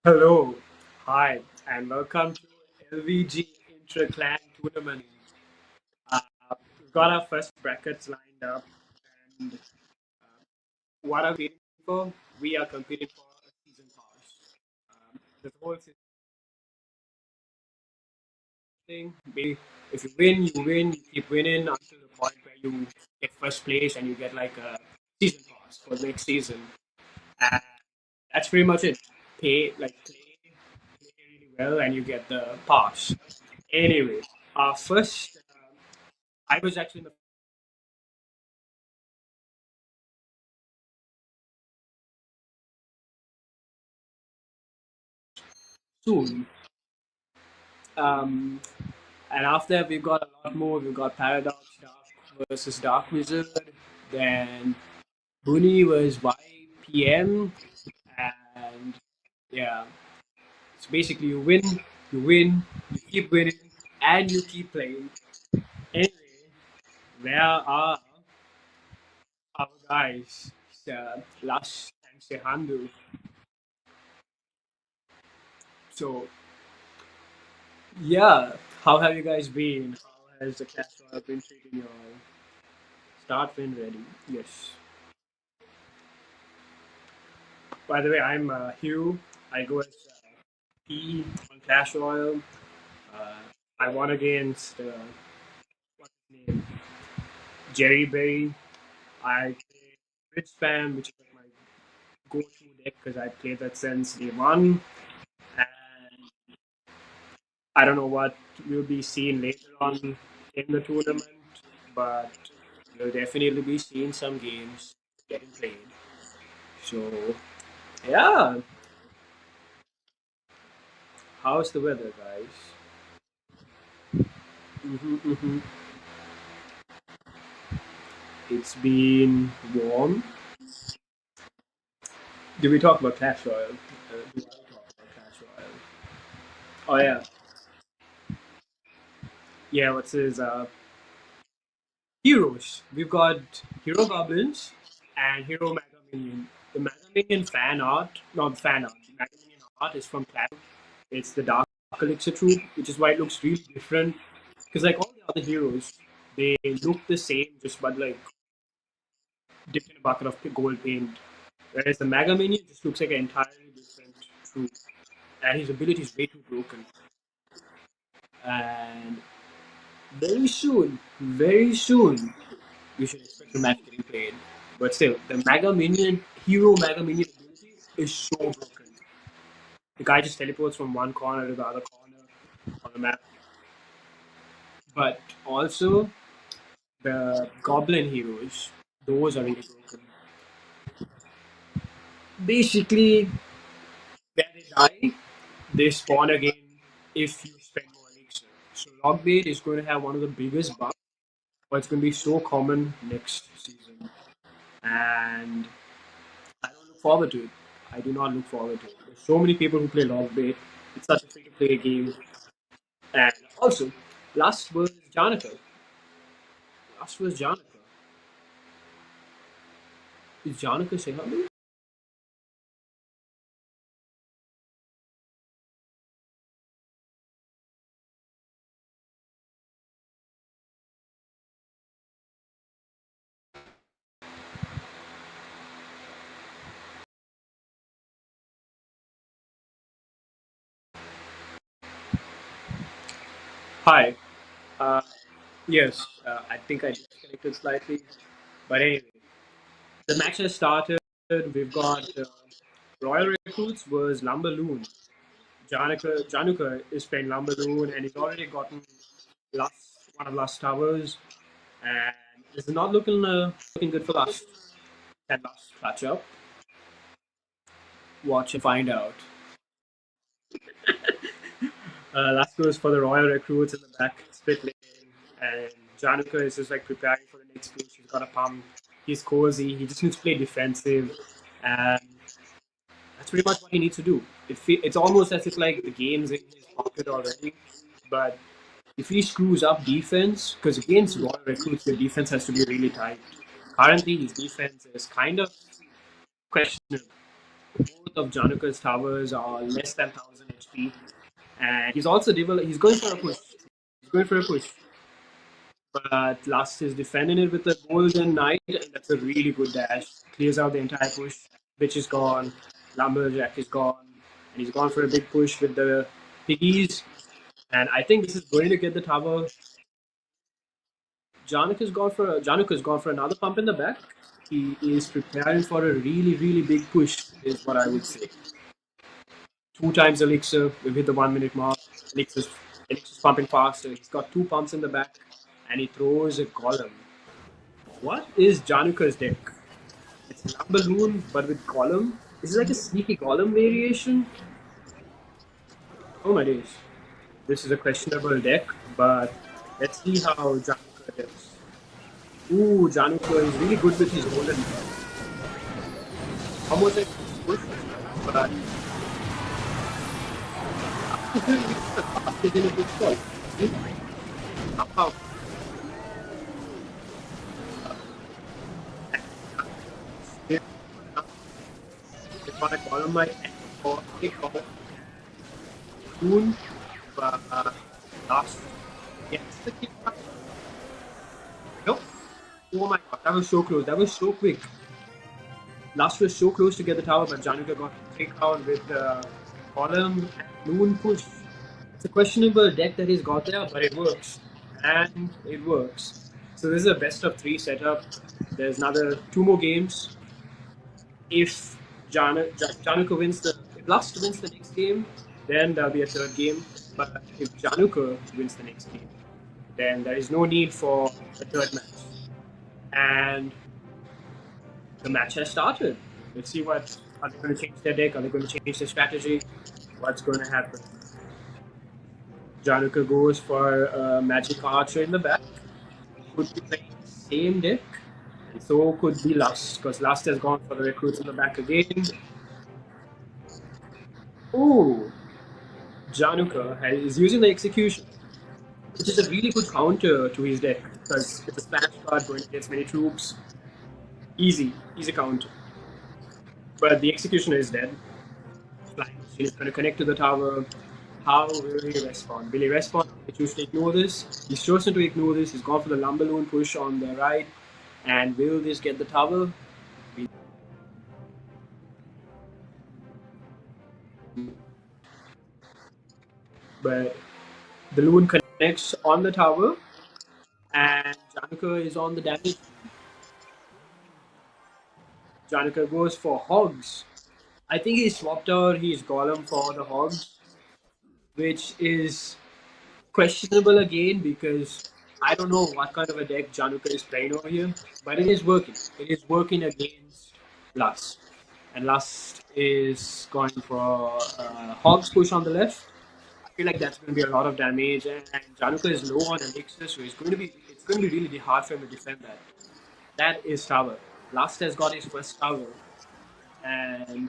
Hello, hi, and welcome to Lvg Intra-Clan tournament. Uh, we've got our first brackets lined up, and what are we competing for? We are competing for a season pass. The whole thing, if you win, you win, you keep winning until the point where you get first place and you get like a season pass for the next season. And that's pretty much it. Play really well, and you get the pass. Anyway, first, I was actually in the soon. Um, and after that, we've got a lot more. We've got Paradox Dark versus Dark Wizard. Then Bunny was YPM. And yeah, so basically, you win, you keep winning, and you keep playing. Anyway, where are our guys? Lush and Sehandu. So, yeah, how have you guys been? How has the Clash Royale been treating you all? Start when ready. Yes. By the way, I'm Hugh. I go as P on Clash Royale. Uh, I won against what's his name? Jerry Berry. I played Bridge Spam, which is like my go-to deck because I played that since day one. And I don't know what we'll be seeing later on in the tournament, but we'll definitely be seeing some games getting played. So yeah, how's the weather, guys? Hmm. It's been warm. Did we talk about Clash Royale? Do I talk about Clash Royale? Oh yeah, yeah. What's his heroes? We've got Hero Goblins and Hero Mega Minion. The Mega Minion fan art, not fan art. The Mega Minion art is from Clash. It's the Dark Elixir Troop, which is why it looks really different. Because like all the other heroes, they look the same, just but like dipped in a bucket of gold paint. Whereas the Mega Minion just looks like an entirely different troop. And his ability is way too broken. And very soon, we should expect the match getting played. But still, the Mega Minion, Hero Mega Minion ability is so broken. The guy just teleports from one corner to the other corner on the map. but also the goblin heroes. Those are really broken. Basically, where they die, they spawn again if you spend more elixir. So Lockbait is going to have one of the biggest buffs, but it's going to be so common next season. And I don't look forward to it. I do not look forward to it. There's so many people who play Lockbait. It's such a free to play game. And also, last was Janaka. Last was Janaka. Is Janaka Sinha? Hi. Uh, yes, I think I disconnected slightly. But anyway, the match has started. We've got Royal Recruits was Lumberloon. Januka is playing Lumberloon and he's already gotten last one of last towers. And this is not looking good for last and last catch up. Watch and find out. Last goes for the Royal Recruits in the back split lane. And Januka is just like preparing for the next push. He's got a pump. He's cozy. He just needs to play defensive. And that's pretty much what he needs to do. It's almost as if like the game's in his pocket already. But if he screws up defense, because against Royal Recruits, your defense has to be really tight. Currently, his defense is kind of questionable. Both of Januka's towers are less than 1000 HP, and he's going for a push. He's going for a push. But Last is defending it with the Golden Knight, and that's a really good dash. Clears out the entire push. Bitch is gone. Lumberjack is gone. And he's gone for a big push with the piggies. And I think this is going to get the tower. Januka's gone for another pump in the back. He is preparing for a really, really big push, is what I would say. Two times elixir, we've hit the 1 minute mark. Elixir's pumping faster. He's got two pumps in the back, and he throws a golem. What is Januka's deck? It's Lumberloon, but with golem. This is like a sneaky golem variation. Oh my days. This is a questionable deck, but let's see how Januka does. Ooh, Januka is really good with his golden. Almost like push, but is in a good spot. Somehow, if I call my or kick off soon, but last gets the kick back. Nope. Oh my god, that was so close. That was so quick. Last was so close to get the tower, but Januka got kicked out with the column and moon push. It's a questionable deck that he's got there, but it works. And it works. So this is a best of three setup. There's another two more games. If Januka wins if Lust wins the next game, then there'll be a third game. But if Januka wins the next game, then there is no need for a third match. And the match has started. Let's see what are they going to change their deck? Are they going to change their strategy? What's going to happen? Januka goes for Magic Archer in the back. Could be playing the same deck. And so could be Lust, because Lust has gone for the recruits in the back again. Oh, Januka is using the execution, which is a really good counter to his deck, because it's a splash card going against many troops. Easy counter. But the executioner is dead. Flying machine is going to connect to the tower. How will he respond? Will he respond? He chooses to ignore this. He's chosen to ignore this. He's gone for the Lumberloon push on the right. And will this get the tower? But the loon connects on the tower, and Januka is on the damage. Januka goes for hogs. I think he swapped out his golem for the hogs, which is questionable again because I don't know what kind of a deck Januka is playing over here, but it is working. It is working against Lust. And Lust is going for Hog's push on the left. I feel like that's going to be a lot of damage, and Januka is low on elixir, so it's going to be really hard for him to defend that. That is tower. Lust has got his first tower, and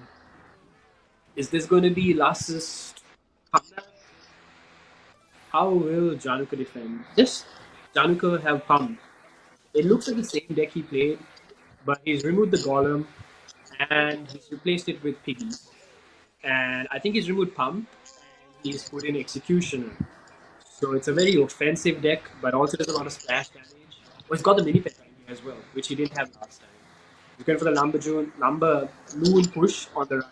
is this going to be Lust's comeback? How will Januka defend? Just Januka have pump. It looks like the same deck he played, but he's removed the golem and he's replaced it with piggies. And I think he's removed pump and he's put in executioner. So it's a very offensive deck, but also does a lot of splash damage. Oh, he's got the mini pet in here as well, which he didn't have last time. He's going for the lumber loon push on the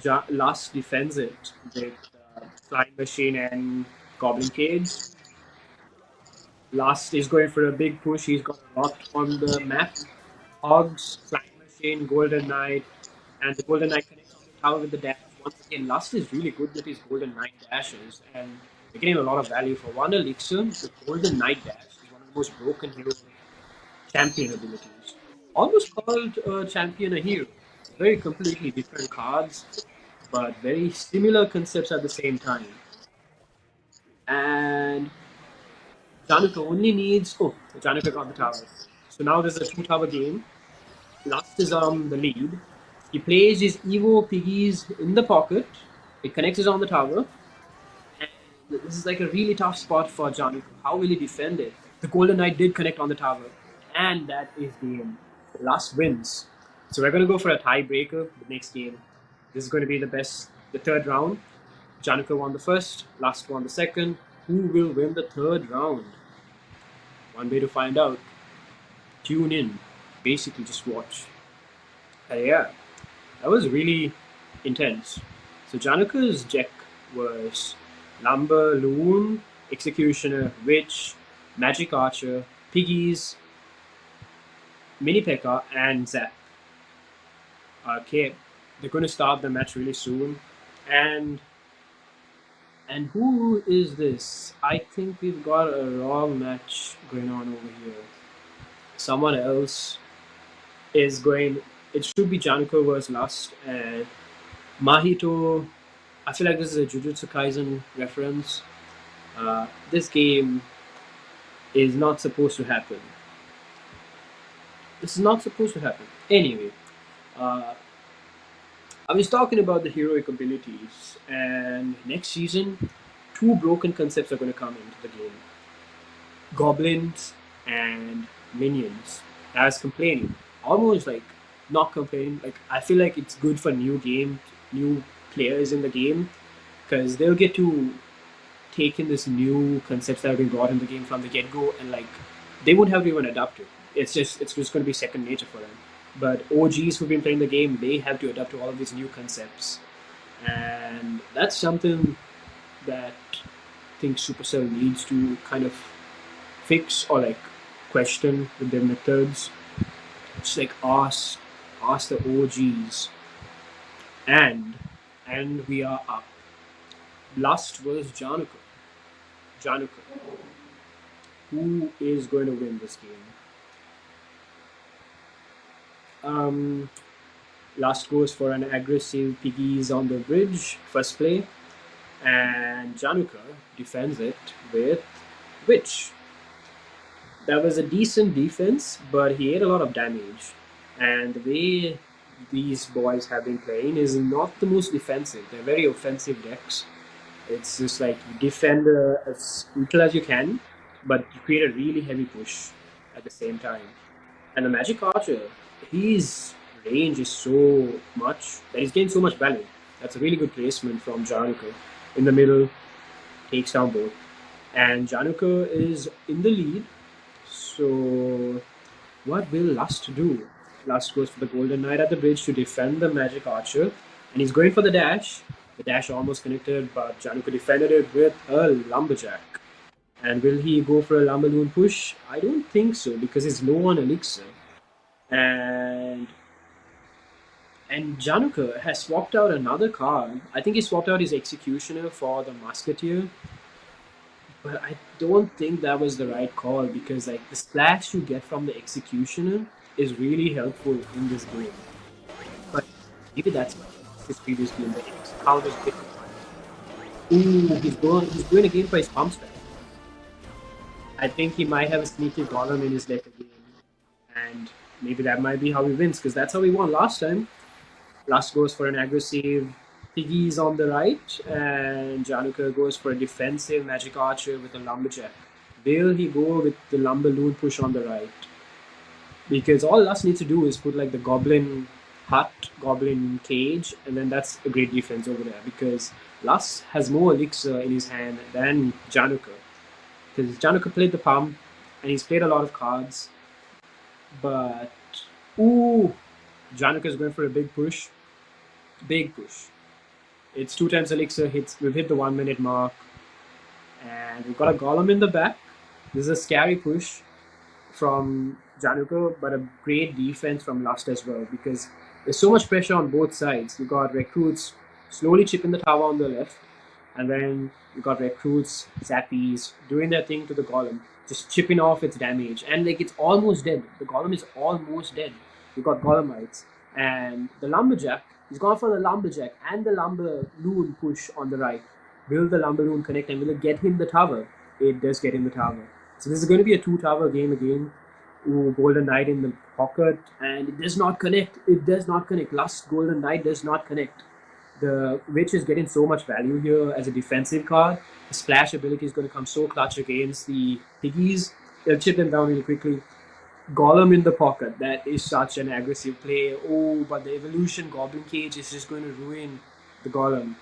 right. Last defends it with flying machine and goblin cage. Last is going for a big push. He's got a lot on the map. Hogs, Flying Machine, Golden Knight, and the Golden Knight connects on the tower with the dash. Once again, Lust is really good with his Golden Knight dashes, and they're getting a lot of value for one elixir. The Golden Knight dash is one of the most broken hero champion abilities. Almost called champion a hero. Very completely different cards, but very similar concepts at the same time. And Januka only needs. Oh, Januka got the tower. So now there's a two-tower game. Last is on the lead. He plays his Evo piggies in the pocket. It connects on the tower. And this is like a really tough spot for Januka. How will he defend it? The Golden Knight did connect on the tower. And that is game. Last wins. So we're going to go for a tiebreaker the next game. This is going to be the third round. Januka won the first, Last won the second. Who will win the third round? One way to find out. Tune in. Basically, just watch. Yeah, that was really intense. So Januka's deck was Lumber, Loon, Executioner, Witch, Magic Archer, Piggies, Mini P.E.K.K.A, and Zap. Okay, they're going to start the match really soon. And who is this? I think we've got a wrong match going on over here. Someone else is going. It should be Januka versus Lust and Mahito. I feel like this is a Jujutsu Kaisen reference. This game is not supposed to happen. This is not supposed to happen. Anyway, uh, I was talking about the heroic abilities, and next season, two broken concepts are going to come into the game: goblins and minions. I was complaining, almost like not complaining. Like I feel like it's good for new players in the game because they'll get to take in this new concepts that have been brought in the game from the get go, and like they won't have to even adapt it. It's just going to be second nature for them. But OGs who've been playing the game, they have to adapt to all of these new concepts, and that's something that I think Supercell needs to kind of fix or like question with their methods. Just like ask the OGs, and we are up. Last was Januka. Januka. Who is going to win this game? Last goes for an aggressive piggies on the bridge, first play, and Januka defends it with Witch. That was a decent defense, but he ate a lot of damage. And the way these boys have been playing is not the most defensive. They're very offensive decks. It's just like you defend as little as you can, but you create a really heavy push at the same time. And the Magic Archer, his range is so much that he's gained so much value. That's a really good placement from Januka. In the middle, takes down both. And Januka is in the lead. So, what will Lust do? Lust goes for the Golden Knight at the bridge to defend the Magic Archer. And he's going for the dash. The dash almost connected, but Januka defended it with a Lumberjack. And will he go for a Lumberloon push? I don't think so, because he's low on Elixir. And Januka has swapped out another card. I think he swapped out his Executioner for the Musketeer. But I don't think that was the right call because like the splash you get from the executioner is really helpful in this game. But maybe that's why he lost his previous game. The X count was a bit too high. Ooh, he's going again for his pump strike. I think he might have a sneaky golem in his deck again. And maybe that might be how he wins, because that's how he won last time. Last goes for an aggressive Piggies on the right, and Januka goes for a defensive Magic Archer with a Lumberjack. Will he go with the Lumber Loon push on the right? Because all Lust needs to do is put like the Goblin Hut, Goblin Cage, and then that's a great defense over there. Because Lust has more elixir in his hand than Januka. Because Januka played the pump, and he's played a lot of cards, but ooh, Januka is going for a big push. Big push. It's two times elixir hits. We've hit the 1 minute mark, and we've got a golem in the back. This is a scary push from Januko, but a great defense from Lust as well because there's so much pressure on both sides. You got recruits slowly chipping the tower on the left, and then you got recruits, zappies doing their thing to the golem, just chipping off its damage, and like it's almost dead. The golem is almost dead. You got golemites, and the lumberjack. He's gone for the lumberjack and the lumber loon push on the right. Will the lumber loon connect and will it get him the tower? It does get him the tower. So this is going to be a two-tower game again. Ooh, Golden Knight in the pocket, and it does not connect. It does not connect. Last Golden Knight does not connect. The Witch is getting so much value here as a defensive card. The splash ability is going to come so clutch against the Piggies. They'll chip them down really quickly. Golem in the pocket. That is such an aggressive play. Oh, but the Evolution Goblin Cage is just going to ruin the Golem.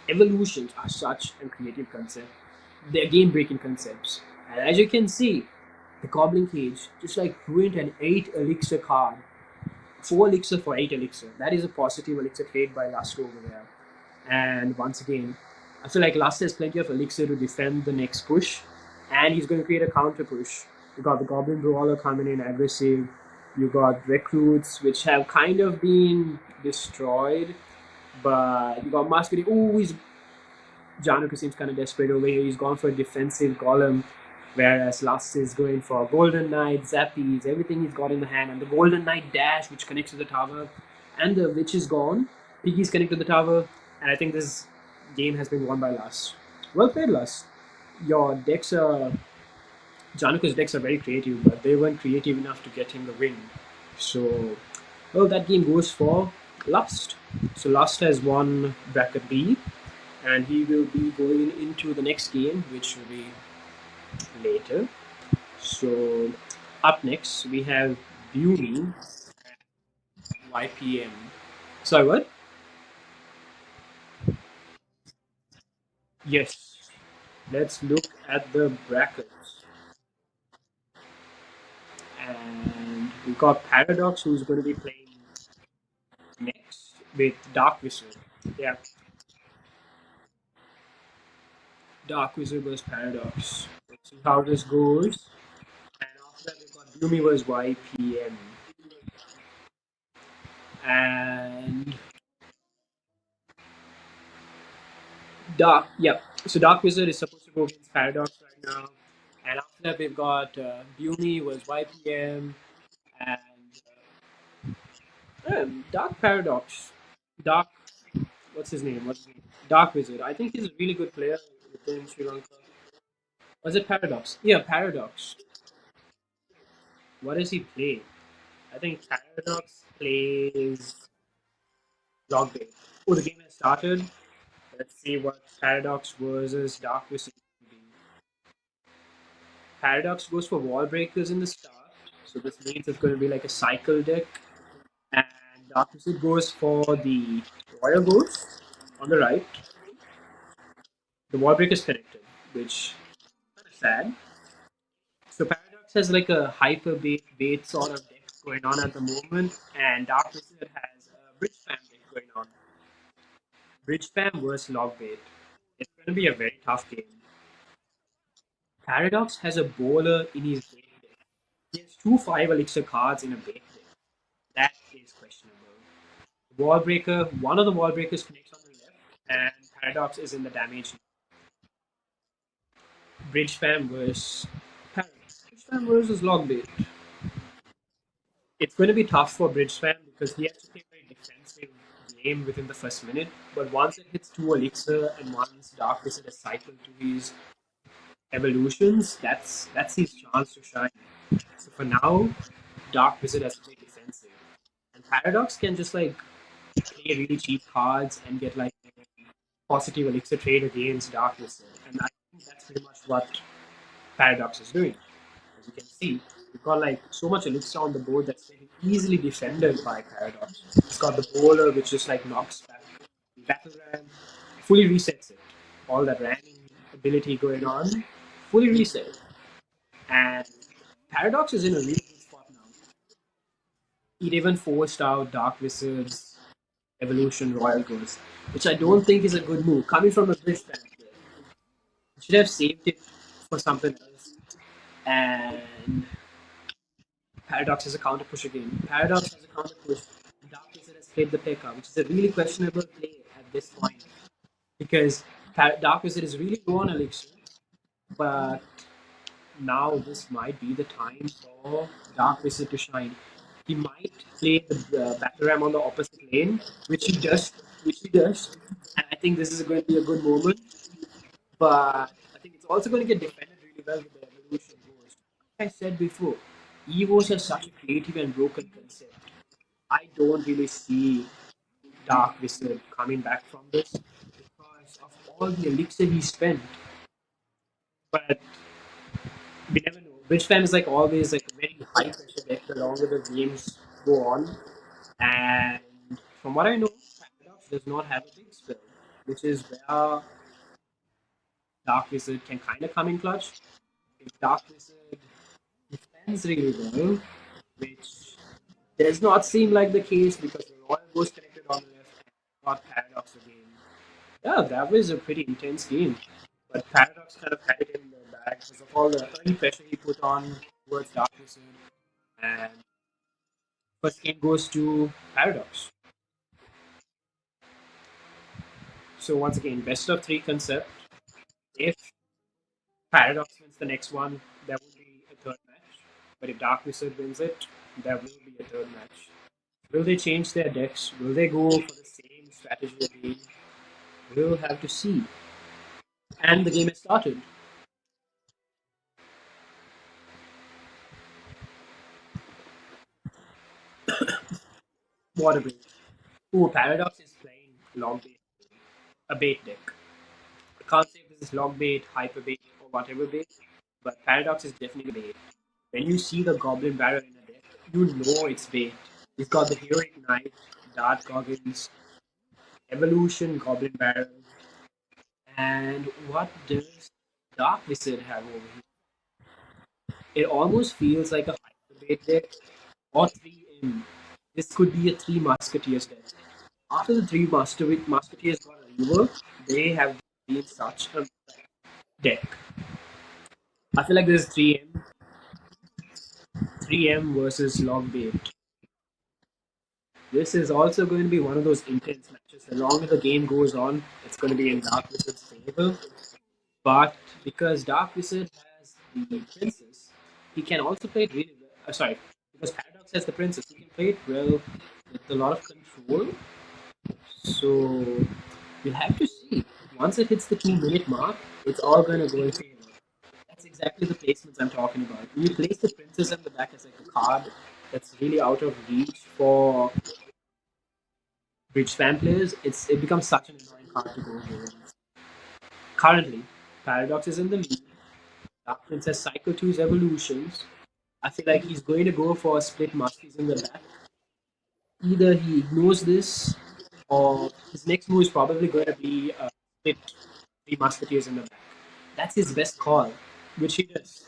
Evolutions are such a creative concept. They're game-breaking concepts. And as you can see, the Goblin Cage just like ruined an 8 elixir card. 4 elixir for 8 elixir. That is a positive elixir trade by Lust over there. And once again, I feel like Lust has plenty of elixir to defend the next push, and he's going to create a counter push. You got the Goblin Brawler coming in aggressive. You got recruits, which have kind of been destroyed, but you got Musketeer. Oh, he's Januka seems kind of desperate over here. He's gone for a defensive golem, whereas Lust is going for Golden Knight, Zappies, everything he's got in the hand, and the Golden Knight dash, which connects to the tower, and the Witch is gone. Piggy's connected to the tower, and I think this game has been won by Lust. Well played, Lust. Your decks are Januka's decks are very creative, but they weren't creative enough to get him the win. So, well, that game goes for Lust. So Lust has won bracket B, and he will be going into the next game, which will be later. So, up next we have Beauty YPM. Sorry, what? Yes. Let's look at the brackets. And we've got Paradox, who's going to be playing next with Dark Wizard. Yeah, Dark Wizard versus Paradox. Let's see how this goes. And after that, we've got Yumi versus YPM. And Dark, yep. So Dark Wizard is supposed to go against Paradox right now. And after that, we've got Bumi was YPM and Dark Paradox. Dark, what's his name? What's his name? Dark Wizard. I think he's a really good player within Sri Lanka. Was it Paradox? Yeah, Paradox. What does he play? I think Paradox plays Rockbait. Oh, the game has started. Let's see what Paradox versus Dark Wizard will be. Paradox goes for wall breakers in the start, so this means it's going to be like a cycle deck. And Dark Wizard goes for the Royal Ghost on the right. The wall break is connected, which is kind of sad. So Paradox has like a hyper bait sort of deck going on at the moment, and Dark Wizard has a bridge spam deck going on. Bridge spam versus log bait. It's going to be a very tough game. Paradox has a bowler in his bait deck. He has two 5 elixir cards in a bait deck. That is questionable. Wall breaker, one of the wall breakers connects on the left, and Paradox is in the damage. Bridge Fam versus Paradox. Bridge Fam versus Logbait. It's going to be tough for Bridge Fam because he has to play a very defensive game within the first minute. But once it hits 2 Elixir and once Dark Wizard has cycled to his evolutions, that's his chance to shine. So for now, Dark Wizard has to play defensive. And Paradox can just like play really cheap cards and get like a positive Elixir trade against Dark Wizard. And I think that's pretty much what Paradox is doing. As you can see, we've got like so much elixir on the board that's very easily defended by Paradox. It's got the bowler which just like knocks back the battle ram, fully resets it. All that ramming ability going on, fully reset. And Paradox is in a really good spot now. It even forced out Dark Wizard's Evolution Royal Ghost, which I don't think is a good move. Coming from a bridge fan player, should have saved it for something else. And Paradox has a counter push again. Paradox has a counter push. Dark Wizard has played the P.E.K.K.A, which is a really questionable play at this point because Dark Wizard is really low on Elixir, but now this might be the time for Dark Wizard to shine. He might play the Battle Ram on the opposite lane, which he does, and I think this is going to be a good moment. But I think it's also going to get defended really well with the Evolution Ghost. Like I said before, Evos are such a creative and broken concept. I don't really see Dark Wizard coming back from this because of all the elixir he spent. But we never know. Bridge Fan is like always like a very high pressure deck the longer the games go on. And from what I know, Paradox does not have a big spell, which is where Dark Wizard can kind of come in clutch. If Dark Wizard defends really well, which does not seem like the case because the Royal goes connected on the left and got Paradox again. Yeah, that was a pretty intense game. But Paradox kind of had it in the bag because of all the early pressure he put on towards Dark Wizard. And first game goes to Paradox. So once again, best of three concept. If Paradox wins the next one, there will be a third match. But if Dark Wizard wins it, there will be a third match. Will they change their decks? Will they go for the same strategy again? We'll have to see. And the game has started. What a break. Oh, Paradox is playing log bait, a bait deck. I can't say if this is log bait, hyper bait, or whatever bait, but Paradox is definitely bait. When you see the Goblin Barrel in a deck, you know it's bait. It's got the Heroic Knight, Dart Goggins, Evolution Goblin Barrel, and what does Dark Wizard have over here? It almost feels like a hyper bait deck or 3M. This could be a 3 Musketeers deck. After the 3 Musketeers got a rework, they have been such a deck. I feel like this is 3M versus Logbait. This is also going to be one of those intense matches. The longer the game goes on, it's going to be in Dark Wizard's favor. But because Dark Wizard has the Princess, he can also play it really well. Sorry, because Paradox has the Princess, he can play it well with a lot of control. So we'll have to see. Once it hits the 2 minute mark, it's all going to go in favor. That's exactly the placements I'm talking about. When you place the Princess in the back as like a card that's really out of reach for Bridge fan players, it becomes such an annoying card to go against. Currently, Paradox is in the lead. Dark Prince has Cycle 2's evolutions. I feel like he's going to go for a split Muskies in the back. Either he ignores this, or his next move is probably going to be a split 3 Musketeers in the back. That's his best call, which he does.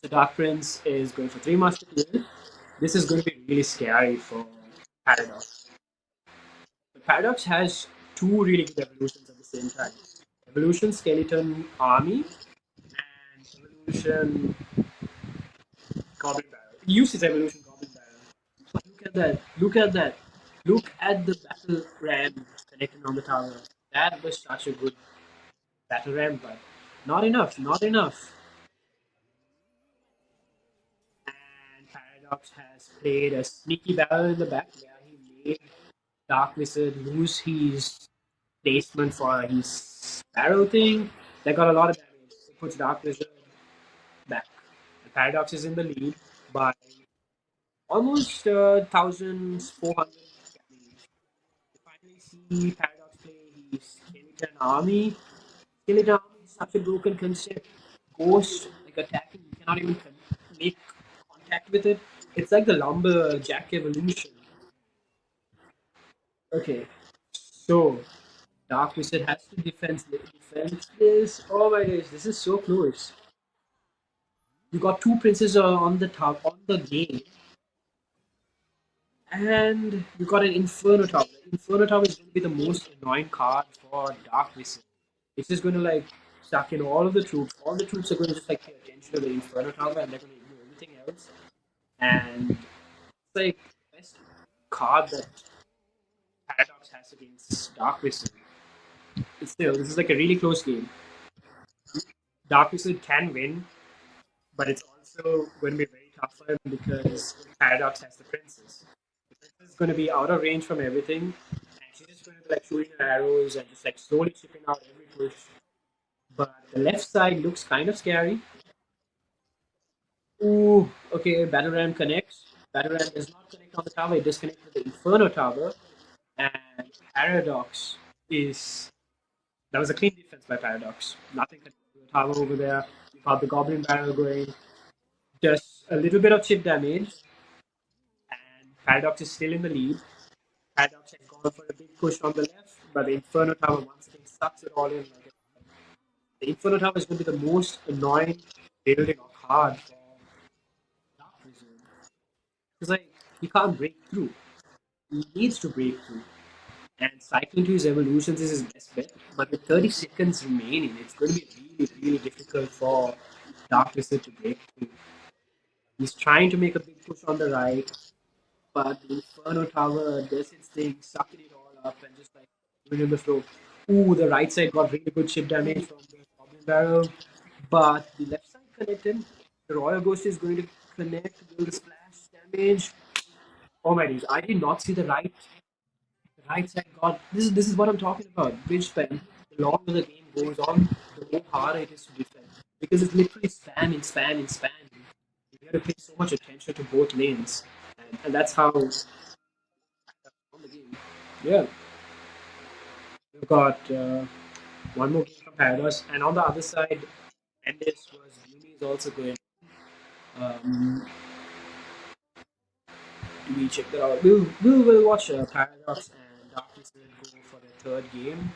So Dark Prince is going for 3 Musketeers. This is going to be really scary for Paradox. But Paradox has 2 really good evolutions at the same time. Evolution Skeleton Army and Evolution Goblin Barrel. He used his Evolution Goblin Barrel. Look at that. Look at that. Look at the battle ram connected on the tower. That was such a good battle ram, but Not enough, not enough. And Paradox has played a sneaky battle in the back where he made Dark Wizard lose his placement for his Sparrow thing. That got a lot of damage. It puts Dark Wizard back. And Paradox is in the lead by almost 1,400 damage. You finally see Paradox play his Skeleton Army. Skeleton Army is such a broken concept. Ghost, like attacking, you cannot even make contact with it. It's like the Lumberjack evolution. Okay, so Dark Wizard has to defend this. Oh my gosh, this is so close. You got two princes on the top on the game, and you got an Inferno Tower. Inferno Tower is going to be the most annoying card for Dark Wizard. It's just going to like suck in all of the troops. All the troops are going to just like pay attention to the Inferno Tower, and they're going to ignore everything else. And it's like the best card that Paradox has against Dark Wizard. Still, this is like a really close game. Dark Wizard can win, but it's also going to be very tough for him because Paradox has the princess. The princess is going to be out of range from everything, and she's just going to be like shooting her arrows and just like slowly chipping out every push. But the left side looks kind of scary. Ooh, okay, Battle Ram connects. Battle Ram does not connect on the tower, it disconnects with the Inferno Tower. And Paradox is. That was a clean defense by Paradox. Nothing connected to the tower over there. You got the Goblin Barrel going. Just a little bit of chip damage, and Paradox is still in the lead. Paradox has gone for a big push on the left, but the Inferno Tower once again sucks it all in. The Inferno Tower is going to be the most annoying building or card for Dark Wizard. Because like he can't break through. He needs to break through. And cycling to his evolutions is his best bet. But with 30 seconds remaining, it's going to be really, really difficult for Dark Wizard to break through. He's trying to make a big push on the right, but the Inferno Tower does its thing, sucking it all up and just like putting in the flow. Ooh, the right side got really good chip damage from the Goblin Barrel, but the left side connected. The Royal Ghost is going to connect, do the splash damage. Oh my days, I did not see the right side got this is what I'm talking about. Bridge spam. The longer the game goes on, the more harder it is to defend. Because it's literally spam. You have to pay so much attention to both lanes. And that's how on the game. Yeah. We've got one more game from Paradox, and on the other side, Endis was Yumi is also going. Um, do we check that out? We'll watch Paradox and Darkness go for the third game,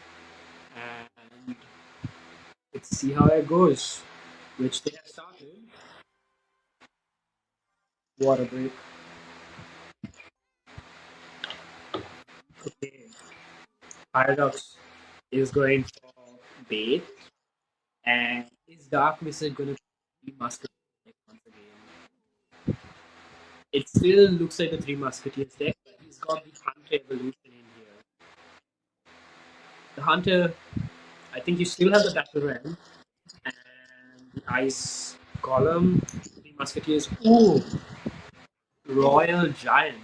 and let's see how it goes. Which they have started. Water break. Okay. Paradox is going for bait, and is Dark Wizard going to be Musketeer once again? It still looks like the Three Musketeers deck, but he's got the Hunter evolution in here. The Hunter, I think you still have the Battle Ram and the Ice Column, Three Musketeers. Ooh, Royal Giant.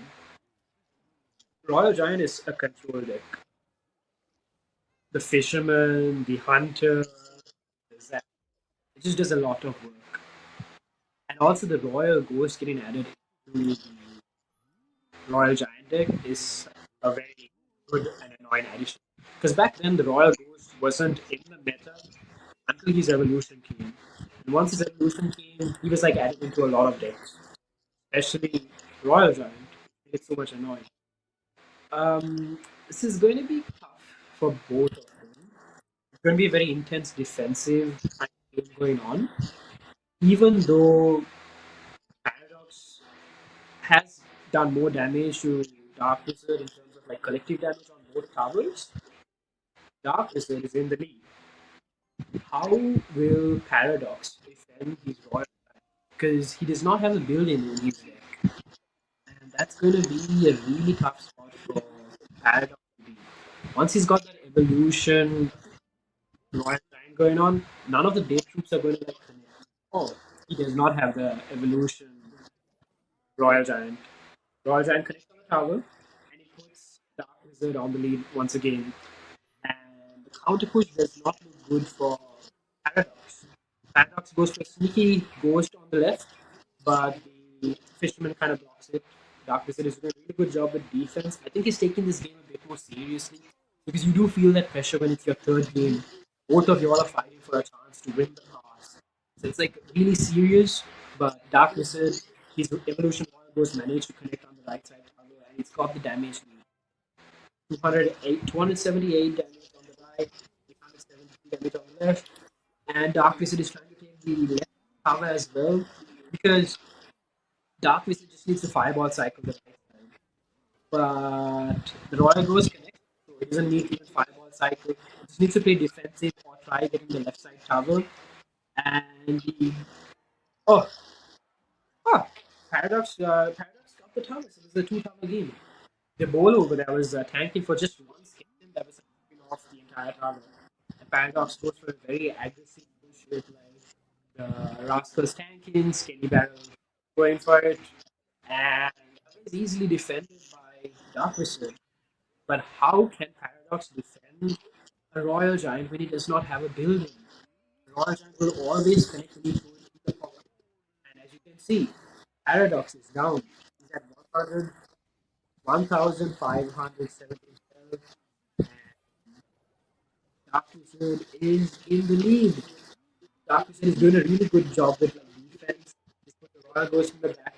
Royal Giant is a control deck. The Fisherman, the Hunter, it just does a lot of work. And also the Royal Ghost getting added to the Royal Giant deck is a very good and annoying addition. Because back then the Royal Ghost wasn't in the meta until his evolution came. And once his evolution came, he was like added into a lot of decks, especially Royal Giant. It's so much annoying. This is going to be tough for both of them. It's going to be a very intense defensive game going on. Even though Paradox has done more damage to Dark Wizard in terms of like collective damage on both towers, Dark Wizard is in the lead. How will Paradox defend his Royal? Because he does not have a build-in in his deck, and that's going to be a really tough spot for Paradox to be. Once he's got that evolution, Royal Giant going on, none of the day troops are going to like connect. Oh, he does not have the evolution Royal Giant. Royal Giant connects on the tower, and he puts Dark Wizard on the lead once again. And the counter push does not look good for Paradox. Paradox goes for a sneaky ghost on the left, but the Fisherman kind of blocks it. Dark Wizard is doing a really good job with defense. I think he's taking this game a bit more seriously because you do feel that pressure when it's your third game. Both of you all are fighting for a chance to win the pass. So it's like really serious, but Dark Wizard, his evolution was managed to connect on the right side tower and it's got the damage lead. 278 damage on the right, 870 damage on the left, and Dark Wizard is trying to take the left cover as well because Dark Wizard just needs to fireball cycle the right side. But the Royal Ghost connects, so it doesn't need to even fireball cycle. It just needs to play defensive or try getting the left side tower. And the oh oh Paradox got the tower, so it was a two tower game. The ball over there was tanking for just one second. That was knocking off the entire tower. And Paradox goes for a very aggressive push with like the Rascals tanking, Skinny Barrel going for it, and that was easily defended by Dark Wizard. But how can Paradox defend a Royal Giant when he does not have a building? The Royal Giant will always connect when he throws it in the pocket. And as you can see, Paradox is down. He's at 100, 1,577. Dark Wizard is in the lead. Dark Wizard is doing a really good job with like defense. He's put the Royal Ghost in the back,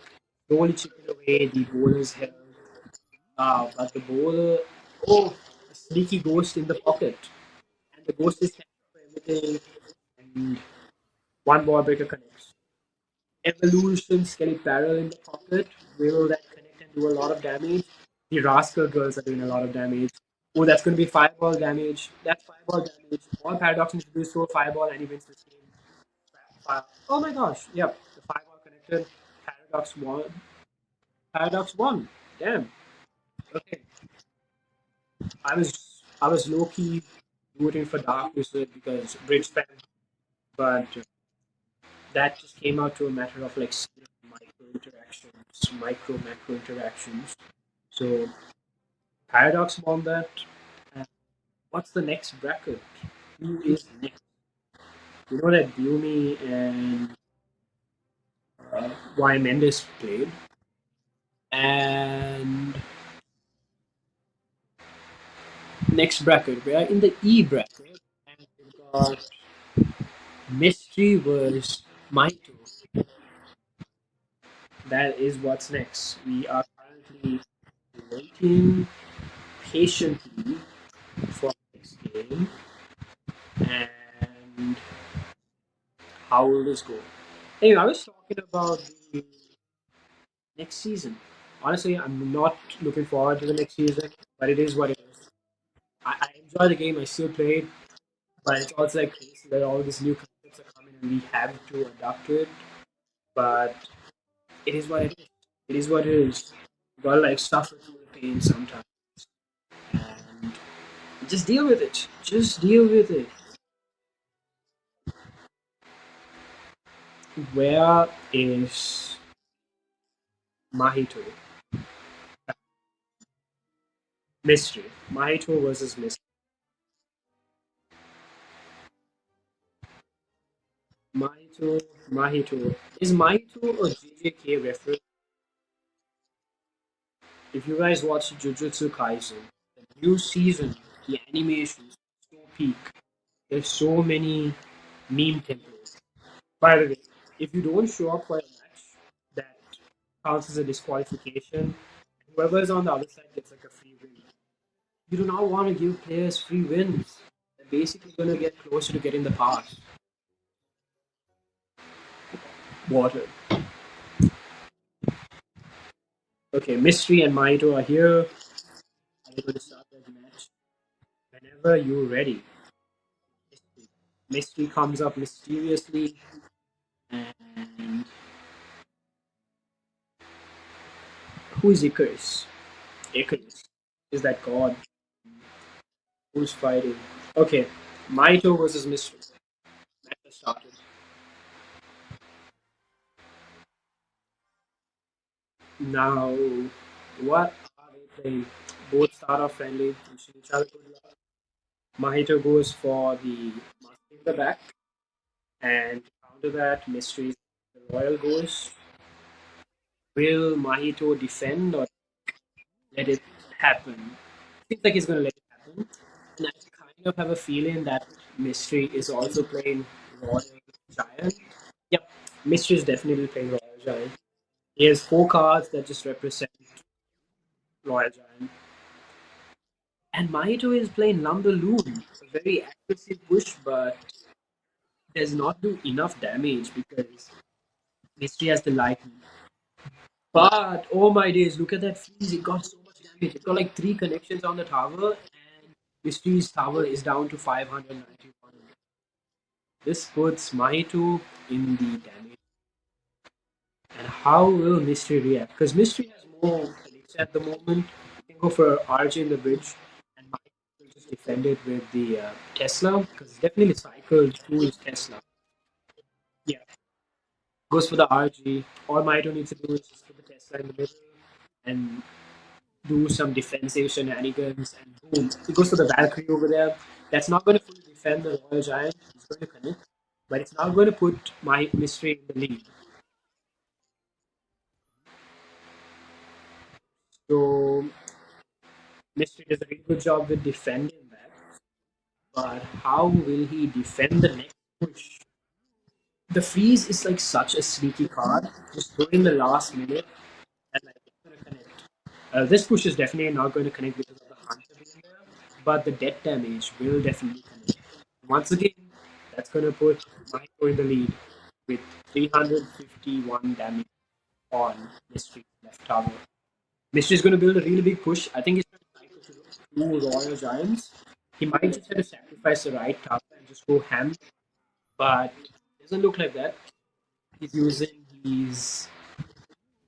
slowly chipping away the bowler's health. But the bowler, oh, a sneaky ghost in the pocket. And the ghost is catching for everything. And one ball breaker connects. Evolution, Skelly Barrel in the pocket. Will that connect and do a lot of damage? The Rascal Girls are doing a lot of damage. Oh, that's going to be fireball damage. That's fireball damage. All Paradox needs to do is throw a fireball and he wins this game. Oh my gosh. Yep. The fireball connected. Paradox won. Paradox won. Damn. Okay. I was low key rooting for Dark Wizard because Bridge fan, but that just came out to a matter of like micro interactions, micro macro interactions. So Paradox won that. And what's the next bracket? Who is next? You know that Bumi and Y Mendes played, and next bracket we are in the E bracket, and we've got Mystery versus Maito. That is what's next. We are currently waiting patiently for next game and how will this go? Anyway, I was talking about the next season. Honestly, I'm not looking forward to the next season, but it is what it is. I enjoy the game, I still play it, but it's also like crazy that all these new concepts are coming and we have to adapt to it. But it is what it is. It is what it is. You gotta like suffer through the pain sometimes. And just deal with it. Just deal with it. Where is Mahito? Mystery. Mahito versus Mystery. Mahito. Mahito. Is Mahito a JJK reference? If you guys watch Jujutsu Kaisen, the new season, the animations so peak. There's so many meme templates. By the way, if you don't show up for a match, that counts as a disqualification. Whoever is on the other side gets like a free win. You do not want to give players free wins. They're basically going to get closer to getting the pass. Water. Okay, Mystery and Maito are here. I'm going to start the match whenever you're ready. Mystery comes up mysteriously, and who is Icarus? Icarus is that god who's fighting. Okay, Maito versus Mystery. started. Now, what are they playing? Both start off friendly, pushing each other good luck. Mahito goes for the master in the back, and to counter that, Mystery the Royal goes. Will Mahito defend or let it happen? Seems like he's going to let it happen. And I kind of have a feeling that Mystery is also playing Royal Giant. Yep, Mystery is definitely playing Royal Giant. He has four cards that just represent Royal Giant. And Mahito is playing Lumberloon, a very aggressive push, but does not do enough damage because Mystery has the lightning. But oh my days, look at that freeze! It got so much damage. It got like three connections on the tower, and Mystery's tower is down to 591. This puts Mahito in the damage. And how will Mystery react? Because Mystery has more elixir at the moment. You can go for RJ in the bridge, and Mahito will just defend it with the Tesla, because it's definitely cycled to his Tesla. Yeah, goes for the RG. All Mahito needs to do is just put the Tesla in the middle and do some defensive shenanigans, and boom, he goes for the Valkyrie over there. That's not going to fully defend the Royal Giant. He's going to connect, but it's not going to put my Mystery in the lead. So Mystery does a really good job with defending that. But how will he defend the next push? The freeze is like such a sneaky card. Just go in the last minute and like it's gonna connect. This push is definitely not going to connect because of the hunter being there, but the death damage will definitely connect. Once again, that's going to put Maiko in the lead with 351 damage on Mystery's left tower. Mystery is going to build a really big push. I think he's going to cycle to two Royal Giants. He might just have to sacrifice the right tower and just go ham, but it doesn't look like that. He's using his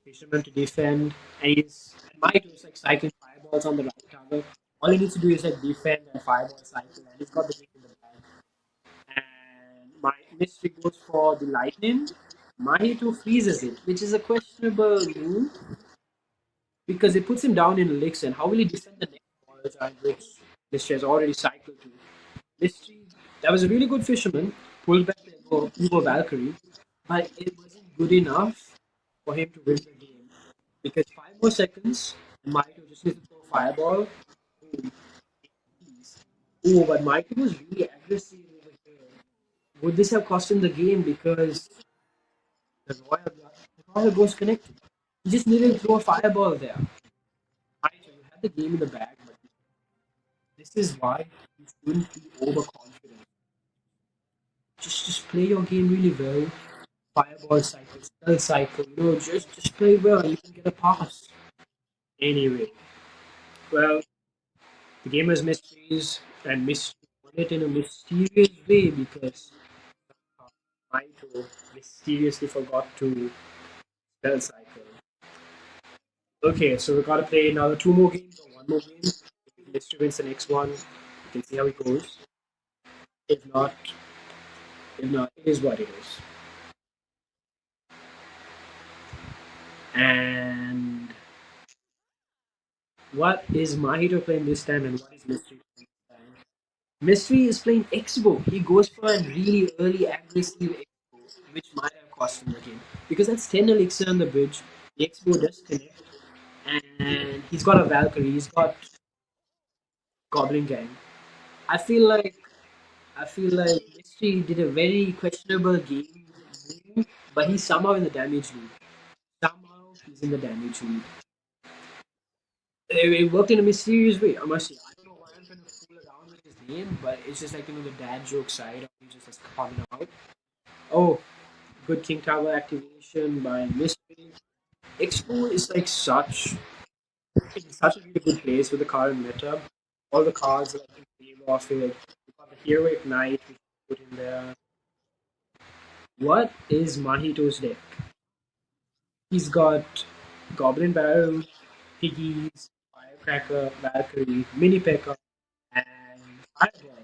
fisherman to defend, and he's might use like cycling fireballs on the right tower. All he needs to do is like defend and fireball cycle, and he's got the game in the bag. And my Mystery goes for the lightning. Mahito freezes it, which is a questionable move because it puts him down in elixir. And how will he defend the next Royal Giant, which Mystery has already cycled to? Mystery, that was a really good fisherman, pulled back the Evo Valkyrie, but it wasn't good enough for him to win the game. Because 5 more seconds, and Michael just needs to throw a fireball. Boom. Oh, but Michael was really aggressive over here. Would this have cost him the game because the Royal was connected? He just needed to throw a fireball there. Michael, you had the game in the bag, but this is why you shouldn't be overconfident. Just play your game really well. Fireball cycle, spell cycle, just play well and you can get a pass. Anyway, well, the game has mysteries and mystery won it in a mysterious way because Maito mysteriously forgot to spell cycle. Okay, so we gotta play another two more games or one more game. If mystery wins the next one, we can see how it goes. If not, if not, it is what it is. And what is Mahito playing this time and what is Mystery playing this time? Mystery is playing Expo. He goes for a really early aggressive Expo, which might have cost him the game. Because that's 10 elixir on the bridge. The Expo does connect. And he's got a Valkyrie, he's got Goblin Gang. I feel like Mystery did a very questionable game move, but he's somehow in the damage lead. Somehow he's in the damage lead. It worked in a mysterious way, I must say. I don't know why I'm trying to fool around with his name, but it's just like the dad joke side of it just coming out. Oh, good King Tower activation by Mystery. Expo is like such a really good place with the current meta. All the cards are like in favor of it. You got the Heroic Knight, which you put in there. What is Mahito's deck? He's got Goblin Barrel, Piggies, Firecracker, Valkyrie, Mini P.E.K.K.A, and Fireball.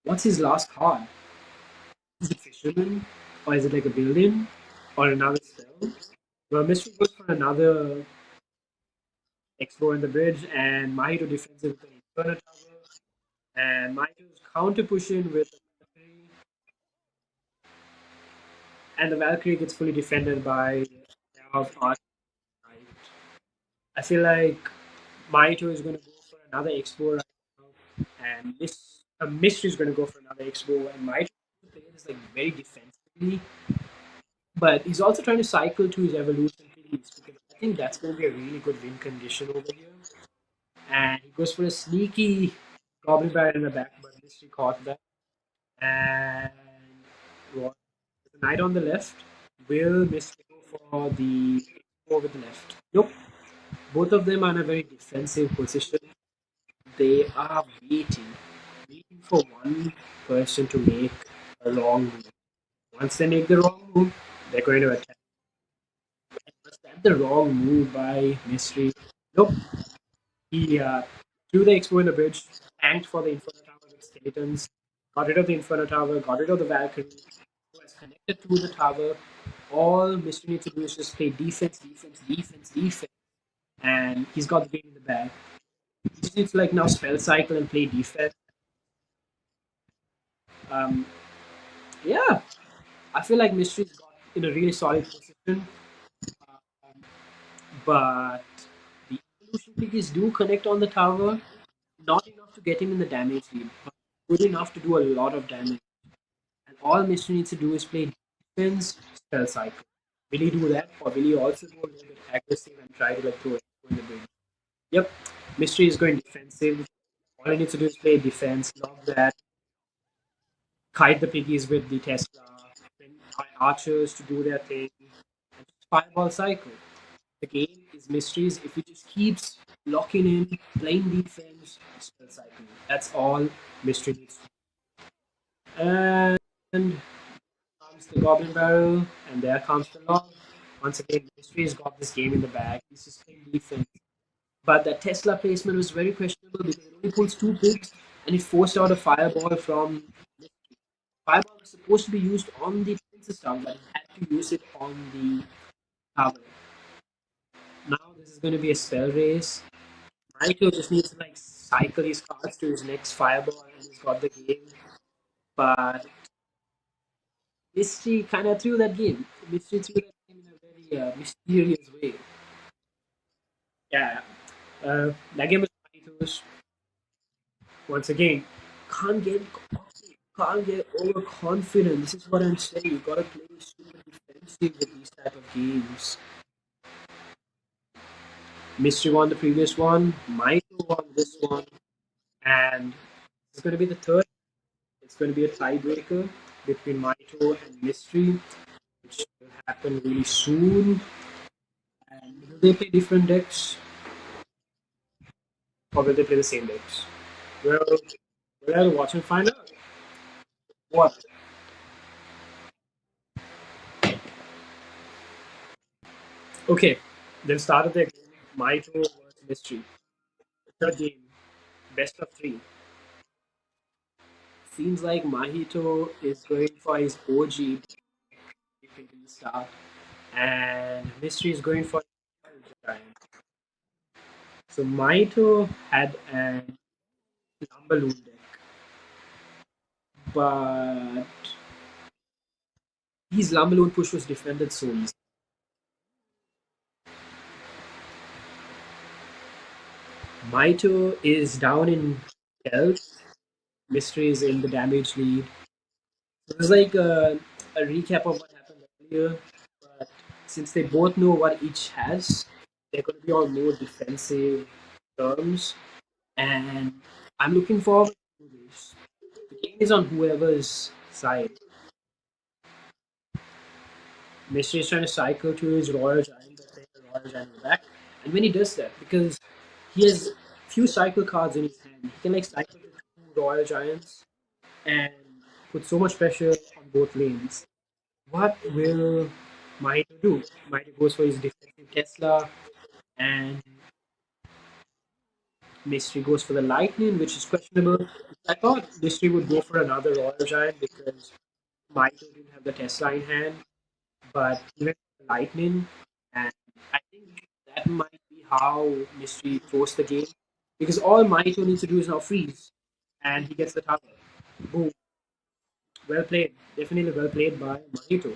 What's his last card? Is it fisherman? Or is it like a building? Or another spell? Well, Mystery goes for another explore in the bridge, and Mahito defends it with an Inferno Tower, and Mahito's counter pushing with the Valkyrie, and the Valkyrie gets fully defended by Arch Knight. I feel like Mahito is going to go for another explore right now, and this Mystery is going to go for another explore, and Mahito plays this like very defensively, but he's also trying to cycle to his evolution piece because I think that's going to be a really good win condition over here. And he goes for a sneaky Goblin Barrel in the back, but Mystery caught that. And what? The knight on the left. Will Mystery go for the four with the left? Nope. Both of them are in a very defensive position. They are waiting for one person to make a wrong move. Once they make the wrong move, they're going to attack. Was that the wrong move by Mystery? Nope. He threw the Expo in the bridge, tanked for the Inferno Tower with skeletons, got rid of the Inferno Tower, got rid of the Valkyrie, who has connected to the tower. All Mystery needs to do is just play defense, defense, defense, defense, and he's got the game in the bag. He just needs to like now spell cycle and play defense. Um, yeah, I feel like Mystery's got in a really solid position, um, but the evolution pickies do connect on the tower, not enough to get him in the damage lead, but good enough to do a lot of damage. And all Mystery needs to do is play defense, spell cycle. Will he do that, or will he also go a little bit aggressive and try to like throw it in the bridge? Yep, Mystery is going defensive. All he needs to do is play defense, lock that, kite the piggies with the Tesla, then archers to do their thing, and just fireball cycle. The game is Mysteries. If he just keeps locking in, playing defense, spell cycling. That's all Mystery needs. And comes the Goblin Barrel, and there comes the log. Once again, Mystery's got this game in the bag. He's just playing defense. But that Tesla placement was very questionable because it only pulls two pigs, and it forced out a fireball from Mystery. Fireball was supposed to be used on the defensive tower, but it had to use it on the tower. Now this is going to be a spell race. Michael just needs to like cycle his cards to his next fireball, and he's got the game. But Mystery kind of threw that game. Mystery threw that game in a very mysterious way. Yeah, that game was Michael's. Once again, can't get can't get overconfident. This is what I'm saying. You gotta play super defensive with these type of games. Mystery won the previous one. Michael won this one, and it's going to be the third. It's going to be a tiebreaker between Maito and Mystery, which will happen really soon. And will they play different decks, or will they play the same decks? Well, we'll have to watch and find out. What? Okay, they've started their game. Maito versus Mystery. Third game, best of three. Seems like Mahito is going for his OG pick in the start, and Mystery is going for giant. So Mahito had an Lumberloon deck, but his Lumberloon push was defended so easy. Mahito is down in health. Mystery is in the damage lead. So it was like a recap of what happened earlier, but since they both know what each has, they're going to be on more defensive terms, and I'm looking forward to this. The game is on whoever's side. Mystery is trying to cycle to his Royal Giant, but take the Royal Giant back. And when he does that, because he has few cycle cards in his hand, he can like cycle to two Royal Giants and put so much pressure on both lanes. What will Maito do? Maito goes for his defensive Tesla, and Mystery goes for the Lightning, which is questionable. I thought Mystery would go for another Royal Giant because Maito didn't have the Tesla in hand, but he went for the Lightning, and I think that might be how Mystery forced the game, because all Maito needs to do is now freeze, and he gets the tower. Boom. Well played. Definitely well played by Maito.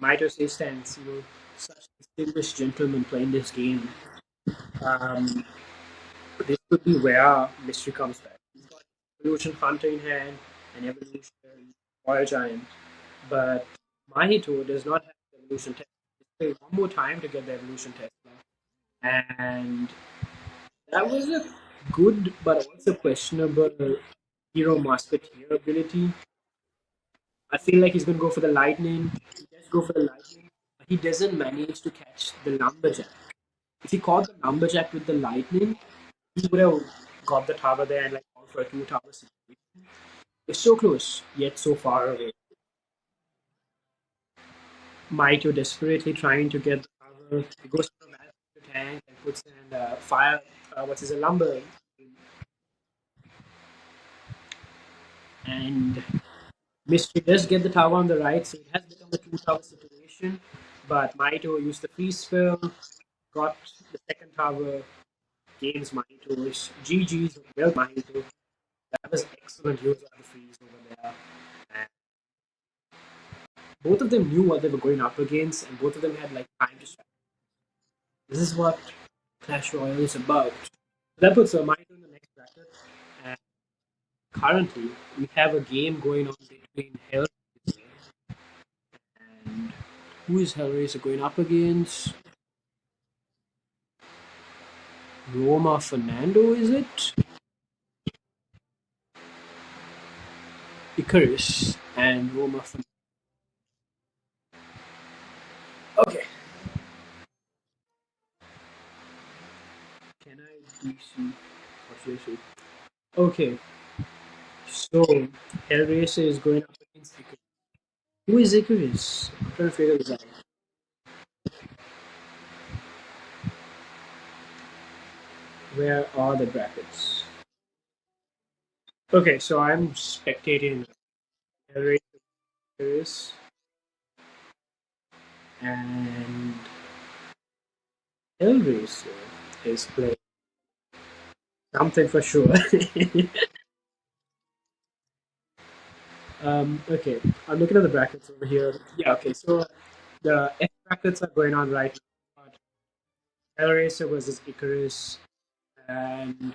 Maito says stands, such distinguished gentlemen playing this game. Um, this could be where Mystery comes back. He's got Evolution Hunter in hand and Evolution Royal Giant, but Mahito does not have the Evolution Test. It's take one more time to get the Evolution Test, and that was a good but also questionable Hero Musketeer ability. I feel like he's going to go for the Lightning. He does go for the Lightning, but he doesn't manage to catch the Lumberjack. If he caught the Lumberjack with the Lightning, he would have got the tower there and like gone for a two-tower situation. It's so close, yet so far away. Maito desperately trying to get the tower. He goes for a tank and puts in fire. What's his lumber? And Mystery does get the tower on the right, so it has become a two-tower situation. But Maito used the free spell, got the second tower, gains Maito. GG's well Maito. That was excellent use of the freeze over there. And both of them knew what they were going up against, and both of them had like time to strike. This is what Clash Royale is about. That puts Maito in the next bracket. And currently, we have a game going on between Hellraiser and who is Hellraiser going up against? Roma Fernando, is it? Icarus and Roma Fernando. Okay. Can I DC? Okay. So, Hellraiser is going up against Icarus. Who is Icarus? I'm trying to figure this out. Where are the brackets? Okay, so I'm spectating Hellraiser and Hellraiser is playing something for sure. Okay, I'm looking at the brackets over here. Yeah, okay, so the F brackets are going on right now. Hellraiser versus Icarus, and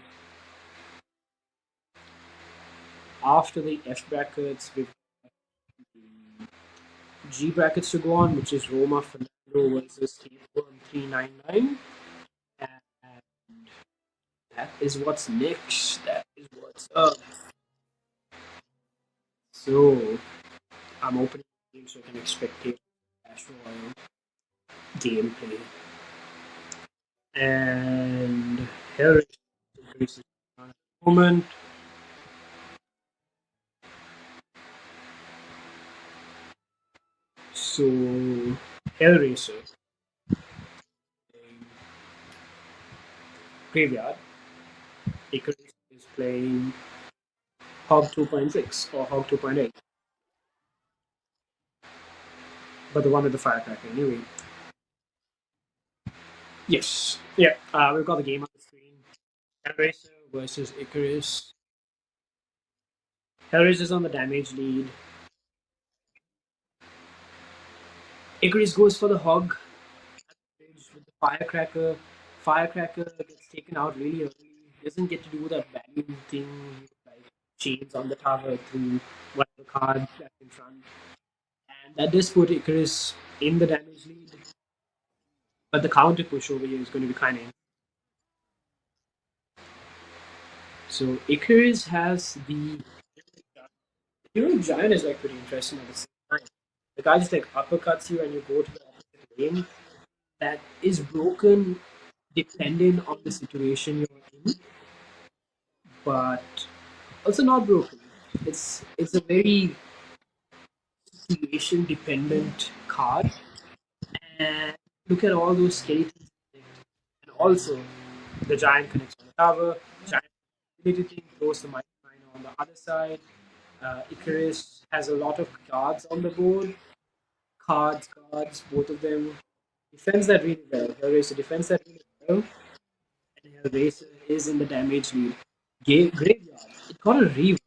after the F brackets, we've got the G brackets to go on, which is Roma Fernando versus Tapeworm 399. And that is what's next. That is what's up. So, I'm opening the game so I can expect Clash Royale gameplay. And Hellraiser increases at the moment. So, Hellraiser Graveyard. Icarus is playing Hog 2.6 or Hog 2.8. But the one with the firecracker, anyway. Yes. Yeah, we've got the game on the screen. Hellraiser versus Icarus. Hellraiser's on the damage lead. Icarus goes for the hog with the firecracker. Firecracker gets taken out really early. Doesn't get to do that value thing like chains on the tower through one of the cards that's in front. And that does put Icarus in the damage lead. But the counter push over here is going to be kind of. So Icarus has the Hero Giant is like pretty interesting at the same time. The guy just like uppercuts you and you go to the opposite lane. That is broken depending on the situation you're in, but also not broken. It's a very situation dependent card. And look at all those skeletons. And also the giant connects on the tower, giant ability thing throws the mine on the other side. Icarus has a lot of cards on the board. Cards, both of them. Defends that really well. Hellraiser defends that really well. And Hellraiser is in the damage lead. Graveyard. It got a rework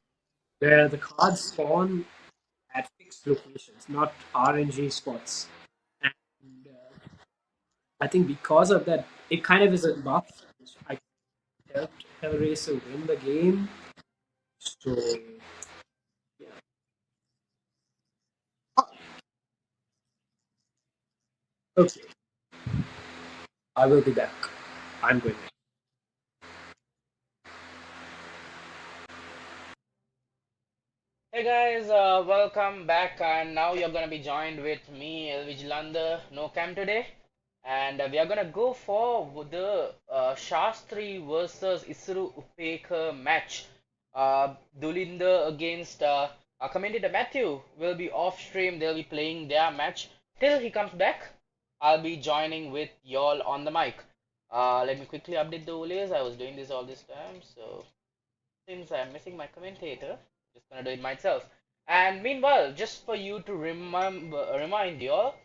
where the cards spawn at fixed locations, not RNG spots. And I think because of that, it kind of is a buff, which I helped Hellraiser win the game. So, yeah. Okay, I will be back. I'm going. Hey guys, welcome back, and now you're gonna be joined with me, Lvg No Cam today, and we are gonna go for the Shastri versus Isuru Upeka match. Dulinda against our commentator Matthew will be off stream. They'll be playing their match till he comes back. I'll be joining with y'all on the mic. Let me quickly update the OLEs. I was doing this all this time, so. Since I'm missing my commentator, just gonna do it myself. And meanwhile, just for you to remind you all,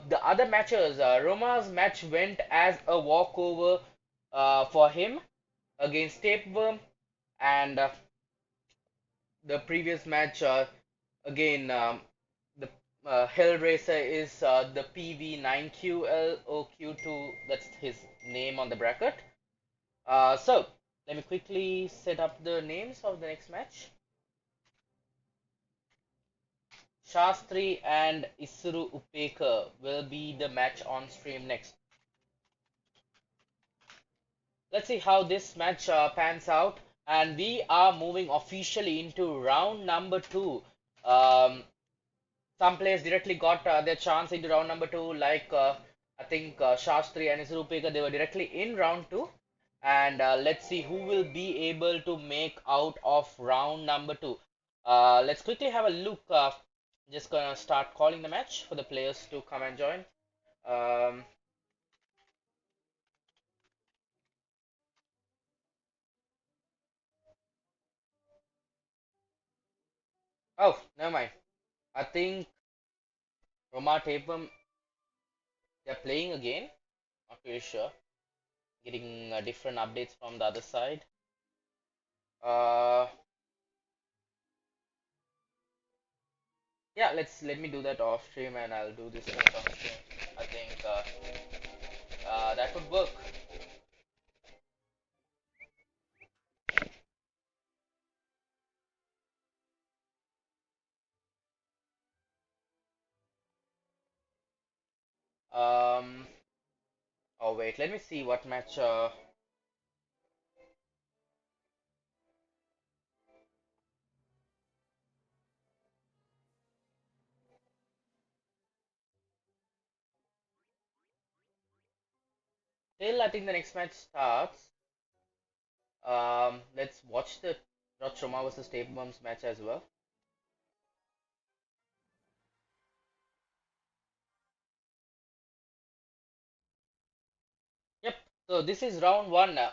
the other matches, Roma's match went as a walkover for him against Tapeworm, and the previous match, again, the Hellraiser is the PV9QLOQ2, that's his name on the bracket. So, let me quickly set up the names of the next match. Shastri and Isuru Upeka will be the match on stream next. Let's see how this match pans out. And we are moving officially into round number two. Um, some players directly got their chance into round number two, like I think Shastri and Isuru Upeka, they were directly in round two. And let's see who will be able to make out of round number two. Let's quickly have a look. Just gonna start calling the match for the players to come and join. Um, oh, never mind. I think Roma Tapum, they're playing again. Not really sure. Getting different updates from the other side. Uh, yeah, let me do that off stream, and I'll do this one on stream. I think that would work. Um, oh wait, let me see what match. Till I think the next match starts. Let's watch the Roma versus Tape Bombs match as well. Yep. So this is round one. The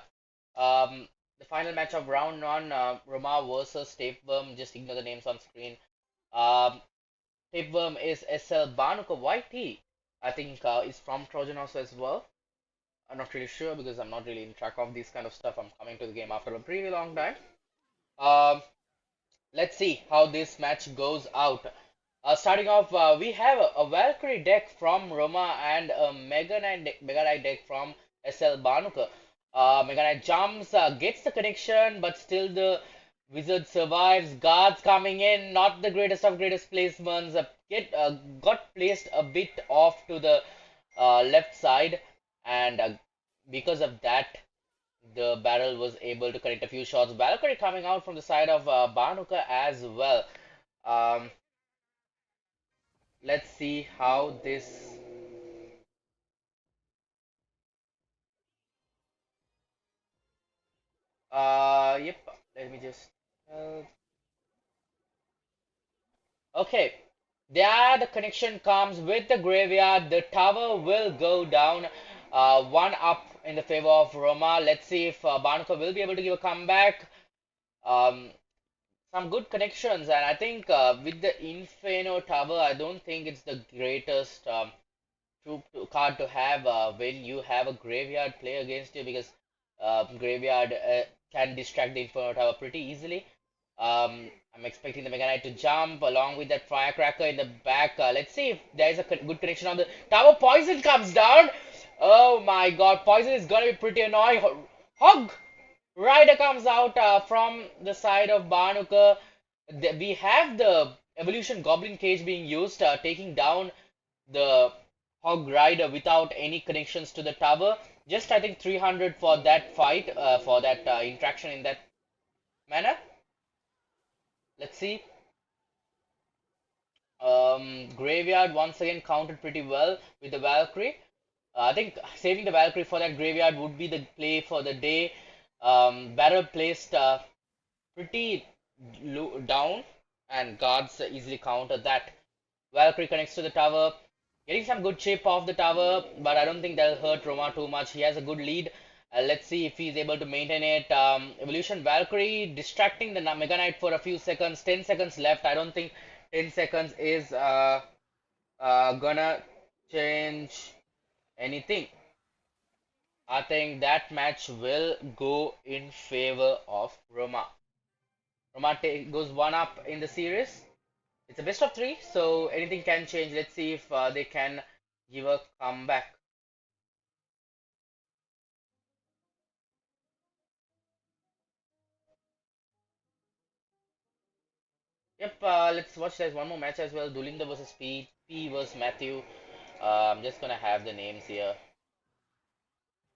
final match of round one, Roma versus Tapeworm. Just ignore the names on screen. Um, Tapeworm is SL Banuka YT. I think is from Trojan also as well. I'm not really sure because I'm not really in track of these kind of stuff. I'm coming to the game after a pretty long time. Um, let's see how this match goes out. Starting off, we have a Valkyrie deck from Roma and a Mega Knight deck from SL Banuka. Mega Knight jumps, gets the connection, but still the Wizard survives. Guards coming in, not the greatest of greatest placements. Got placed a bit off to the left side, and because of that, the barrel was able to connect a few shots. Valkyrie coming out from the side of Banuka as well. Um, let's see how this. Yep. Let me just. Okay. There, the connection comes with the graveyard. The tower will go down. One up in the favor of Roma. Let's see if Banuka will be able to give a comeback. Um, some good connections, and I think with the Inferno Tower, I don't think it's the greatest card to have when you have a graveyard play against you, because graveyard can distract the Inferno Tower pretty easily. I'm expecting the Mega Knight to jump along with that Firecracker in the back. Let's see if there is a good connection on the tower. Poison comes down. Oh my God, Poison is gonna be pretty annoying. Hog Rider comes out from the side of Barnuka. We have the Evolution Goblin Cage being used, taking down the Hog Rider without any connections to the tower. Just I think 300 for that fight, for that interaction in that manner. Let's see. Graveyard once again counted pretty well with the Valkyrie. I think saving the Valkyrie for that graveyard would be the play for the day. Barrel placed pretty low down, and guards easily counter that. Valkyrie connects to the tower, getting some good chip off the tower, but I don't think that'll hurt Roma too much. He has a good lead. Let's see if he's able to maintain it. Evolution Valkyrie distracting the Mega Knight for a few seconds. 10 seconds left. I don't think 10 seconds is gonna change anything. I think that match will go in favor of Roma. Roma goes one up in the series. It's a best of three, so anything can change. Let's see if they can give a comeback. Yep, let's watch. There's one more match as well. Dulinda versus P. P versus Matthew. I'm just gonna have the names here.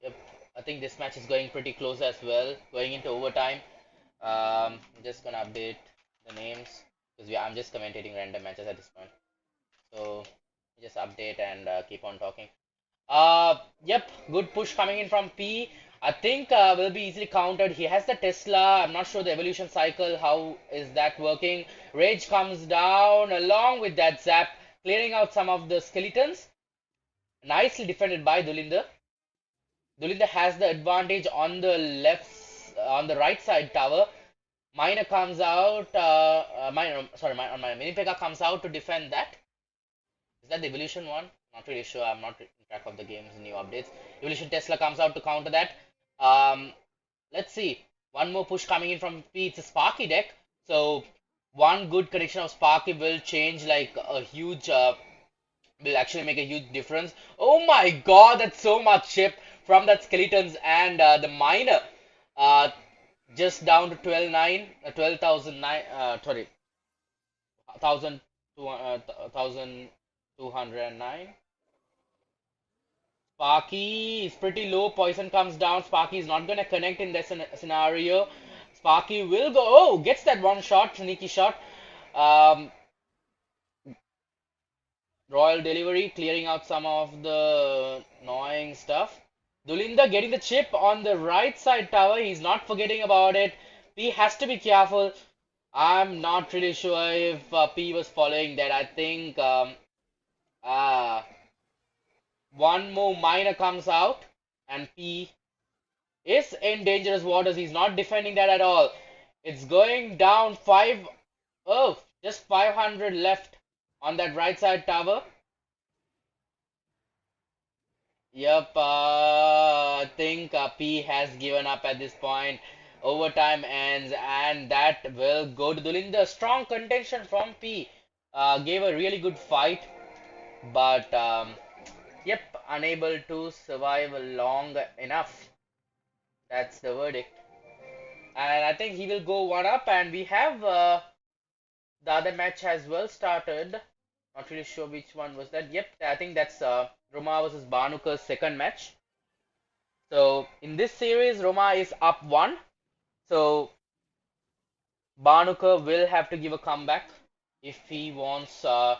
Yep, I think this match is going pretty close as well, going into overtime. I'm just gonna update the names because I'm just commentating random matches at this point. So just update and keep on talking. Yep, good push coming in from P. I think will be easily countered. He has the Tesla. I'm not sure the evolution cycle. How is that working? Rage comes down along with that zap, clearing out some of the skeletons. Nicely defended by Dulinda. Dulinda has the advantage on the on the right side tower. Miner comes out. Sorry, on my mini Pekka comes out to defend that. Is that the evolution one? Not really sure. I'm not in track of the game's new updates. Evolution Tesla comes out to counter that. Um, let's see. One more push coming in from P. It's a Sparky deck. So one good connection of Sparky will change like a huge, will actually make a huge difference. Oh my God, that's so much chip from that skeletons and the miner. Uh, just down to 12,009, sorry, 1,209. Sparky is pretty low. Poison comes down. Sparky is not going to connect in this scenario. Sparky will go. Oh, gets that one shot, sneaky shot. Um, Royal delivery, clearing out some of the annoying stuff. Dulinda getting the chip on the right side tower. He's not forgetting about it. P has to be careful. I'm not really sure if P was following that. I think uh, one more miner comes out and P is in dangerous waters. He's not defending that at all. It's going down five. Oh, just 500 left on that right side tower. Yep, I think P has given up at this point. Overtime ends, and that will go to Dulinda. Strong contention from P. Gave a really good fight, but yep, unable to survive long enough. That's the verdict. And I think he will go one up, and we have the other match has well started. Not really sure which one was that. Yep, I think that's Roma versus Banuka's second match. So in this series, Roma is up one. So Banuka will have to give a comeback if he wants to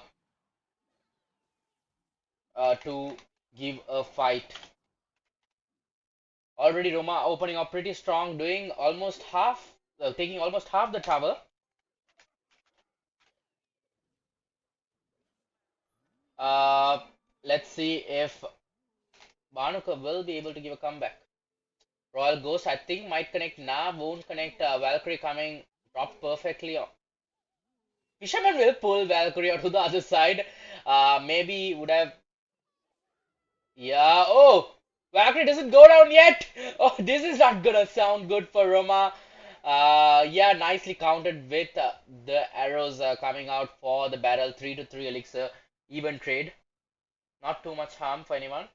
give a fight. Already Roma opening up pretty strong, doing almost half, taking almost half the tower. Uh, let's see if Banuka will be able to give a comeback. Royal Ghost, I think, might connect. Nah, won't connect. Valkyrie coming dropped perfectly. Fisherman will pull Valkyrie to the other side. Maybe would have. Yeah. Oh, Valkyrie doesn't go down yet. Oh, this is not gonna sound good for Roma. Yeah, nicely countered with the arrows coming out for the battle. 3 to 3 elixir, even trade. Not too much harm for anyone.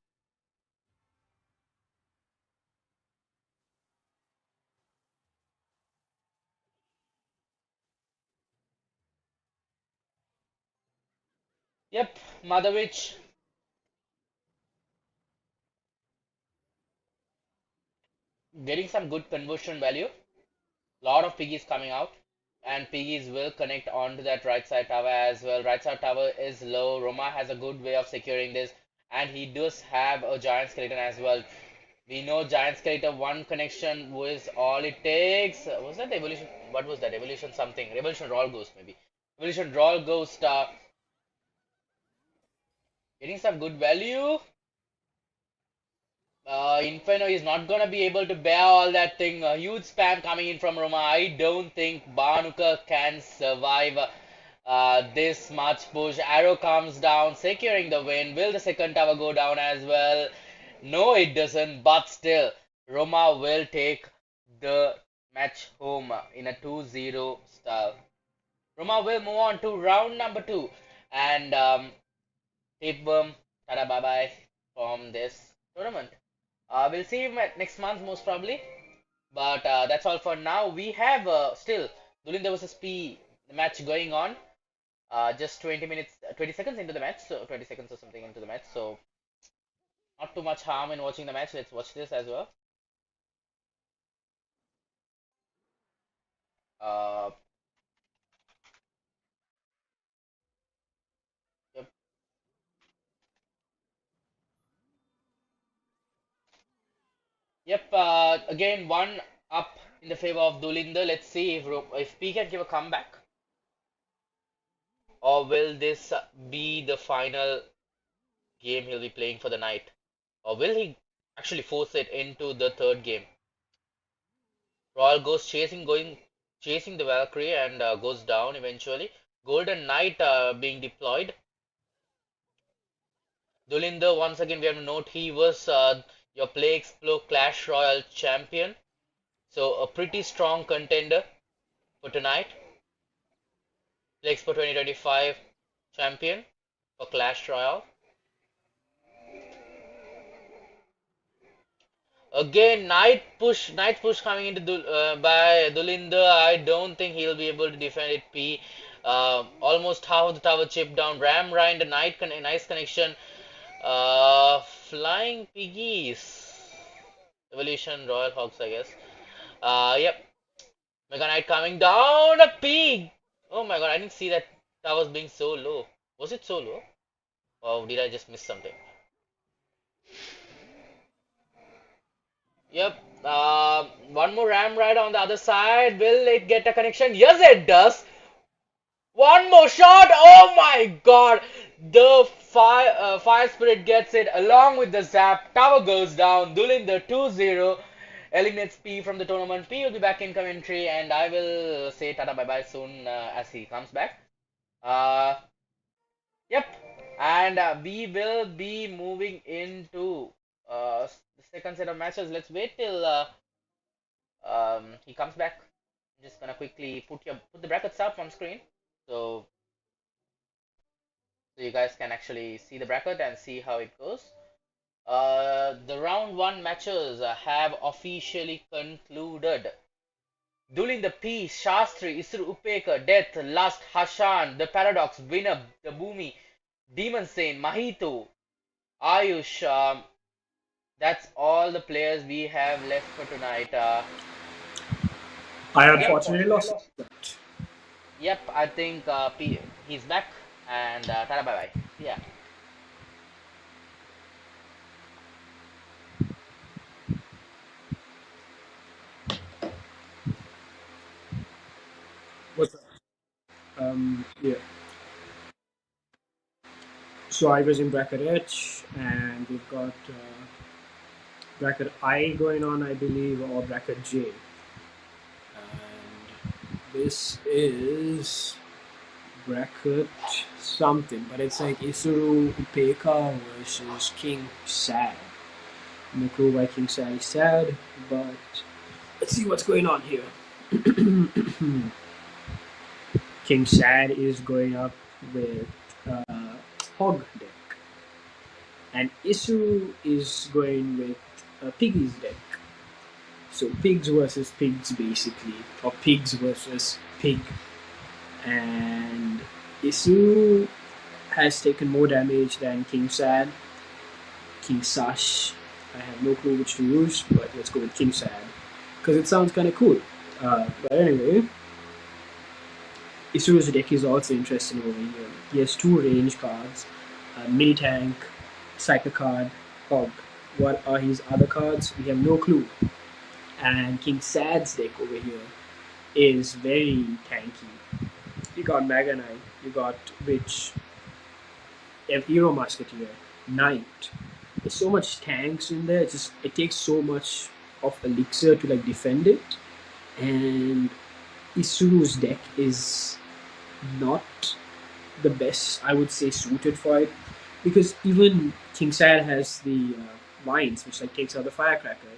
Yep, Mother Witch getting some good conversion value. Lot of piggies coming out, and piggies will connect onto that right side tower as well. Right side tower is low. Roma has a good way of securing this, and he does have a giant skeleton as well. We know giant skeleton one connection was all it takes. Was that the evolution? What was that? Evolution something. Revolution Roll Ghost maybe. Evolution Roll Ghost getting some good value. Inferno is not gonna be able to bear all that thing. A huge spam coming in from Roma. I don't think Barnuka can survive this much push. Arrow comes down, securing the win. Will the second tower go down as well? No, it doesn't, but still, Roma will take the match home in a 2-0 style. Roma will move on to round number 2 and tapeworm, tada bye bye from this tournament. We'll see him next month most probably. But that's all for now. We have still Dulinda versus P match going on. Just 20 minutes, 20 seconds into the match, so 20 seconds or something into the match. So not too much harm in watching the match. Let's watch this as well. Uh, yep, yep. Again, one up in the favor of Dulinda. Let's see if P can give a comeback, or will this be the final game he'll be playing for the night, or will he actually force it into the third game? Royal goes chasing the Valkyrie and goes down eventually. Golden Knight being deployed. Dulinder, once again, we have to note he was your Play Explore Clash Royale champion. So a pretty strong contender for tonight. Play Expo 2025 champion for Clash Royale. Again, night push coming into by Dulinder. I don't think he'll be able to defend it. P. Almost half of the tower chipped down. Ram Rind, a nice connection. Flying piggies. Evolution Royal Hogs, I guess. Yep. Mega Knight coming down. A pig. Oh my god, I didn't see that towers being so low. Was it so low? Or did I just miss something? Yep. One more ram right on the other side. Will it get a connection? Yes, it does. One more shot. Oh my god. The fire spirit gets it along with the zap. Tower goes down. Dulinder 2-0 eliminates P from the tournament. P will be back in commentary, and I will say tata bye bye soon as he comes back. Uh, yep. And we will be moving into the second set of matches. Let's wait till he comes back. I'm just gonna quickly put the brackets up on screen so you guys can actually see the bracket and see how it goes. The round one matches have officially concluded. Dueling the Peace, Shastri, Isru Upeka, Death, Lust, Hashan, The Paradox, Winner, The Boomy, Demon Saint, Mahito, Ayush. That's all the players we have left for tonight. I Yep, unfortunately lost it. yep. I think he's back, and tada bye bye. Yeah. What's yeah. So I was in bracket H, and we've got bracket I going on, I believe, or bracket J. This is bracket something, but it's like Isuru Upeka versus King Sad. No clue why King Sad is sad, but let's see what's going on here. King Sad is going up with Hog deck, and Isuru is going with Piggy's deck. So pigs versus pigs, basically, or pigs versus pig. And Isuru has taken more damage than King Sad. King Sash, I have no clue which to use, but let's go with King Sad because it sounds kind of cool. But anyway, Isuru's deck is also interesting over here. He has two range cards, mini tank, cycle card, hog. What are his other cards? We have no clue. And King Sad's deck over here is very tanky. You got Mega Knight, you got Witch, you have Hero Musketeer, Knight. There's so much tanks in there. It takes so much of elixir to like defend it, and Isuru's deck is not the best, I would say, suited for it because even King Sad has the mines, which like takes out the firecracker,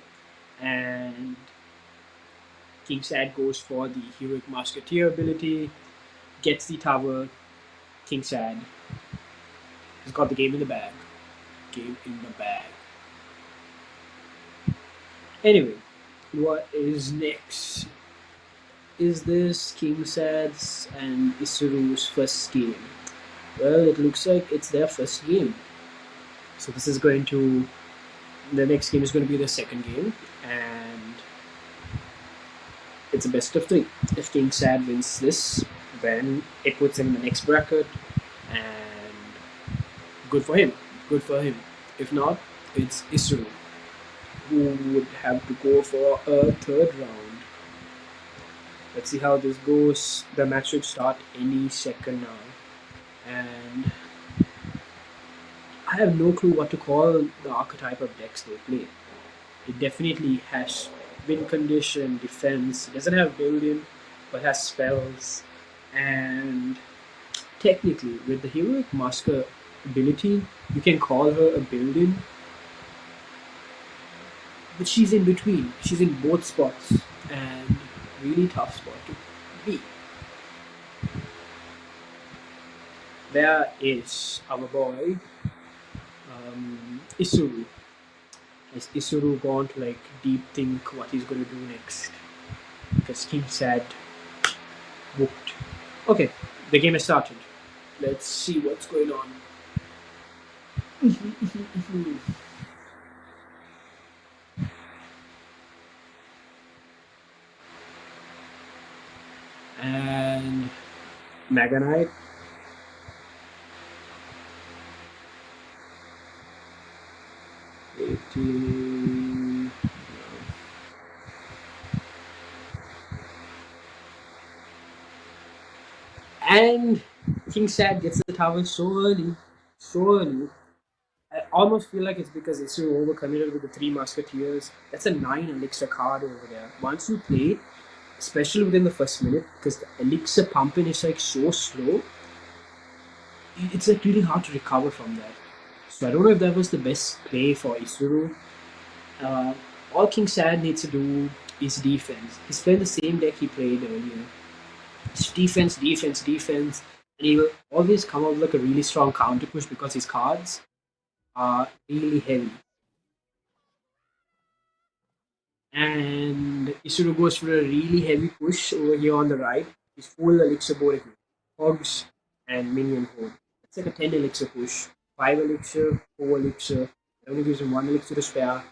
and King Sad goes for the heroic musketeer ability, gets the tower. King Sad has got the game in the bag. Game in the bag. Anyway, what is next? Is this King Sad's and Isuru's first game? Well, it looks like it's their first game. So this is going to the next game is going to be the second game, and it's a best of three. If King Sad wins this, then it puts him in the next bracket, and good for him. Good for him. If not, it's Isuru who would have to go for a third round. Let's see how this goes. The match should start any second now. And I have no clue what to call the archetype of decks they play. It definitely has win condition, defense. It doesn't have build in, but has spells. And technically, with the heroic masker ability, you can call her a build in, but she's in between. She's in both spots, and really tough spot to be. There is our boy, Isuru. Has Isuru gone to like deep think what he's gonna do next? Because King Sad whooped. Okay, the game has started. Let's see what's going on. And Mega Knight. And King Sad gets the tower so early. So early. I almost feel like it's because Isuru overcommitted with the three musketeers. That's a 9 elixir card over there. Once you play it, especially within the first minute, because the elixir pumping is like so slow, it's like really hard to recover from that. So I don't know if that was the best play for Isuru. Uh, all King Sad needs to do is defense. He's playing the same deck he played earlier. It's defense, defense, defense, and he will always come up with like a really strong counter push because his cards are really heavy. And Isuru goes for a really heavy push over here on the right. He's full elixir board equipment. Hogs and minion horde. It's like a 10 elixir push. 5 elixir, 4 elixir. It only gives him 1 elixir to spare.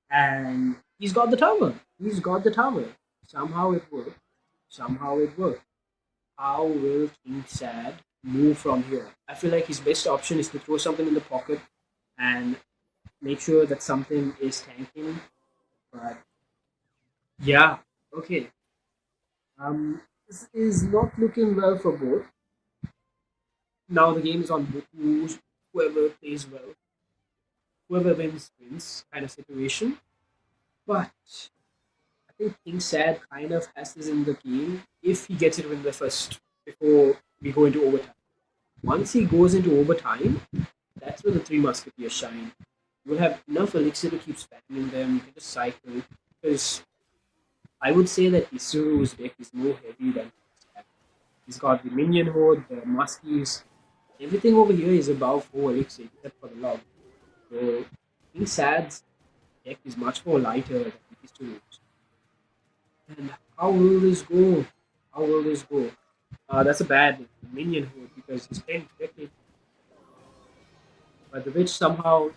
And he's got the tower. He's got the tower. Somehow it worked. Somehow it worked. How will King Sad move from here? I feel like his best option is to throw something in the pocket and make sure that something is tanking. But yeah, okay. This is not looking well for both. Now the game is on whoever plays well, whoever wins wins kind of situation. But think King Sad kind of has this in the game if he gets it in the first before we go into overtime. Once he goes into overtime, that's where the Three Musketeers shine. You'll have enough elixir to keep spamming them. You can just cycle. Because I would say that Isuru's deck is more heavy than King Sad. He's got the minion horde, the muskies. Everything over here is above 4 elixir except for the log. So King Sad's deck is much more lighter than Isuru's. And how will this go? How will this go? That's a bad minion horde because he's playing directly. But the witch somehow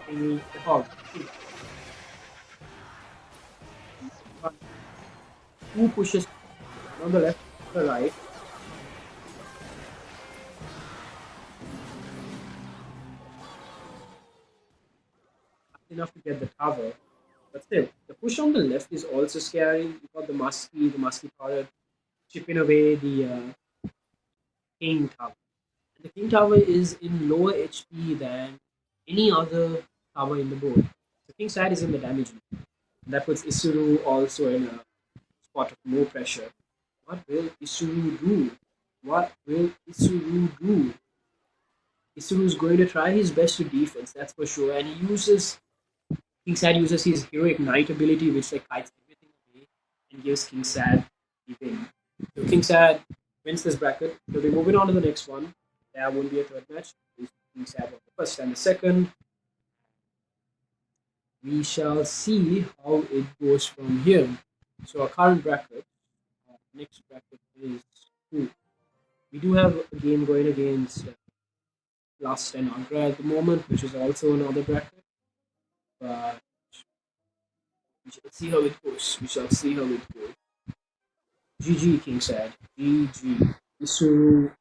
thingy the hog. Two pushes on the left, on the right. Enough to get the tower. But still, the push on the left is also scary. You got the musky powder chipping away the king tower. The king tower is in lower HP than any other tower in the board. The king side is in the damage. That puts Isuru also in a spot of more pressure. What will Isuru do? What will Isuru do? Isuru is going to try his best to defense, that's for sure. And he uses King Sad uses his heroic knight ability, which like kites everything away and gives King Sad the win. So King Sad wins this bracket. So we're moving on to the next one. There won't be a third match. King Sad won the first and the second. We shall see how it goes from here. So our current bracket, next bracket is two. We do have a game going against Lust and Agra at the moment, which is also another bracket. But we shall see how it goes. We shall see how it goes. GG King said. GG. Isuru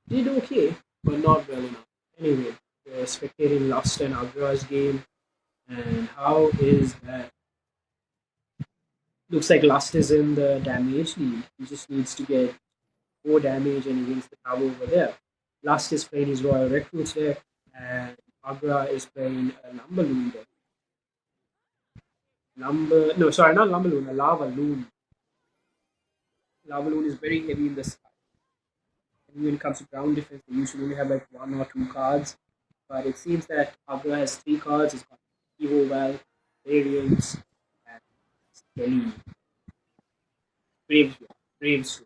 did okay, but not well enough. Anyway, we're spectating Lust and Agra's game. And how is that? Looks like Lust is in the damage lead. He just needs to get more damage and he wins the tower over there. Lust is playing his Royal Recruits deck, and Agra is playing a Lumber Loon deck. No, sorry, not Lumber Loon, a Lava Loon. Lava Loon is very heavy in the sky. And when it comes to ground defense, they usually only have like one or two cards. But it seems that Agra has three cards. It's got Evo Val, Variance, and Skelly. Braves, Braves.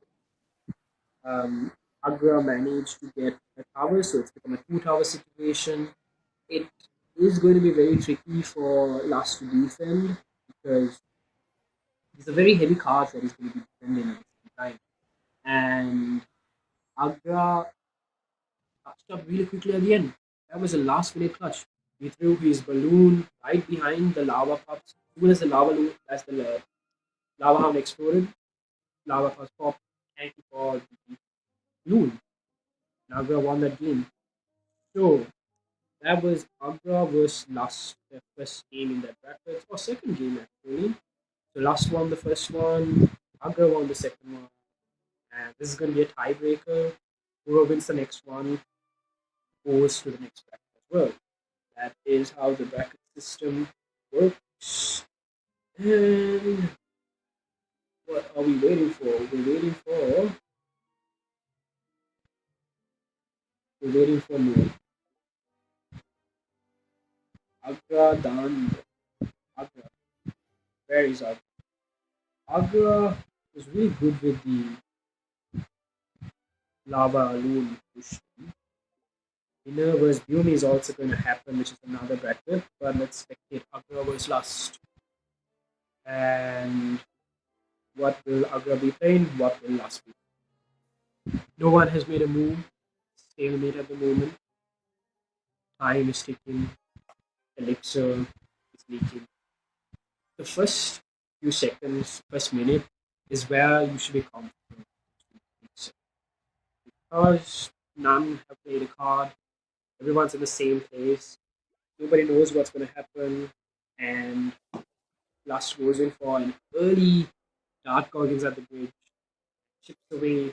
Agra managed to get a tower, so it's become a two-tower situation. It is going to be very tricky for Last to defend because these are very heavy cards that he's going to be defending at the same time. And Agra touched up really quickly at the end. That was a last-minute clutch. He threw his balloon right behind the lava pups. As soon as the lava hound exploded, lava pups popped, thank you for the balloon. And Agra won that game. So that was Agra versus Lust, the first game in that bracket, or second game actually. So Lust won the first one, Agra won the second one, and this is going to be a tiebreaker. Whoever wins the next one goes to the next bracket as well. That is how the bracket system works. And what are we waiting for? We're waiting for more. Agra Dan. Agra. Where is Agra? Agra was really good with the lava loon push. Winner versus Bumi is also going to happen, which is another bracket. But let's spectate Agra versus Lust. And what will Agra be playing? What will Lust be? No one has made a move. Stalemate at the moment. Time is ticking. Elixir is leaking. The first few seconds, first minute, is where you should be confident. Because none have played a card, everyone's in the same place, nobody knows what's going to happen, and Lust goes in for an early Dart Goggins at the bridge, chips away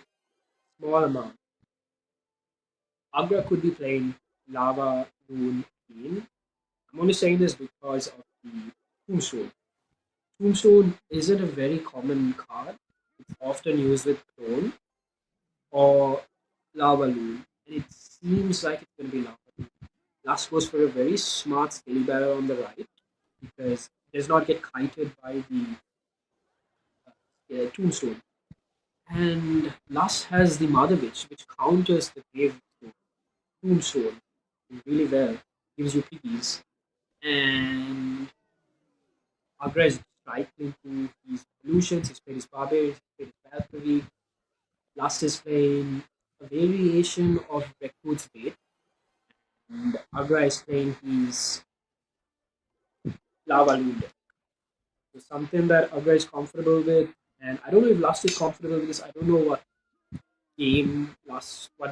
small amount. Agra could be playing Lava Rune Queen. I'm only saying this because of the Tombstone. Tombstone isn't a very common card. It's often used with Clone or Lava Loon. And it seems like it's going to be Lava Loon. Last goes for a very smart Skelly Barrel on the right because it does not get kited by the Tombstone. And Lust has the Mother Witch, which counters the Gravestone, Tombstone really well, gives you piggies. And Agra is cycling through his evolutions, he's played his Barbarians, he's played his Valkyrie. Lust is playing a variation of Recruit's Bait, and Agra is playing his Lava Loon deck. So something that Agra is comfortable with, and I don't know if Lust is comfortable with this. I don't know what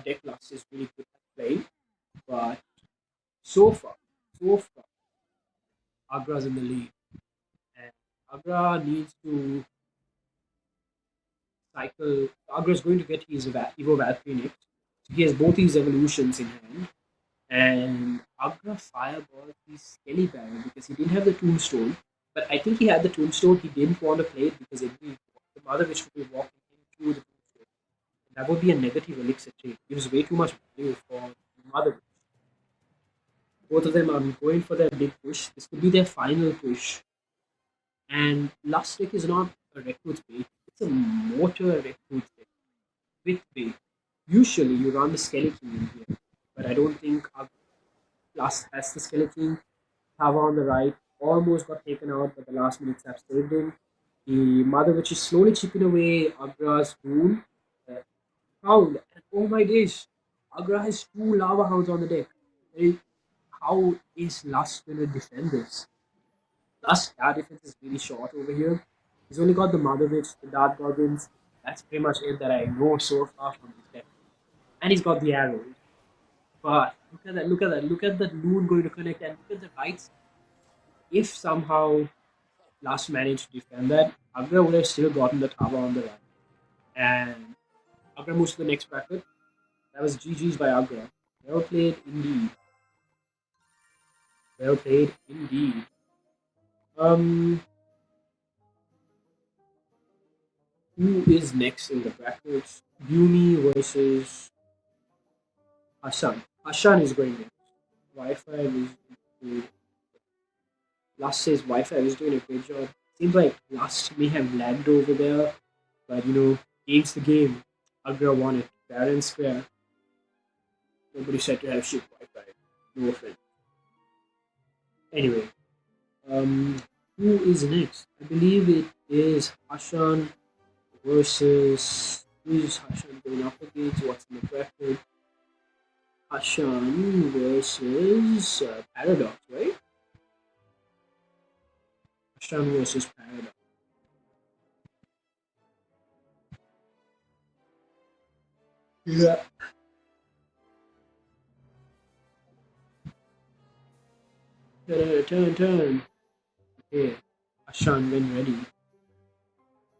deck Lust is really good at playing, but so far, so far, Agra's in the lead, and Agra needs to cycle. Agra's going to get his Evo Valkyrie next. So he has both these evolutions in hand, and Agra fireballs his Skelly Baron because he didn't have the Tombstone. But I think he had the Tombstone. He didn't want to play it because the Mother Witch would be walking into the Tombstone. That would be a negative elixir trade. Gives way too much value for the Mother Witch. Both of them are going for their big push. This could be their final push. And Last Trick is not a recruit's bait, it's a mortar recruit's bait with bait. Usually you run the skeleton in here, but I don't think our Last has the skeleton. Hava on the right almost got taken out, but the last minutes have saved him. The Mother Witch is slowly chipping away Agra's rune. Uh, Hound, and oh my days, Agra has two lava hounds on the deck. Eh, How is Lust gonna defend this? Plus, our defense is really short over here. He's only got the Mother Witch, the Dark Goblins. That's pretty much it that I know so far from this deck. And he's got the arrows. But look at that, look at that, look at that Loon going to connect, and look at the right side. If somehow Last managed to defend that, Agra would have still gotten the tower on the right. And Agra moves to the next bracket. That was GG's by Agra. Well played indeed. Well played indeed. Um, who is next in the brackets? Yumi versus Hassan. Hassan is going next. Wi-Fi is good. Last says Wi-Fi is doing a great job. Seems like Last may have lagged over there, but game's the game. Agra won it fair and square. Nobody said to have shit Wi-Fi. No offense. Anyway, um, who is next? I believe it is Hassan versus who is Hassan going up against? What's in the bracket? Hashan versus Paradox, right? Hashan versus Paradox. Yeah. Turn. Okay. Hashan when ready.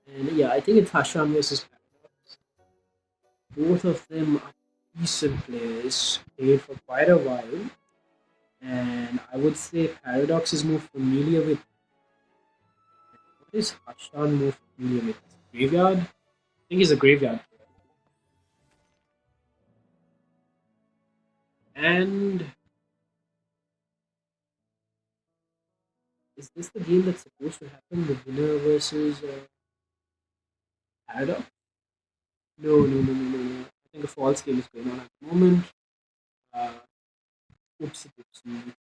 And yeah, I think it's Hashan versus Paradox. Both of them are decent players, played for quite a while. And I would say Paradox is more familiar with what is Hashan more familiar with? Graveyard? I think he's a graveyard player. And is this the game that's supposed to happen? The winner versus Paradox? No. I think a false game is going on at the moment. Uh, Oopsie doopsie,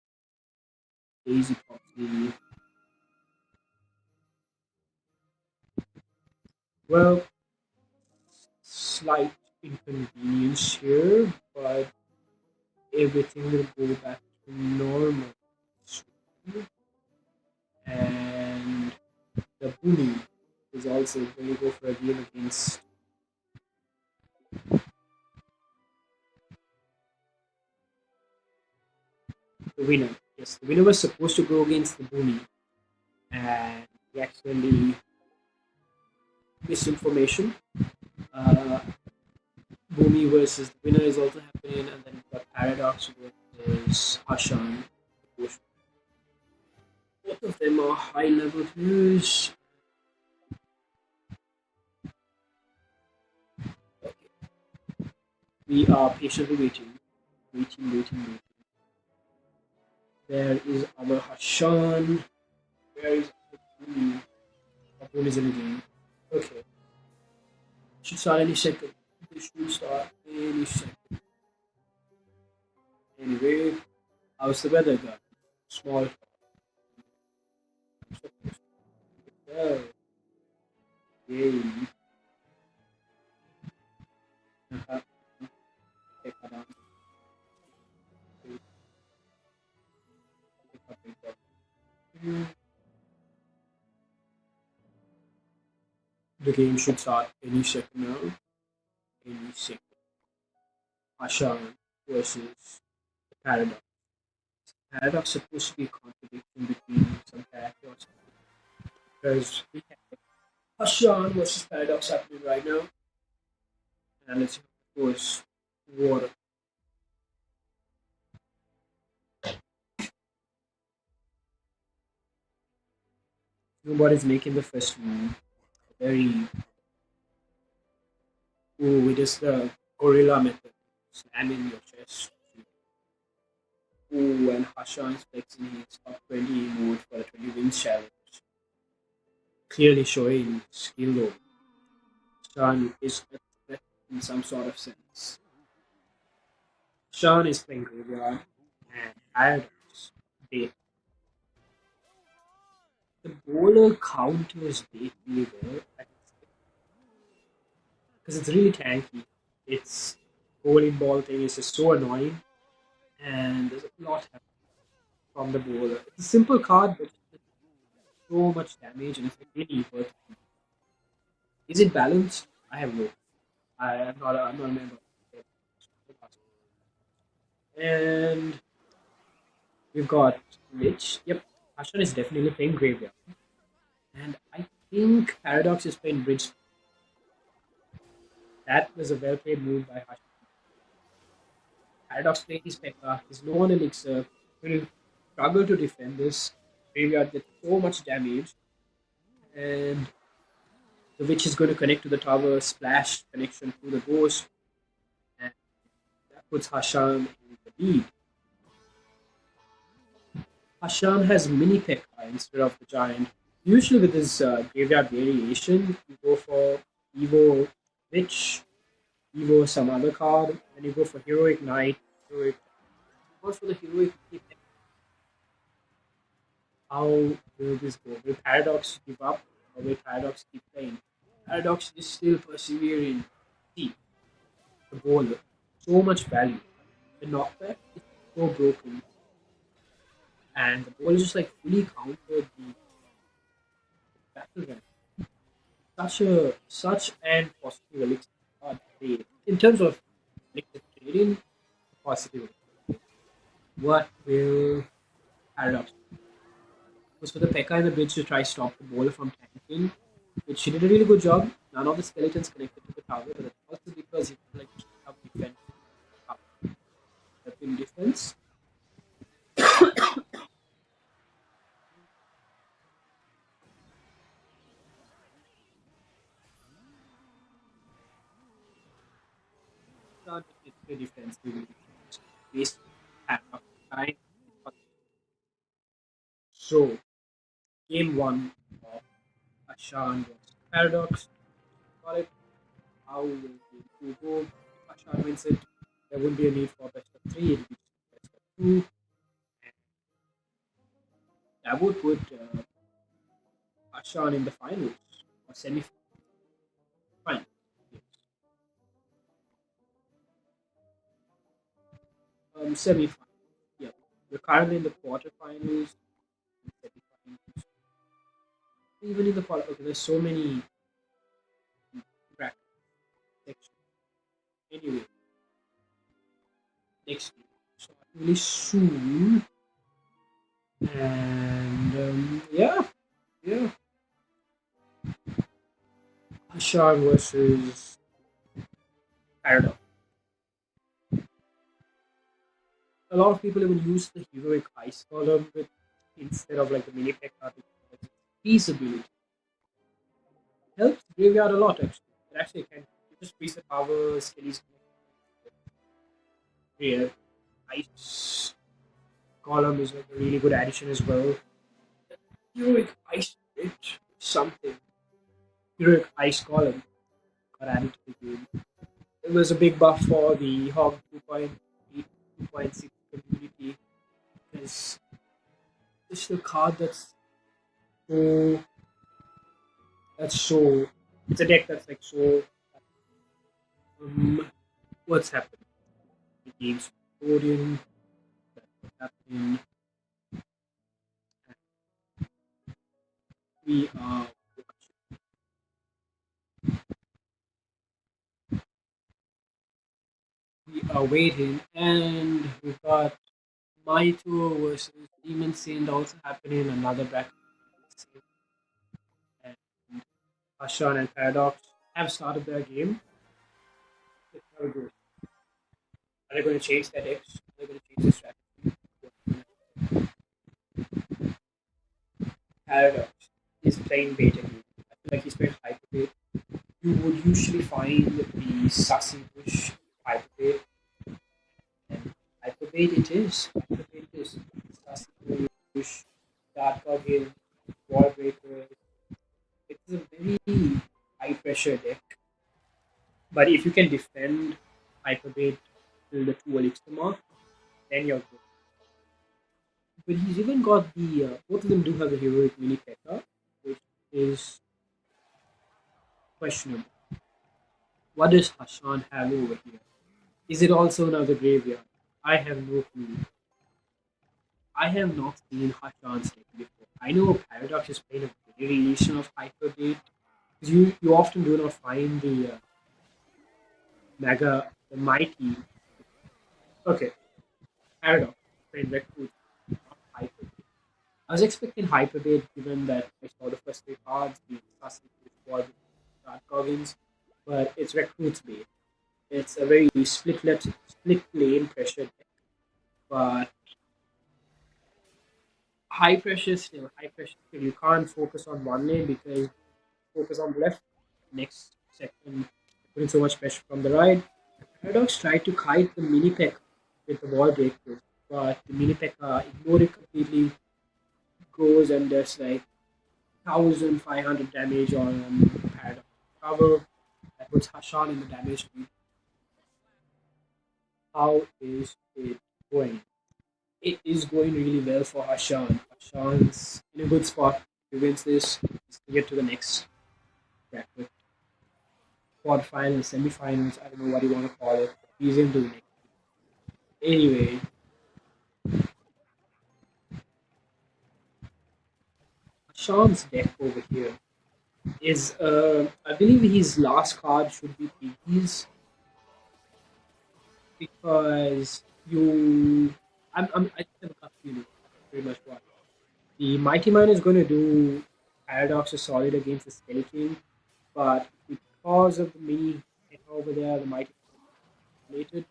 daisy popsy. Well, slight inconvenience here, but everything will go back to normal soon. And the bully is also going to go for a game against the winner. Yes, the winner was supposed to go against the bully, and he actually misinformation. Uh, Boomy versus the winner is also happening, and then Paradox versus Hashan. Both of them are high level players. We are patiently waiting. There is our Hashan. Where is Abdul? Abdul is in the game. Okay. Should start any second. They should start any second. Anyway, how's the weather, guys? Small. Well, yay. Uh-huh. Take that down. Take that down. The game should start any second now. Any second. Ashan versus the Paradox. Paradox supposed to be a contradiction between some characters because we have Ashan versus Paradox happening right now. And let's see how it goes. Water. Nobody's making the first move. Very. Ooh, with this the gorilla method. Slamming your chest. Ooh, and Hashan's flexing his top 20 mode for the 20 wins challenge. Clearly showing skill though. Hashan is a threat in some sort of sense. Sean is playing graveyard and Paradox. They, the bowler counters Bait really well because it's really tanky. Its bowling ball thing is just so annoying and there's a lot happening from the bowler. It's a simple card, but it's so much damage and it's really worth it. Is it balanced? I have no. I'm not a member. And we've got Rich. Yep, Ashton is definitely playing graveyard. And I think Paradox is playing Bridge. That was a well played move by Ashton. Paradox played his Pekka. His no one elixir. Will struggle to defend this. Graveyard gets so much damage. And the Witch is going to connect to the tower, splash connection to the ghost. And that puts Hasham in the lead. Hasham has mini Pekka instead of the giant. Usually with his graveyard variation, you go for Evo Witch, Evo some other card, then you go for Heroic Knight, Heroic. Go for the Heroic Knight. How will this go? Will Paradox give up or will Paradox keep playing? Paradox is still persevering. See, the bowler, so much value. The knockback is so broken, and the bowler just like fully countered the battle ram. Such an positive elixir card trade. In terms of elixir trading, positive. What will Paradox do? Was for the Pekka in the bridge to try stop the bowler from tanking, which she did a really good job. None of the skeletons connected to the tower, but that's also because he like have defense in defense. Not the defense really waste Paradox time. So game one of Ashan versus Paradox. Got it. How will game two go? If Ashan wins it, there wouldn't be a need for best of three. It would be just best of two. And that would put Ashan in the finals or semi finals. Semi finals. Yeah. We're currently in the quarterfinals, semi-finals. Even in the quarter, okay, there's so many bracket sections. Anyway, next game. So really soon. And yeah. Ashan versus Paradox. A lot of people even use the heroic ice column with instead of like the mini P.E.K.K.A because its peace ability helps graveyard a lot actually. It actually can you just freeze the power, skellies rare. Ice column is like a really good addition as well. Heroic ice bridge something. Heroic ice column got added to the game. It was a big buff for the Hog 2.8, 2.6 community because it's a card so that's so it's a deck that's like so um what's happening? The game's loading, that's what's happening. We are we are waiting and we've got Maito versus Demon Saint also happening, another bracket. And Ashan and Paradox have started their game. Let's see how it goes. Are they going to change their decks? Are they going to change their strategy? Paradox is playing beta game. I feel like he's playing hyper bait. You would usually find the Sassy Bush hyper bait, and hyper bait it is. Hyper bait it is. Sassy Bush, Dark Guardian, Wall Breakers. It's a very high pressure deck. But if you can defend hyper bait till the 2 elixir mark, then you're good. But he's even got the both of them do have the heroic mini P.E.K.K.A, which is questionable. What does Hashan have over here? Is it also another graveyard? I have no clue. I have not seen Hashan's deck before. I know Paradox is playing a variation of Hyperbait. You often do not find the Mega, the Mighty. Okay, Paradox playing Recruit, not Hyperbait. I was expecting Hyperbait given that I saw the first three cards being Sassy, Ward, Dark Goggins, but it's Recruit's bait. It's a very split lane pressure deck, but high pressure still. You can't focus on one lane because focus on the left. Next second, putting so much pressure from the right. Paradox tried to kite the mini peck with the wall breakers, but the mini peck ignored it completely. Goes and does like 1,500 damage on Paradox cover. That puts Hashan in the damage lead. How is it going? It is going really well for Hashan. Hashan's in a good spot. If he wins this, he's to get to the next bracket, quarterfinals, semifinals. I don't know what you want to call it. He's into the next. Anyway, Hashan's deck over here is, I believe his last card should be Piggies because I just have a gut feeling. That's pretty much what. The Mighty Mine is going to do Paradox is solid against the Skeleton, but because of the mini hit over there, the Mighty related,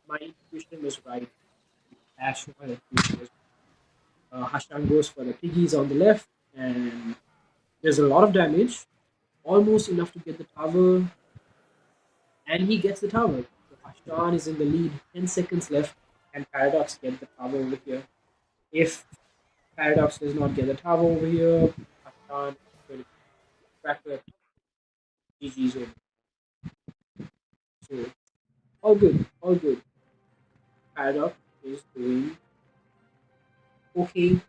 my intuition was right. Ash my intuition was Hashan goes for the piggies on the left, and there's a lot of damage, almost enough to get the tower, and he gets the tower. So Hashan is in the lead, 10 seconds left, and Paradox get the tower over here. If Paradox does not get the tower over here, Hashan will bracket GG's over. So all good, all good. Paradox is doing okay,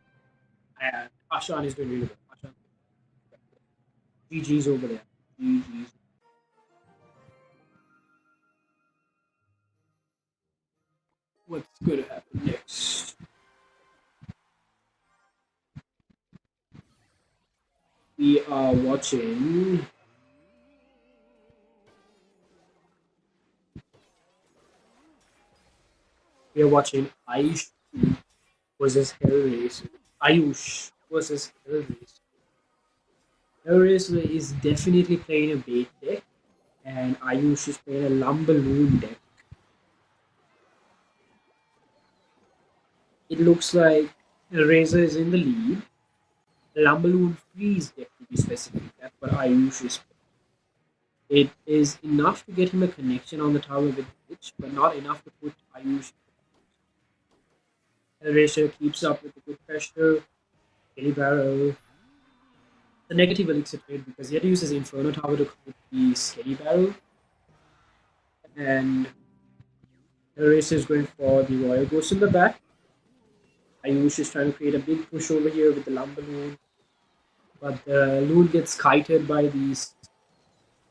and Hashan is doing really well. Hashan, GG's over there. GG's. What's going to happen next? We are watching. We are watching Ayush versus Hellraiser. Ayush versus Hellraiser. Hellraiser is definitely playing a bait deck, and Ayush is playing a Lumberloon deck. It looks like Hellraiser is in the lead. Lumberloon freeze deck to be specific. That's what Ayush is. It is enough to get him a connection on the tower with the pitch, but not enough to put Ayush. Hellraiser keeps up with the good pressure. Kelly Barrel. The negative elixir trade because he had to use his Inferno Tower to commit the Skelly Barrel, and Hellraiser is going for the Royal Ghost in the back. Ayush is trying to create a big push over here with the Lumber Loon, but the Loon gets kited by the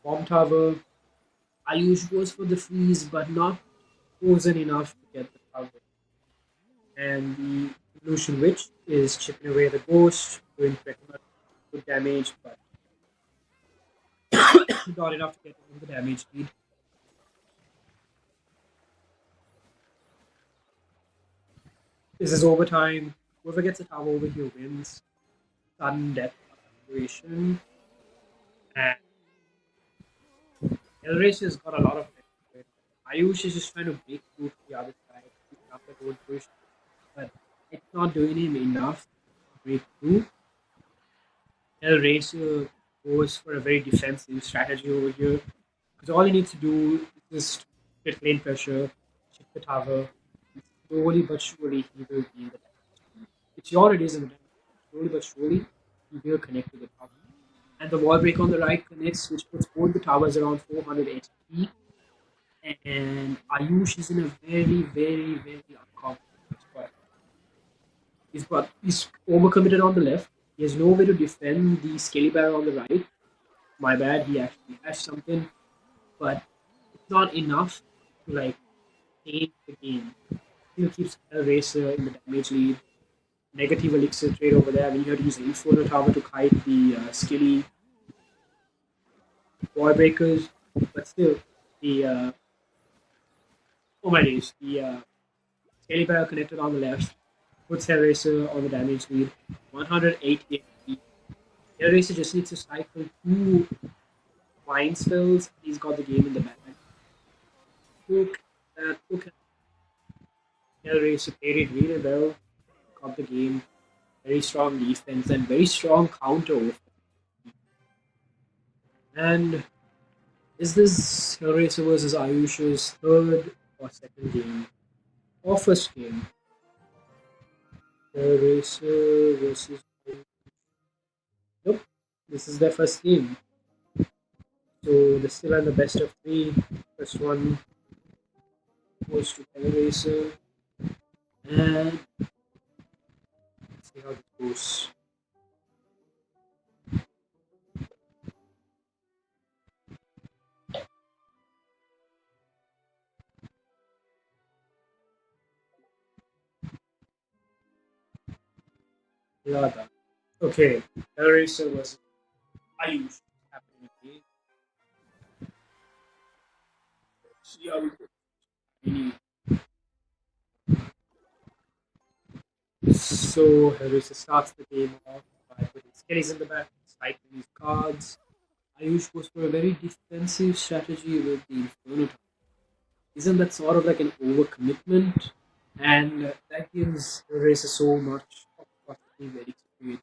Bomb Tower. Ayush goes for the freeze, but not frozen enough to get the tower. And the Illusion Witch is chipping away the Ghost, doing pretty much good damage, but not enough to get him the damage lead. This is overtime. Whoever gets the tower over here wins. Sudden death acceleration. And Hellraiser's got a lot of pressure. Ayush is just trying to break through to the other side, keeping up the goal push, but it's not doing him enough to break through. Hellraiser goes for a very defensive strategy over here because all he needs to do is just get lane pressure, shift the tower, and slowly but surely he will gain the damage. Which he already is in the damage. Slowly but surely he will connect to the tower. And the wall break on the right connects, which puts both the towers around 400 HP. And Ayush is in a very, very, very uncomfortable spot. He's overcommitted on the left. He has no way to defend the Skelly Bear on the right. My bad, he actually has something, but it's not enough to like change the game. Still keeps Hellraiser in the damage lead. Negative elixir trade over there. When you have to use the Inferno Tower to kite the Skilly wall breakers, but still the oh my days, the Skelly Bear connected on the left. Puts Hellraiser on the damage lead. 108 HP. Hellraiser just needs to cycle two mind spells. He's got the game in the bag. Took Hellraiser played it really well. Got the game. Very strong defense and very strong counter. And is this Hellraiser versus Ayush's third or second game? Or first game? Hellraiser versus. Nope. This is their first game. So they're still in the best of three. First one goes to Hellraiser. And let's see how this goes. Lada. Okay, Hellraiser was Ayush happening again. See how it goes. So Hellraiser starts the game off by putting skellies in the back, cycling his cards. Ayush goes for a very defensive strategy with the Inferno. Isn't that sort of like an overcommitment? And that gives Hellraiser so much opportunity very quickly.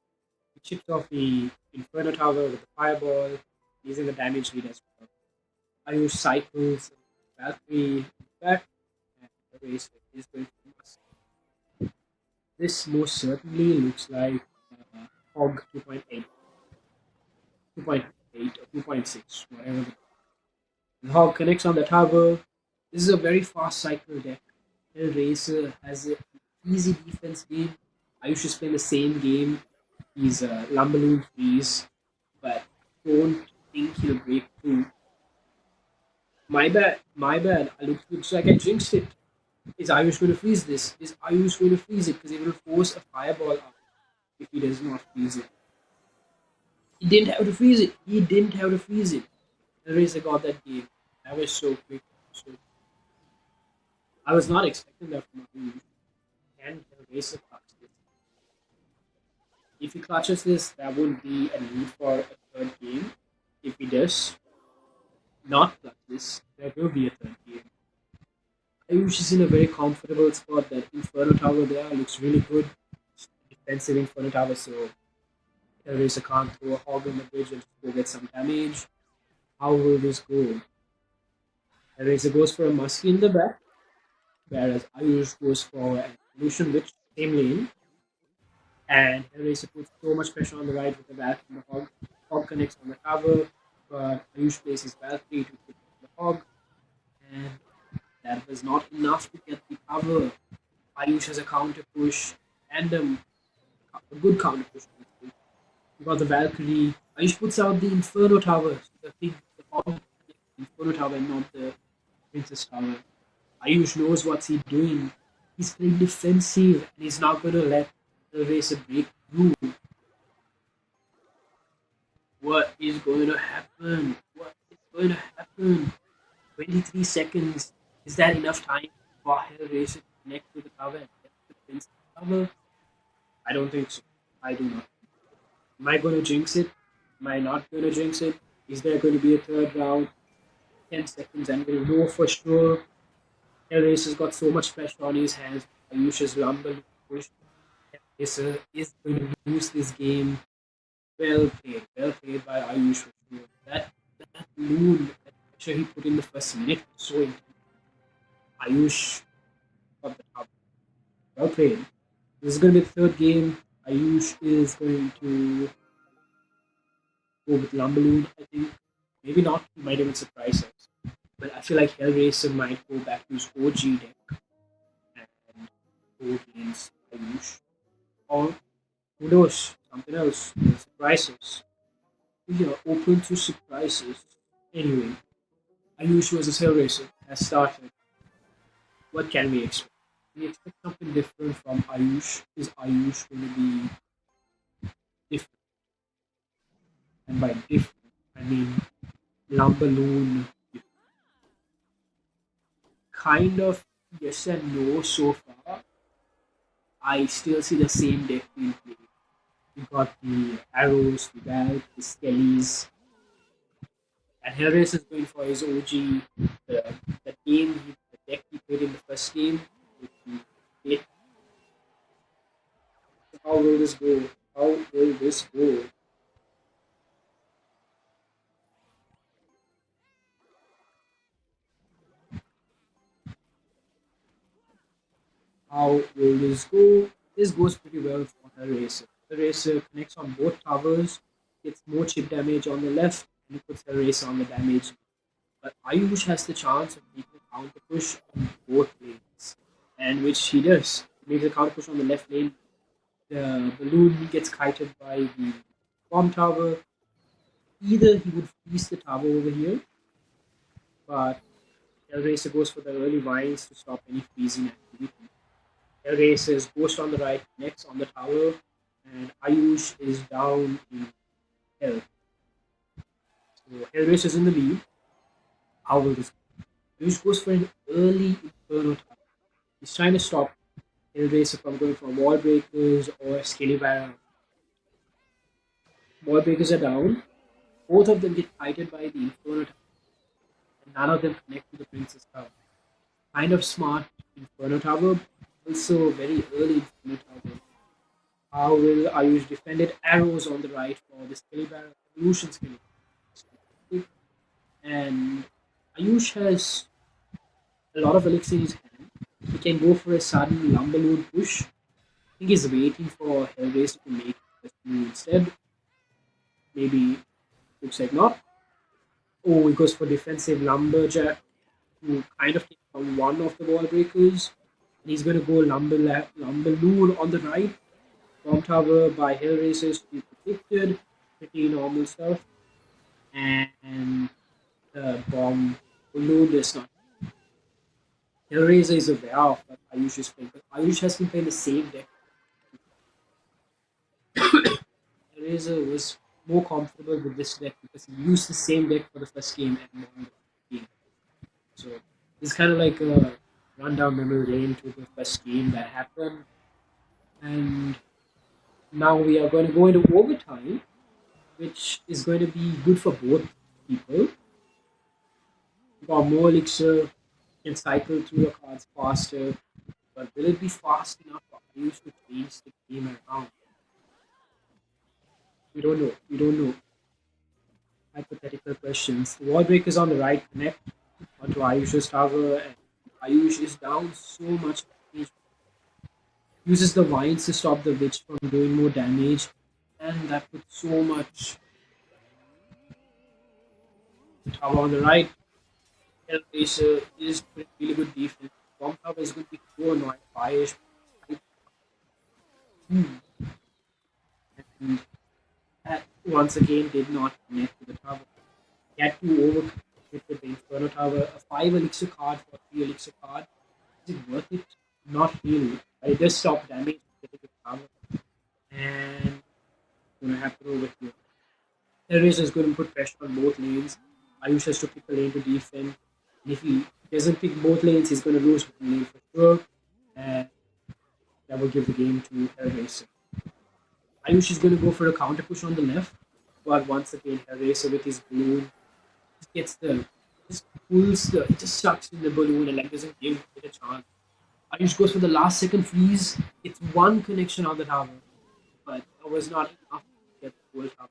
He chips off the Inferno Tower with the Fireball, using the damage lead as well. Ayush cycles Valkyrie back, and Hellraiser is going to must. This most certainly looks like Hog 2.8, 2.8 or 2.6, whatever. The Hog connects on the tower. This is a very fast cycle deck. Hellraiser has an easy defense game. Ayush is playing the same game. He's a Lumberloon freeze, but don't think he'll break through. My bad, my bad. Looks like I jinxed it. Is Ayush going to freeze this? Is Ayush going to freeze it? Because it will force a fireball out if he does not freeze it. He didn't have to freeze it. He didn't have to freeze it. Hellraiser got that game. That was so quick. So I was not expecting that from Ayush. Can Hellraiser clutch this? If he clutches this, there won't be a need for a third game. If he does not clutch this, there will be a third game. Ayush is in a very comfortable spot. That Inferno Tower there looks really good. Defensive Inferno Tower, so Hellraiser can't throw a hog on the bridge and just go get some damage. How will this go? Hellraiser goes for a Muskie in the back, whereas Ayush goes for an Evolution Witch, same lane. And Hellraiser puts so much pressure on the right with the back from the hog. Hog connects on the tower, but Ayush places Valkyrie to protect the hog. And that was not enough to get the tower. Ayush has a counter push and a good counter push. You got the Valkyrie. Ayush puts out the Inferno Tower. So the hog connects the Inferno Tower and not the Princess Tower. Ayush knows what he's doing. He's playing defensive and he's not going to let the racer break through. What is going to happen? What is going to happen? 23 seconds. Is that enough time for Hellraiser to connect to the tower and get the Princess Tower? I don't think so. I do not. Am I going to jinx it? Am I not going to jinx it? Is there going to be a third round? 10 seconds and we'll know for sure. Hellraiser's got so much pressure on his hands. Ayush's rumble push. Hellraiser is going to lose this game. Well played by Ayush for sure. That moon, that pressure he put in the first minute was so intense. Ayush got the top. Well played. This is going to be the third game. Ayush is going to go with Lumberloon, I think. Maybe not. He might even surprise us. But I feel like Hellraiser might go back to his OG deck and go against Ayush. Or who knows? Something else. Surprises. We are open to surprises. Anyway, Ayush versus Hellraiser has started. What can we expect? We expect something different from Ayush. Is Ayush going to be different? And by different, I mean Lumberloon. Kind of yes and no so far. I still see the same deck being played. You got the arrows, the bag, the skellies, and Hellraiser is going for his OG, the, the deck he played in the first game. With the eight. How will this go? How will this go? How will this go? This goes pretty well for Hellraiser. Hellraiser connects on both towers, gets more chip damage on the left, and he puts Hellraiser on the damage. But Ayush has the chance of making a counter push on both lanes, and which he does. He makes a counter push on the left lane. The balloon gets kited by the bomb tower. Either he would freeze the tower over here, but Hellraiser goes for the early vines to stop any freezing activity. Hellraiser's Ghost on the right, next on the tower, and Ayush is down in hell. So Hellraiser's in the lead. How will this go? Ayush goes for an early Inferno tower. He's trying to stop Hellraiser from going for wall breakers or scaly barrel. Wall breakers are down. Both of them get kited by the Inferno tower, and none of them connect to the Princess tower. Kind of smart Inferno tower, also very early Inferno tower. How will Ayush defend it? Arrows on the right for the scaly barrel, evolution scaly. And Ayush has a lot of elixir in his hand. He can go for a sudden lumberloon push. I think he's waiting for Hellraiser to make the move instead. Maybe looks like not. Oh, he goes for defensive lumberjack to kind of take down one of the wall breakers. And he's going to go lumberloon on the right. Bomb tower by Hellraisers to be protected. Pretty normal stuff. And the bomb balloon is not. Hellraiser is aware of what Ayush is playing, but Ayush has been playing the same deck. Hellraiser was more comfortable with this deck because he used the same deck for the first game and won the game. So it's kind of like a rundown memory lane to the first game that happened. And now we are going to go into overtime, which is going to be good for both people. We got more elixir, can cycle through your cards faster, but will it be fast enough for Ayush to change the game around? We don't know. We don't know. Hypothetical questions. Wall break is on the right connect onto Ayush's tower, and Ayush is down so much damage. Uses the vines to stop the witch from doing more damage, and that puts so much tower on the right. Hellraiser is playing really good defense. Bomb tower is going to be so annoying. Fire and that once again did not connect to the tower. He had to overcome it with the Inferno Tower. A 5 elixir card for a 3 elixir card. Is it worth it? Not really. It does stop damage getting the tower. And going to happen over here. Hellraiser is going to put pressure on both lanes. Ayush has to pick a lane to defend. And if he doesn't pick both lanes, he's going to lose one lane for sure. And that will give the game to Hellraiser. Ayush is going to go for a counter push on the left. But once again, Hellraiser with his balloon gets the just pulls the it just sucks in the balloon and like doesn't give it a chance. Ayush goes for the last second freeze. It's one connection on the tower, but that was not enough to get the whole tower.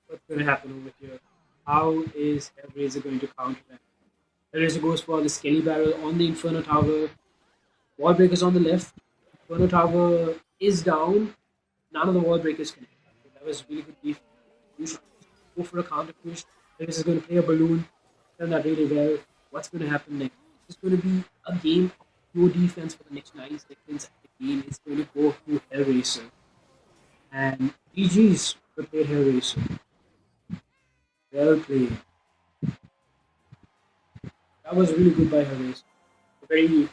What's going to happen over here? How is Hellraiser going to counter that? Hellraiser goes for the Skelly Barrel on the Inferno Tower. Wall breakers on the left. Inferno Tower is down. None of the wall breakers connect. So that was really good defense. Push. Go for a counter push. Hellraiser is going to play a balloon. Done that really well. What's going to happen next? It's going to be a game of pure defense for the next 9 seconds. The game is going to go to Hellraiser. And GG's prepared Hellraiser. Well played. That was really good by Hellraiser. A very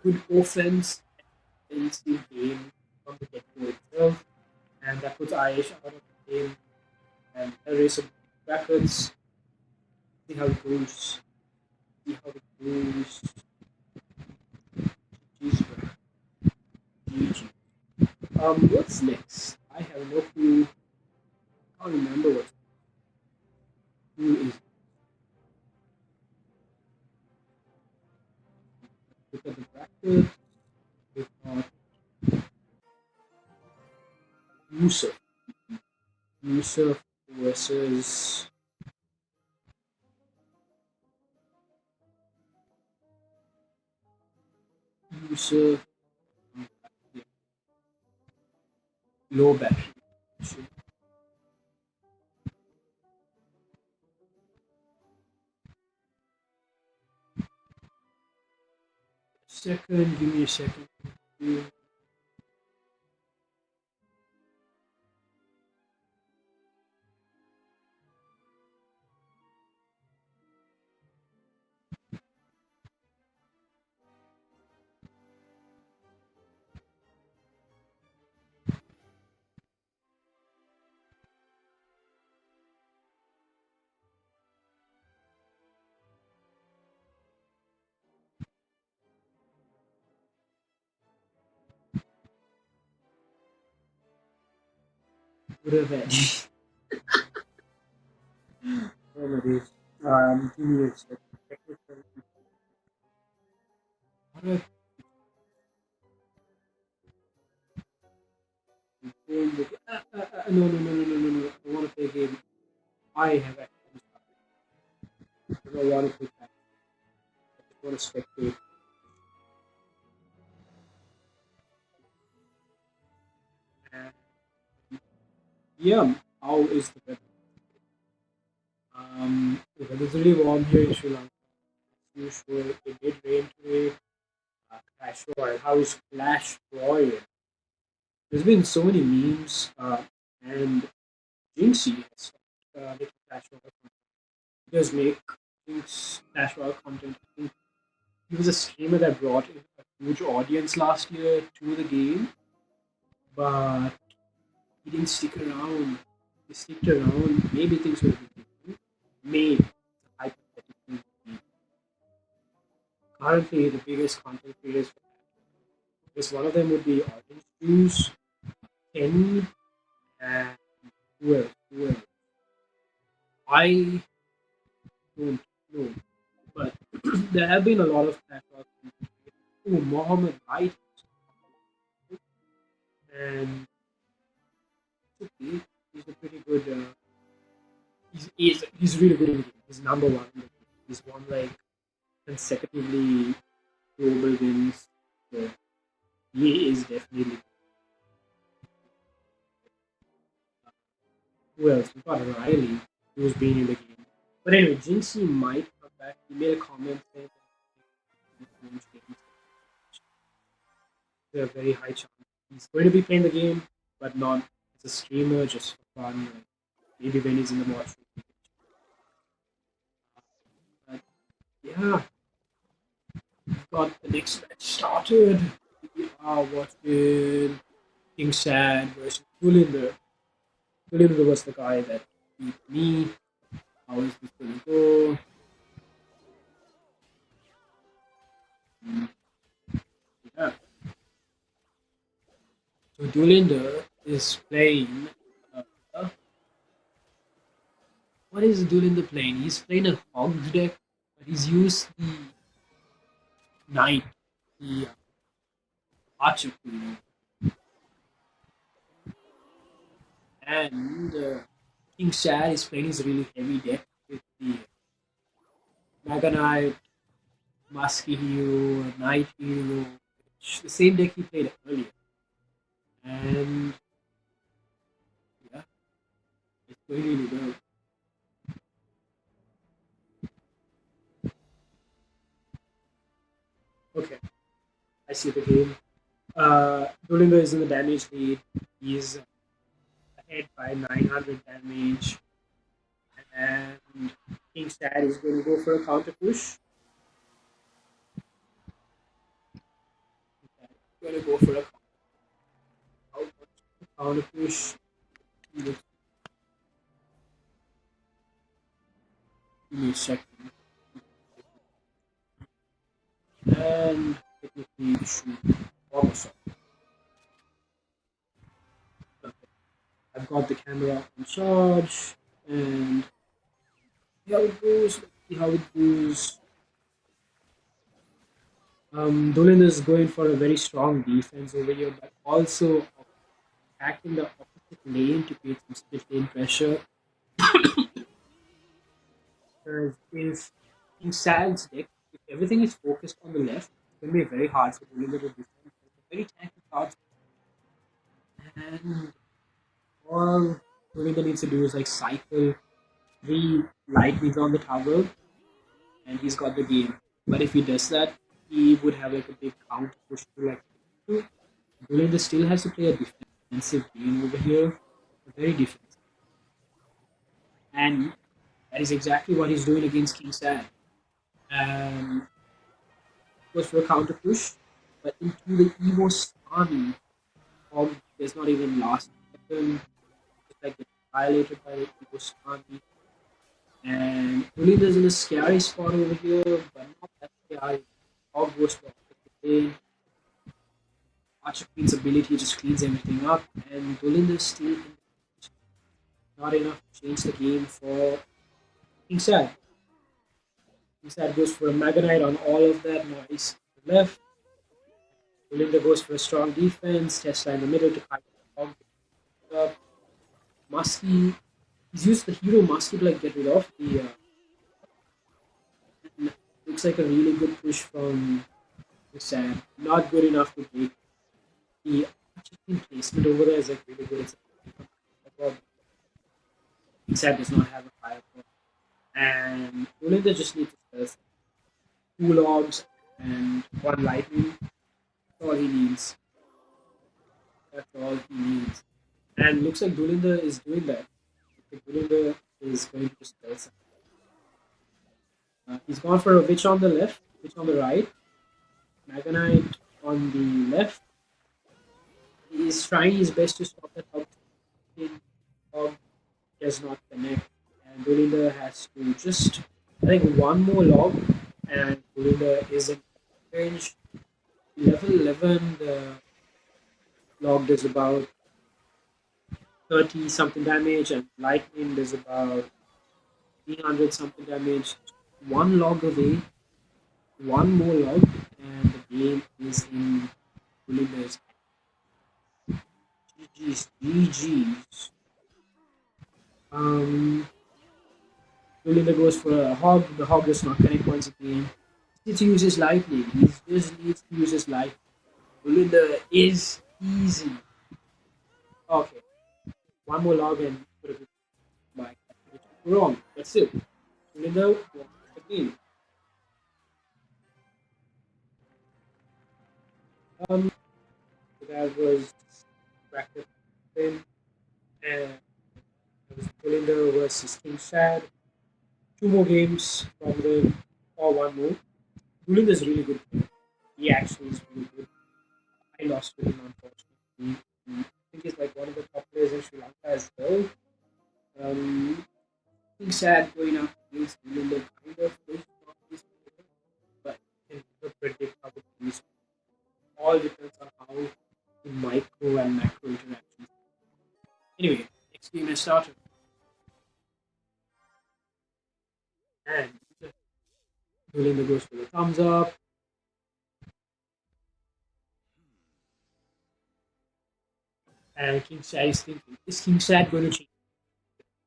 good offense and defensive game from the get-go itself. And that puts Aish out of the game. And Hellraiser brackets. See how it goes. See how it goes. GG. GG. What's next? I have no clue. I can't remember what who is. Look at the bracket. We've got Yusuf. Yusuf versus Yusuf. Yeah, low battery. Second, give me a second. Revenge. Oh my days. Give me a second. Technical. How do I play the no, no, no, no, no, no, no. I want to play a game. I have actually started. I don't want to play that. I just want to spectate. And yeah, how is the weather? The weather's really warm here in Sri Lanka. As usual, it did rain today. Clash Royale. How is Clash Royale? There's been so many memes, and Jinxie has making Clash Royale content. He does make Clash Royale content. I think he was a streamer that brought in a huge audience last year to the game, but he didn't stick around. He sticked around. Maybe things would have been different. Maybe. Hypothetically. Currently, the biggest content creators, because one of them would be Orange Juice, Kenny, and who else? Who else? I don't know, but There have been a lot of Clash Royale. Oh, Mohammed Light, and okay, he's a pretty good. He's really good in the game. He's number one in the game. He's won like consecutively global wins. So he is definitely. Who else? We've got Riley, who's been in the game. But anyway, Jinxie might come back. He made a comment saying that there's a very high chance he's going to be playing the game, but not as a streamer, just for fun. Like maybe when he's in the watch. But yeah, we've got the next match started. We are watching King Sad versus Tulinder. Tulinder was the guy that beat me. How is this going to go? Yeah. So Dulinder is playing. Uh, what is Dulinder playing? He's playing a Hogs deck, but he's used the Knight, the Archer Queen, and King Sad is playing his really heavy deck with the Mega Knight, Musky Hero, Night Hero, the same deck he played earlier. And yeah, it's going really well. Okay, I see the game. Dulinger is in the damage lead. He's ahead by 900 damage. And King Sad is going to go for a counter push. Going to go for a counter push. Give me a second. And technically shoot almost. Okay. I've got the camera on charge. And see how it goes. Let's see how it goes. Dolan is going for a very strong defense over here, but also attacking the opposite lane to create some split lane pressure. Because if in Sal's deck, if everything is focused on the left, it's going to be very hard for Dolan to defend. It's a very tanky card, and all Dolan needs to do is like cycle three lightnings on the tower, and he's got the game. But if he does that, he would have like a big counter push to like. Dolan still has to play a defensive game over here, very defensive, and that is exactly what he's doing against King Sad. Goes for a counter push, but into the Evo's army, does not even last a second. It's like gets violated by the Evo's army. And Ulinda's in a scary spot over here, but not that scary. Hog goes to the lane. Archer Queen's ability just cleans everything up, and Ulinda's still in not enough to change the game for King Sad. King Sad goes for a Mega Knight on all of that noise to the left. Ulinda goes for a strong defense. Tesla in the middle to cut up. Musky, he's used the hero Musky to like get rid of the. Looks like a really good push from Sam. Not good enough to break the placement over there is like really good. It's Sam does not have a fire point. And Ulinda just needs to spell two logs and one lightning. That's all he needs. That's all he needs. And looks like Dulinda is doing that. Dulinda is going to just spell something. He's gone for a witch on the left, witch on the right, Mega Knight on the left. He's trying his best to stop that hub. Hub does not connect, and Dulinda has to just, I think, one more log, and Dulinda is in range. Level 11, the log does about 30 something damage, and lightning does about 300 something damage. One log away One more log, and the game is in Oliver's GG's. GG's. Um, Oliver goes for a hog. The hog does not connect points again. He needs to use his lightning. He just needs to use his lightning. Oliver is easy. Okay, one more log and put a good mic. Which is wrong, but still, Oliver won the game. Um, that was bracket win, and it was Oliver versus King Sad. Two more games from the or one more. Gulind is really good player. He actually is really good. I lost to him unfortunately. I think he's like one of the top players in Sri Lanka as well. Um, being sad going up against Gulind kind of is not his player, but you can never predict how the plays. All depends on how the micro and macro interactions. Anyway, next game has started, and Gulind goes for the thumbs up, and King Sad is thinking, is King Sad going to change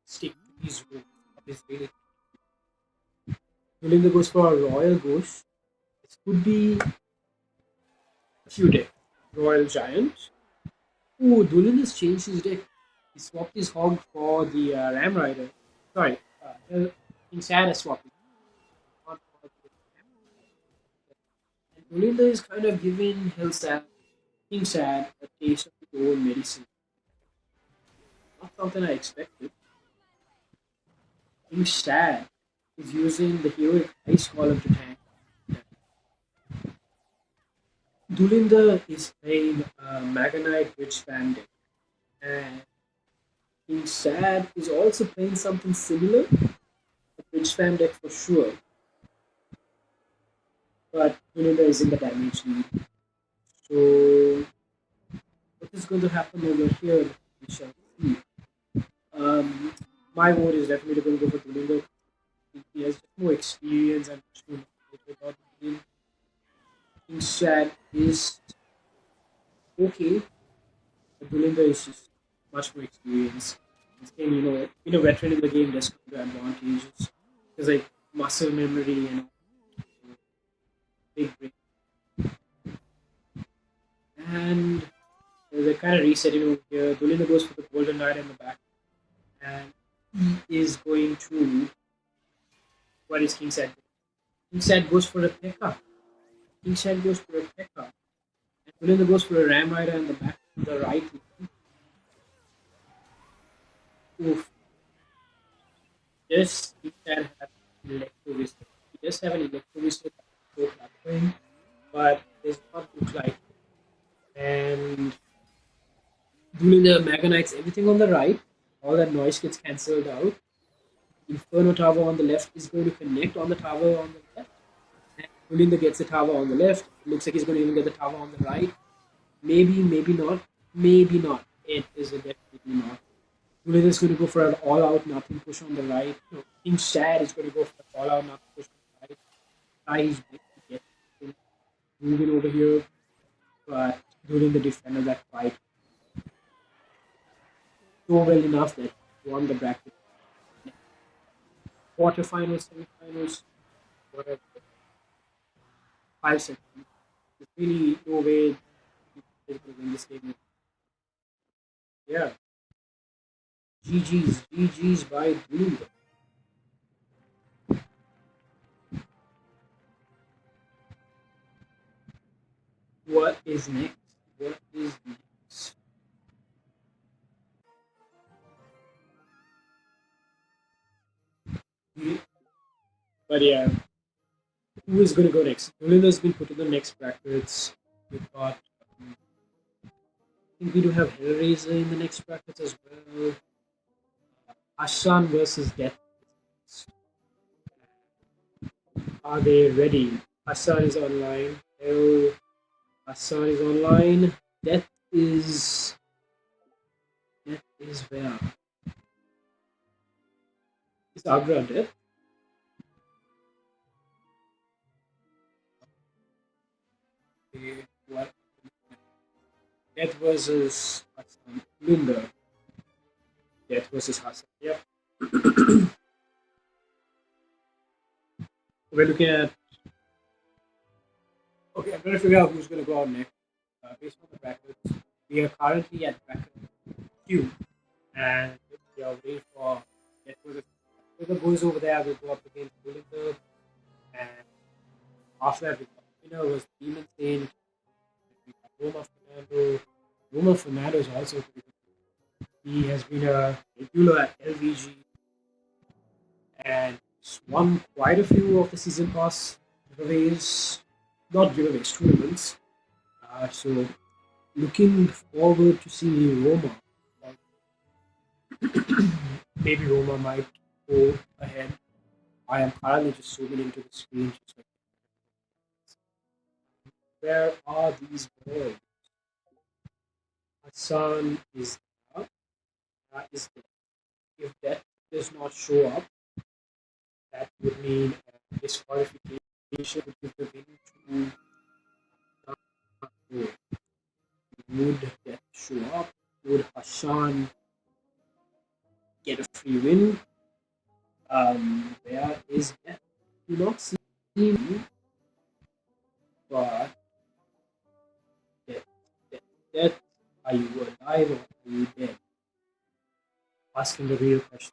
stick to his rules of his really Melinda goes for a Royal Ghost. This could be a few decks. Royal Giant. Oh, Dulin has changed his deck. He swapped his Hog for the Ram Rider. Sorry, King Sad has swapped it. Not for the Ram Rider. And Dulinda is kind of giving King Sad a taste of his own medicine. Not something I expected. King Sad is using the heroic ice column to tank. Dulinda is playing Magonite Witch Spam deck. And King Sad is also playing something similar, a bridge spam deck for sure, but Melinda is in the damage lead. So, what is going to happen over here? We shall see. Um, my vote is definitely going to go for Melinda. He has more experience and much more knowledge about the game. King Sad is okay, but Melinda is just much more experienced. And saying, being a veteran in the game does come to advantages. There's like muscle memory and big brain. And they're kind of resetting over here. Dulina goes for the Golden Knight in the back. And he is going to. What is King Sad? King Sad goes for a P.E.K.K.A. King Sad goes for a P.E.K.K.A. And Dulina goes for a Ram Rider in the back to the right. Oof. Does King Sad have an Electro-Whistle? He does have an Electro-Whistle so platform, but does not look like. And Dulina Mega Knights everything on the right. All that noise gets cancelled out. Inferno Tower on the left is going to connect on the tower on the left. And Pulinda gets the tower on the left. It looks like he's going to even get the tower on the right. Maybe, maybe not. Maybe not. It is a definitely not. Pulinda is going to go for an all-out nothing push on the right. No, King Sad is going to go for an all-out nothing push on the right. Try his best to get him moving over here, but during the defender that fight so well enough that he won the bracket. Quarterfinals, semifinals, whatever. 5 seconds. There's really no way he's going to win this game. Yeah, GG's by Bloomberg. What is next? What is next? But yeah, who is going to go next? Melinda's been put in the next brackets. We've got, I think we do have Hellraiser in the next brackets as well. Ashan versus Death. Are they ready? Hassan is online. Hell, Hassan is online. Death is. Death is where? Is Agra dead? Okay, what? Death versus Hassan. Linda. Death versus Hassan. Yep. We're looking at. Okay, I'm trying to figure out who's going to go out next. Based on the brackets, we are currently at bracket Q, and we are waiting for Death versus. Whoever goes over there will go up against Linda, and after that, we got winner was Demon Saint. We got Roma Fernando. Roma Fernando is also pretty good. He has been a regular at LVG and won quite a few of the season pass giveaways, not giveaways, tournaments. So looking forward to seeing Roma. Maybe Roma might go ahead. I am currently just zooming into the screen. Just like, where are these boys? Hassan is there. Is there. If that does not show up, that would mean disqualification would give the win to would that show up? Would Hassan get a free win? Where is that? Do not see him, but that, that are you alive or are you dead? Asking the real question.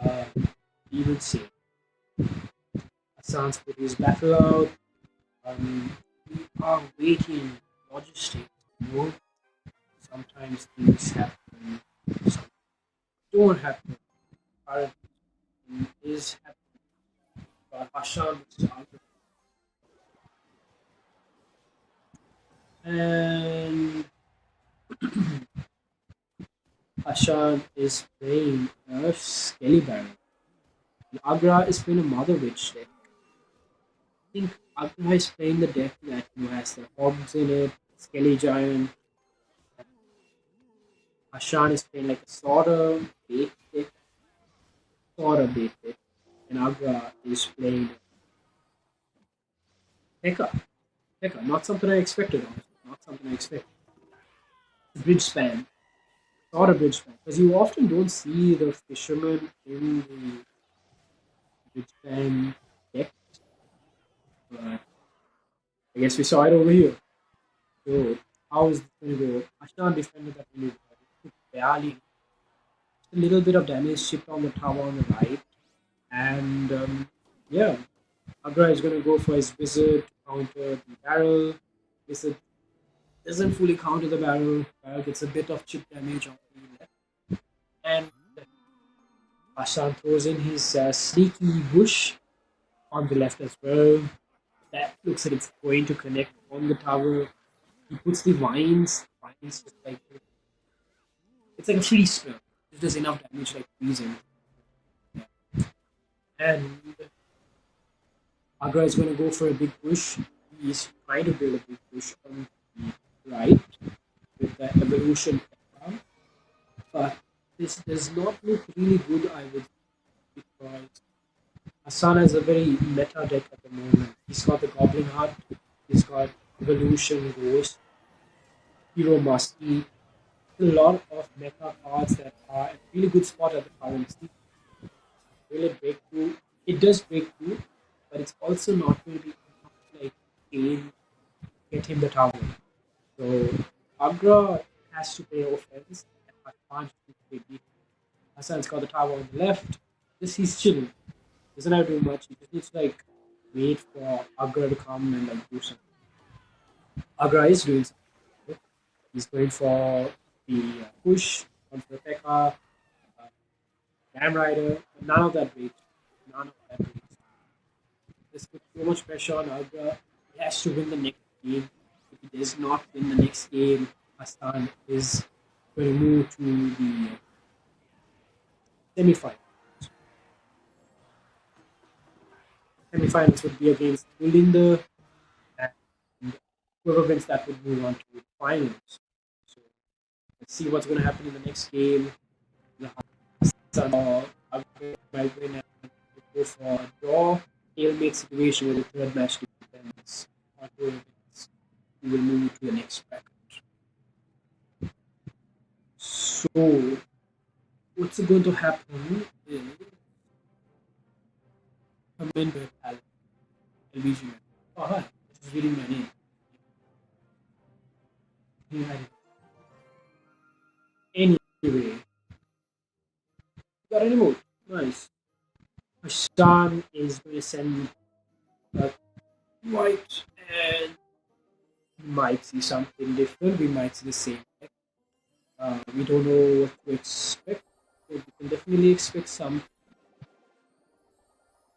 Uh, he would say, Hassan's put his battle out. We are waiting logistics. You know, sometimes things happen, some don't happen. Currently is happening, but Hassan is out. And Hashan is playing a Skelly Baron. And Agra is playing a Mother Witch deck. I think Agra is playing the deck that has the Hobbs in it, Skelly Giant. Hashan is playing like a sorta bait deck, sorta bait deck. And Agra is playing Pekka. Pekka, not something I expected, honestly. Not something I expected. Bridge span, sorta bridge span. Because you often don't see the fisherman in the bridge span deck. But I guess we saw it over here. So how is this going to go? Ashton defended that really well. He took barely a little bit of damage chipped on the tower on the right. And yeah, Agra is going to go for his wizard to counter the barrel. Wizard doesn't fully counter the barrel. Barrel gets a bit of chip damage on the left. And Ashan throws in his sneaky bush on the left as well. That looks like it's going to connect on the tower. He puts the vines just like it's like a free spell. It does enough damage like freezing. And Agra is going to go for a big push. He's trying to build a big push on the right with the evolution background. But this does not look really good, I would say, because Asana is a very meta deck at the moment. He's got the Goblin Heart, he's got Evolution Ghost, Hero Musky, a lot of meta cards that are a really good spot at the currency. Will it break through? It does break through, but it's also not going to be enough to like get him the tower. So Agra has to play offense and Hassan has to play defense. Hassan's got the tower on the left. This he's chilling. Doesn't have to do much. He just needs to like wait for Agra to come and like do something. Agra is doing something. He's going for the push on for Pekka, Ram Rider. None of that breaks. None of that breaks. This puts so much pressure on Agra. He has to win the next game. If he does not win the next game, Hassan is going to move to the semi-finals. Semi-finals would be against Ulinda, and whoever wins that would move on to the finals. So let's see what's going to happen in the next game. The Hassan Agra might win and go for a draw, stalemate situation with the third match defense. auto events, we will move to the next bracket. So, what's going to happen is a member has Lvg. Oh, hi. This is reading my name. Yeah. Anyway, got any more? Nice. Hassan is going to send white, and we might see something different. We might see the same. We don't know what to expect, but we can definitely expect some.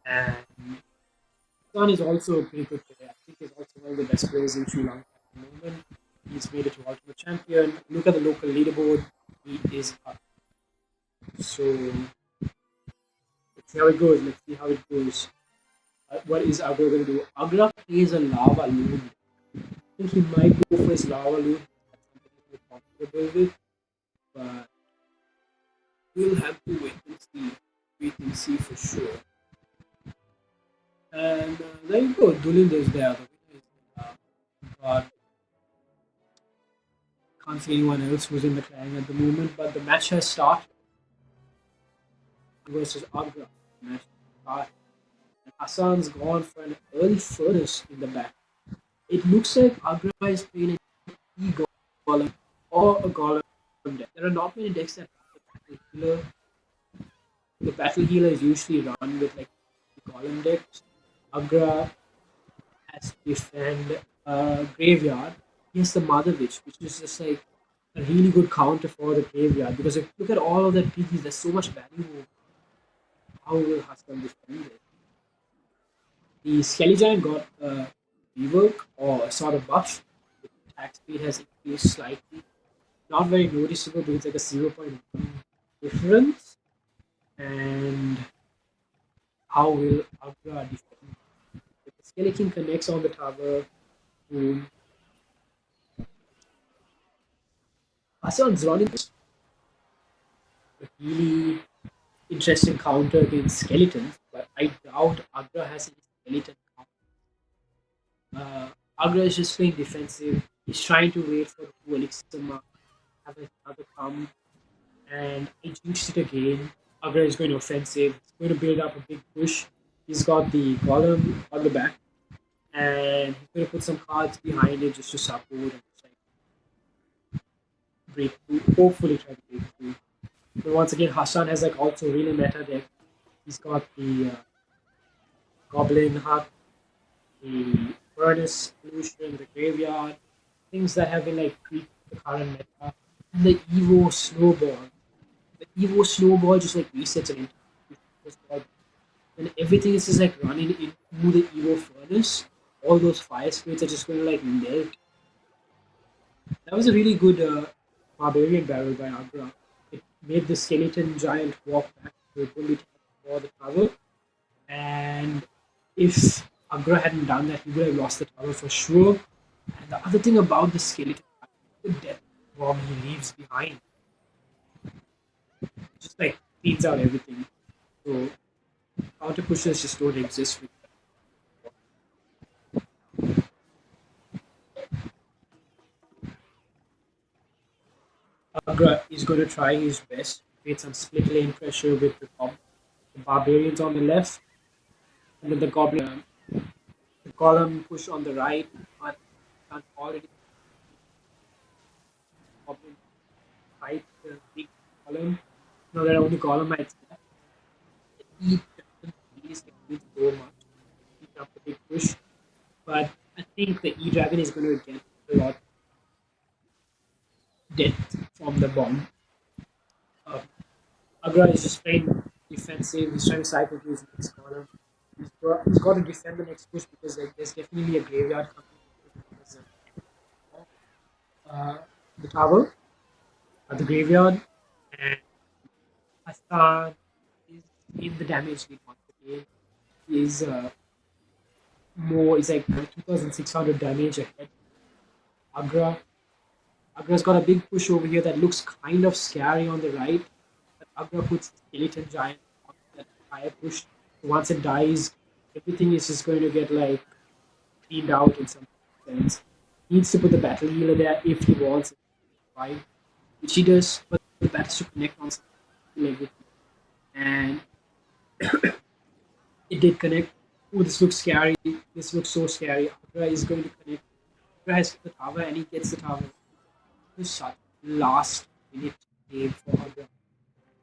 And Hassan is also a pretty good player. I think he's also one of the best players in Sri Lanka at the moment. He's made it to Ultimate Champion. Look at the local leaderboard. He is up. So let's see how it goes. Let's see how it goes. What is Agra going to do? Agra plays a lava loon. I think he might go for his lava loon. That's something he's more comfortable with. But we'll have to wait and see. Wait and see for sure. And there you go. Dulind is there. The winner is but can't see anyone else who's in the clan at the moment. But the match has started versus Agra. The match has started. And Hassan's gone for an early furnace in the back. It looks like Agra is playing an E golem or a golem deck. There are not many decks that have the battle healer. The battle healer is usually run with like golem decks. Agra has to defend graveyard. He has the Mother Witch, which is just like a really good counter for the graveyard. Because if you look at all of the piggies, there's so much value. How will Hassan defend it? The Skelly Giant got rework or sort of buff. The attack speed has increased slightly. Not very noticeable, but it's like a 0.1 difference. And how will Agra defend? If the Skelly King connects on the tower, boom. Hassan's running a really interesting counter against skeletons, but I doubt Agra has any skeleton counter. Agra is just playing defensive. He's trying to wait for the two elixir mark, have another come, and I jinxed it again. Agra is going offensive. He's going to build up a big push. He's got the golem on the back, and he's going to put some cards behind it just to support and just like break through. Hopefully, try to break through. But once again, Hassan has like also really meta deck. He's got the Goblin Hut, the Furnace Pollution, the Graveyard, things that have been like tweaked to the current meta, and the Evo Snowball. The Evo Snowball just like resets an entire and everything is just like running into the Evo Furnace. All those fire spirits are just going to like melt. That was a really good Barbarian barrel by Agra. It made the skeleton giant walk back to a bullet for the tower. And if Agra hadn't done that, he would have lost the tower for sure. And the other thing about the skeleton, the death bomb he leaves behind, just like cleans out everything. So counter pushers just don't exist. Agra is going to try his best to create some split lane pressure with the barbarians on the left, and then the goblin, the column push on the right. And already goblin fight the big column. Now there are only column knights left. The E doesn't really succeed so much. He jumped a big push, but I think the E dragon is going to get a lot death from the bomb. Uh, Agra is just playing defensive. He's trying to cycle to his next column. He's got to defend the next push because like, there's definitely a graveyard coming. Uh, the tower at the graveyard, and Hassan is in the damage lead once again. Is more is like 2,600 damage ahead. Agra Agra's got a big push over here that looks kind of scary on the right. But Agra puts the skeleton giant on that higher push. Once it dies, everything is just going to get like cleaned out in some sense. He needs to put the battle healer there if he wants it to fight, which he does, but the battles to connect on something like it. And it did connect. Oh, this looks scary. This looks so scary. Agra is going to connect. Agra has the tower and he gets the tower. This such last minute game for Agra.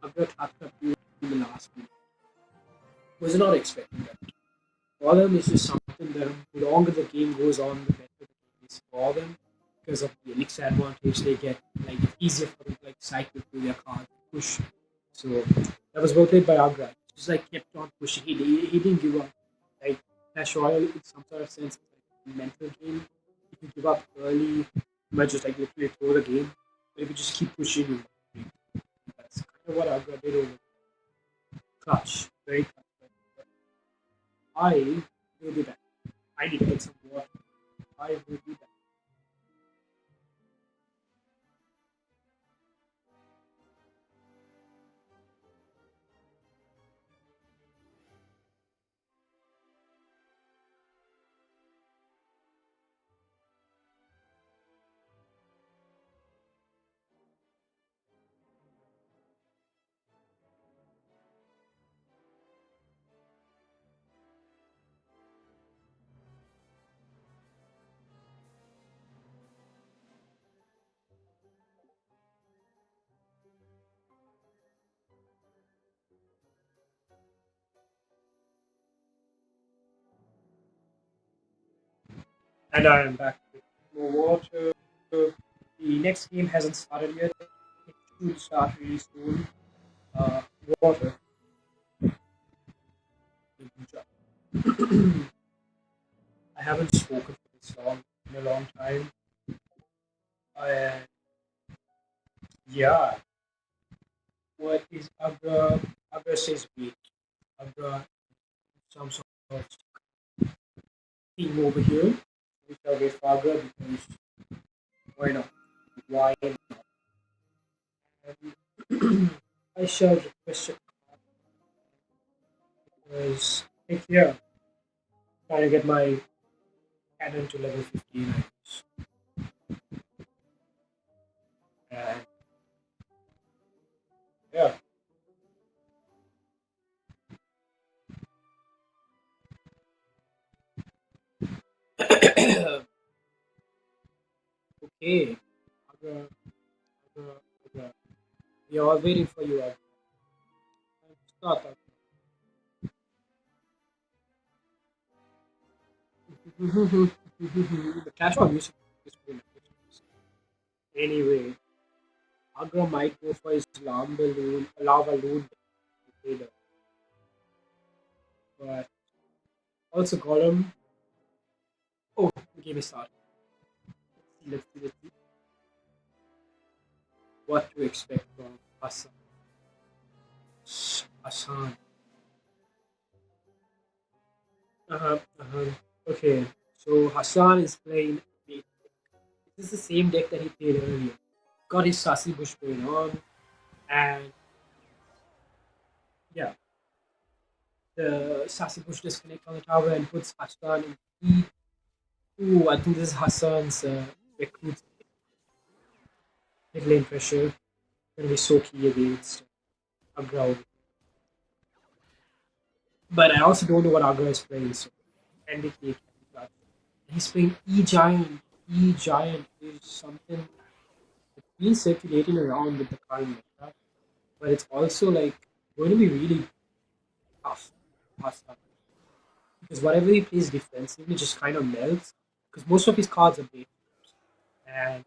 Agra clutched up in the last minute. Was not expecting that. For them, it's just something that the longer the game goes on, the better the game is for them because of the elixir advantage they get. Like it's easier for them to like cycle through their cards, push. So that was well played by Agra. Just like kept on pushing. He didn't give up. Like Clash Royale, in some sort of sense, it's like a mental game. If you give up early, you might just like literally throw the game. But if you just keep pushing, you win. That's kind of what Agra did over clutch. Very clutch. I will be back. I need to get some water. I will be back. And I am back with more water. The next game hasn't started yet. It should start really soon. Uh, water. I haven't spoken for this long in a long time. And yeah, what is Agra? Agra says wait. Agra, some sort of team over here. We shall wait for Agra because why not? Why not? And I shall request it because heck yeah, trying to get my cannon to level 15, I guess. And yeah, okay. Agra, Agra, Agra. We are all waiting for you, Agra. Time to start, Agra. The casual music is pretty nice. Anyway, Agra might go for his lava loon later, but also Golem. Oh, the game is started. Let's see what to expect from Hassan. Hassan. Uh-huh. Okay, so Hassan is playing. This is the same deck that he played earlier. Got his Sassy Bush going on, and yeah, the Sassy Bush disconnect on the tower and puts Hassan in lead. Ooh, I think this is Hassan's recruits mid lane pressure. Gonna be so key against Agra. But I also don't know what Agra is playing, so NDK can be clutch. He's playing E Giant. E Giant is something that's been circulating around with the current meta, but it's also like going to be really tough for Hassan because whatever he plays defensively just kind of melts because most of his cards are bait and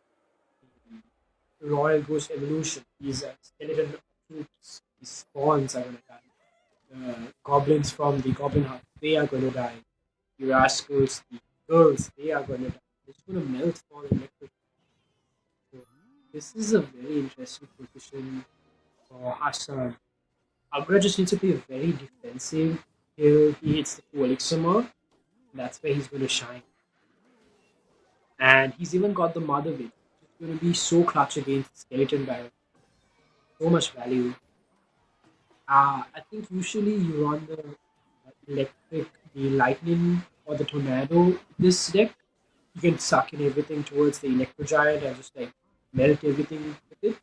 Royal Ghost Evolution. He's a skeleton troops. His spawns are gonna die. The goblins from the Goblin Hut, they are gonna die. The rascals, the girls, they are gonna die. It's gonna melt for the electric. So this is a very interesting position for Hassan. Agra just needs to play very defensive till he hits the full elixir mark. That's where he's gonna shine. And he's even got the mother witch. It's gonna be so clutch against skeleton barrel. So much value. I think usually you run the electric, the lightning, or the tornado this deck. you can suck in everything towards the Electro Giant and just like melt everything with it.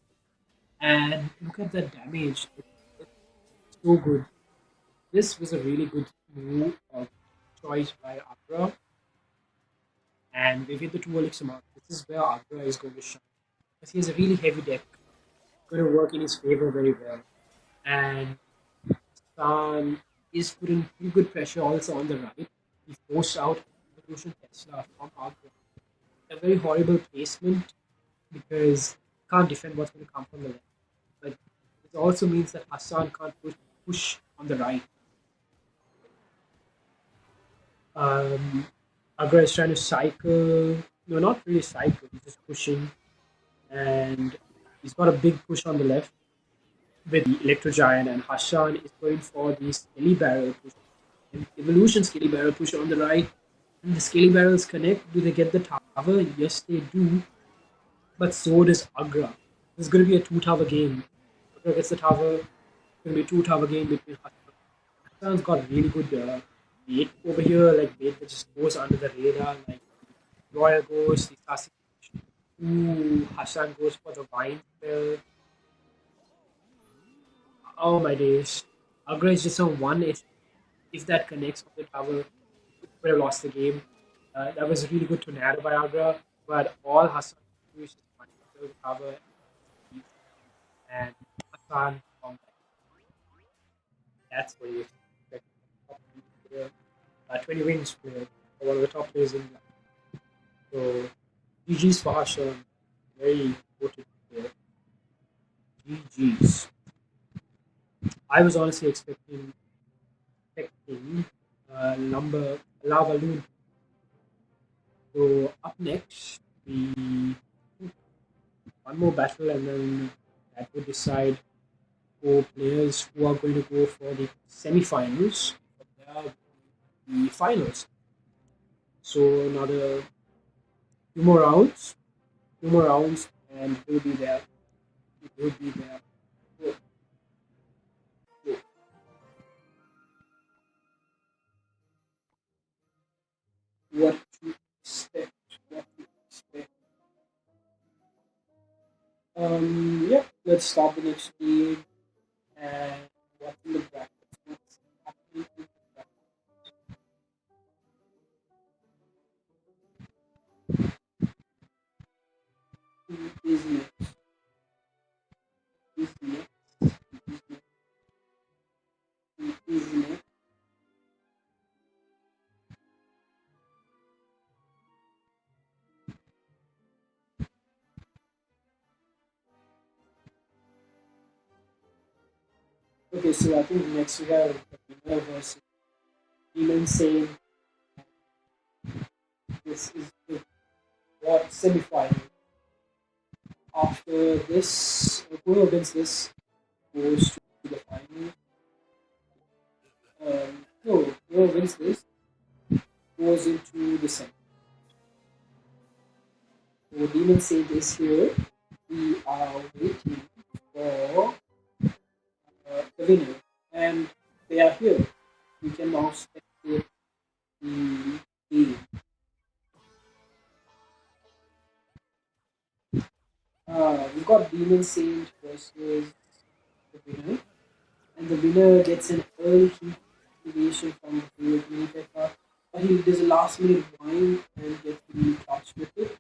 And look at the damage. It's so good. This was a really good move of choice by Agra. And we hit the 2 elixir mark. This is where Agra is going to shine. Because he has a really heavy deck. Going to work in his favor very well. And San is putting pretty good pressure also on the right. He forced out Evolution Tesla from Agra. A very horrible placement because he can't defend what's going to come from the left. But it also means that Hassan can't push on the right. Um, Agra is trying to cycle. No, not really cycle. He's just pushing, and he's got a big push on the left with the Electro Giant, and Hassan is going for the Skelly Barrel push. And Evolution Skelly Barrel push on the right. And the Skelly Barrels connect. Do they get the tower? Yes, they do. But so does Agra. This is going to be a two-tower game. Agra gets the tower. It's going to be a two-tower game between Hassan. Hassan's got really good bait over here, like bait that just goes under the radar, like Royale goes, the Sasi. Ooh, Hassan goes for the vine spell. Oh my days. Agra is just on one. If that connects on the tower, would have lost the game. That was a really good tornado by Agra, but all Hassan could do is just find the tower and Hassan on that. That's what you expect from a top 20 player, 20 wins player, or one of the top players in the So GG's for Hassan, very important player. GG's. I was honestly expecting Lumber Lava Loon. So up next, we one more battle, and then that would decide for players who are going to go for the semi-finals. There are the finals. So another two more rounds, and it will be there. It will be there. So, so what to expect? What to expect? Yeah. Let's start the next game and what's in the brackets? What's happening in the brackets? Who is next? Who is next? Who is next? Who is next? Okay, so I think next we have Winner versus Demon Sane. This is the what semi-final. After this, whoever wins this goes to the final. No, whoever wins this goes into the semi. So Demon Saint is here. We are waiting for the winner, and they are here. We can now spectate the game. We've got Demon Saint versus the winner, and the winner gets an early heat activation from the field mini Pekka. He does a last minute wind and gets the touch with it.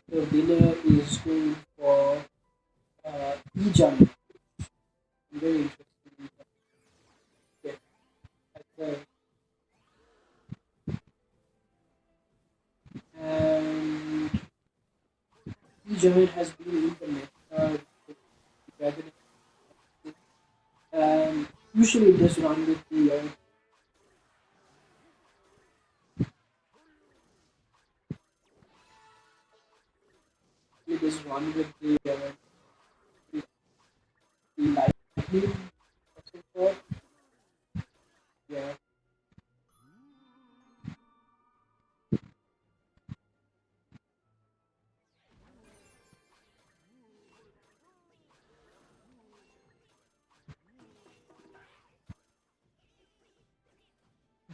The winner is going for E-Giant. Very interesting deck as well. And E-Giant has been in the meta with the Dragon. Usually it does run with it does run with the lightning of some sort. Yeah.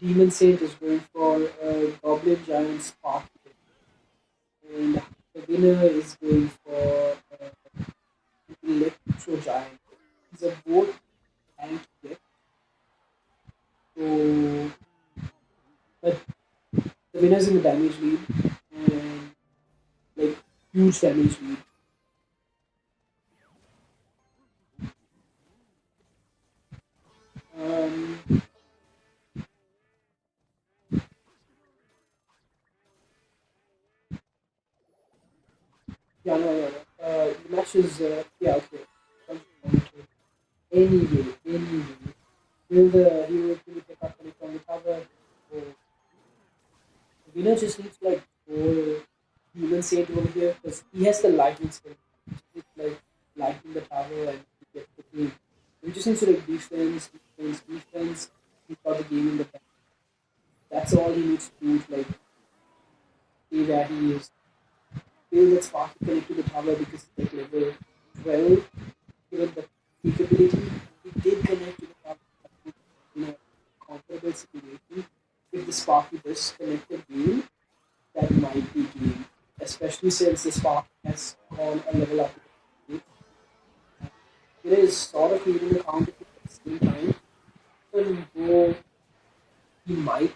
Demon Saint is going for a Goblin Giant Spark, and the winner is going for Electro Giant. These are both ranked decks, so but the winner's in the damage lead and like huge damage lead. Um, yeah, no, no, no. The match is yeah, okay. Anyway, will the hero really pick up any from the cover? Or the winner just needs to like go human saint over here because he has the lightning skill. It's like lightning the tower and he gets the game. He just needs to like defense. He's got the game in the back. That's all he needs to do to like see where he is. Feel that Sparky connect to the tower because it's like level 12 given the capability. He did connect to the tower in a comparable situation. If the Sparky does connect the game, that might be game. Especially since the Spark has gone a level up. It is sort of creating a counter at the same time. Even though he might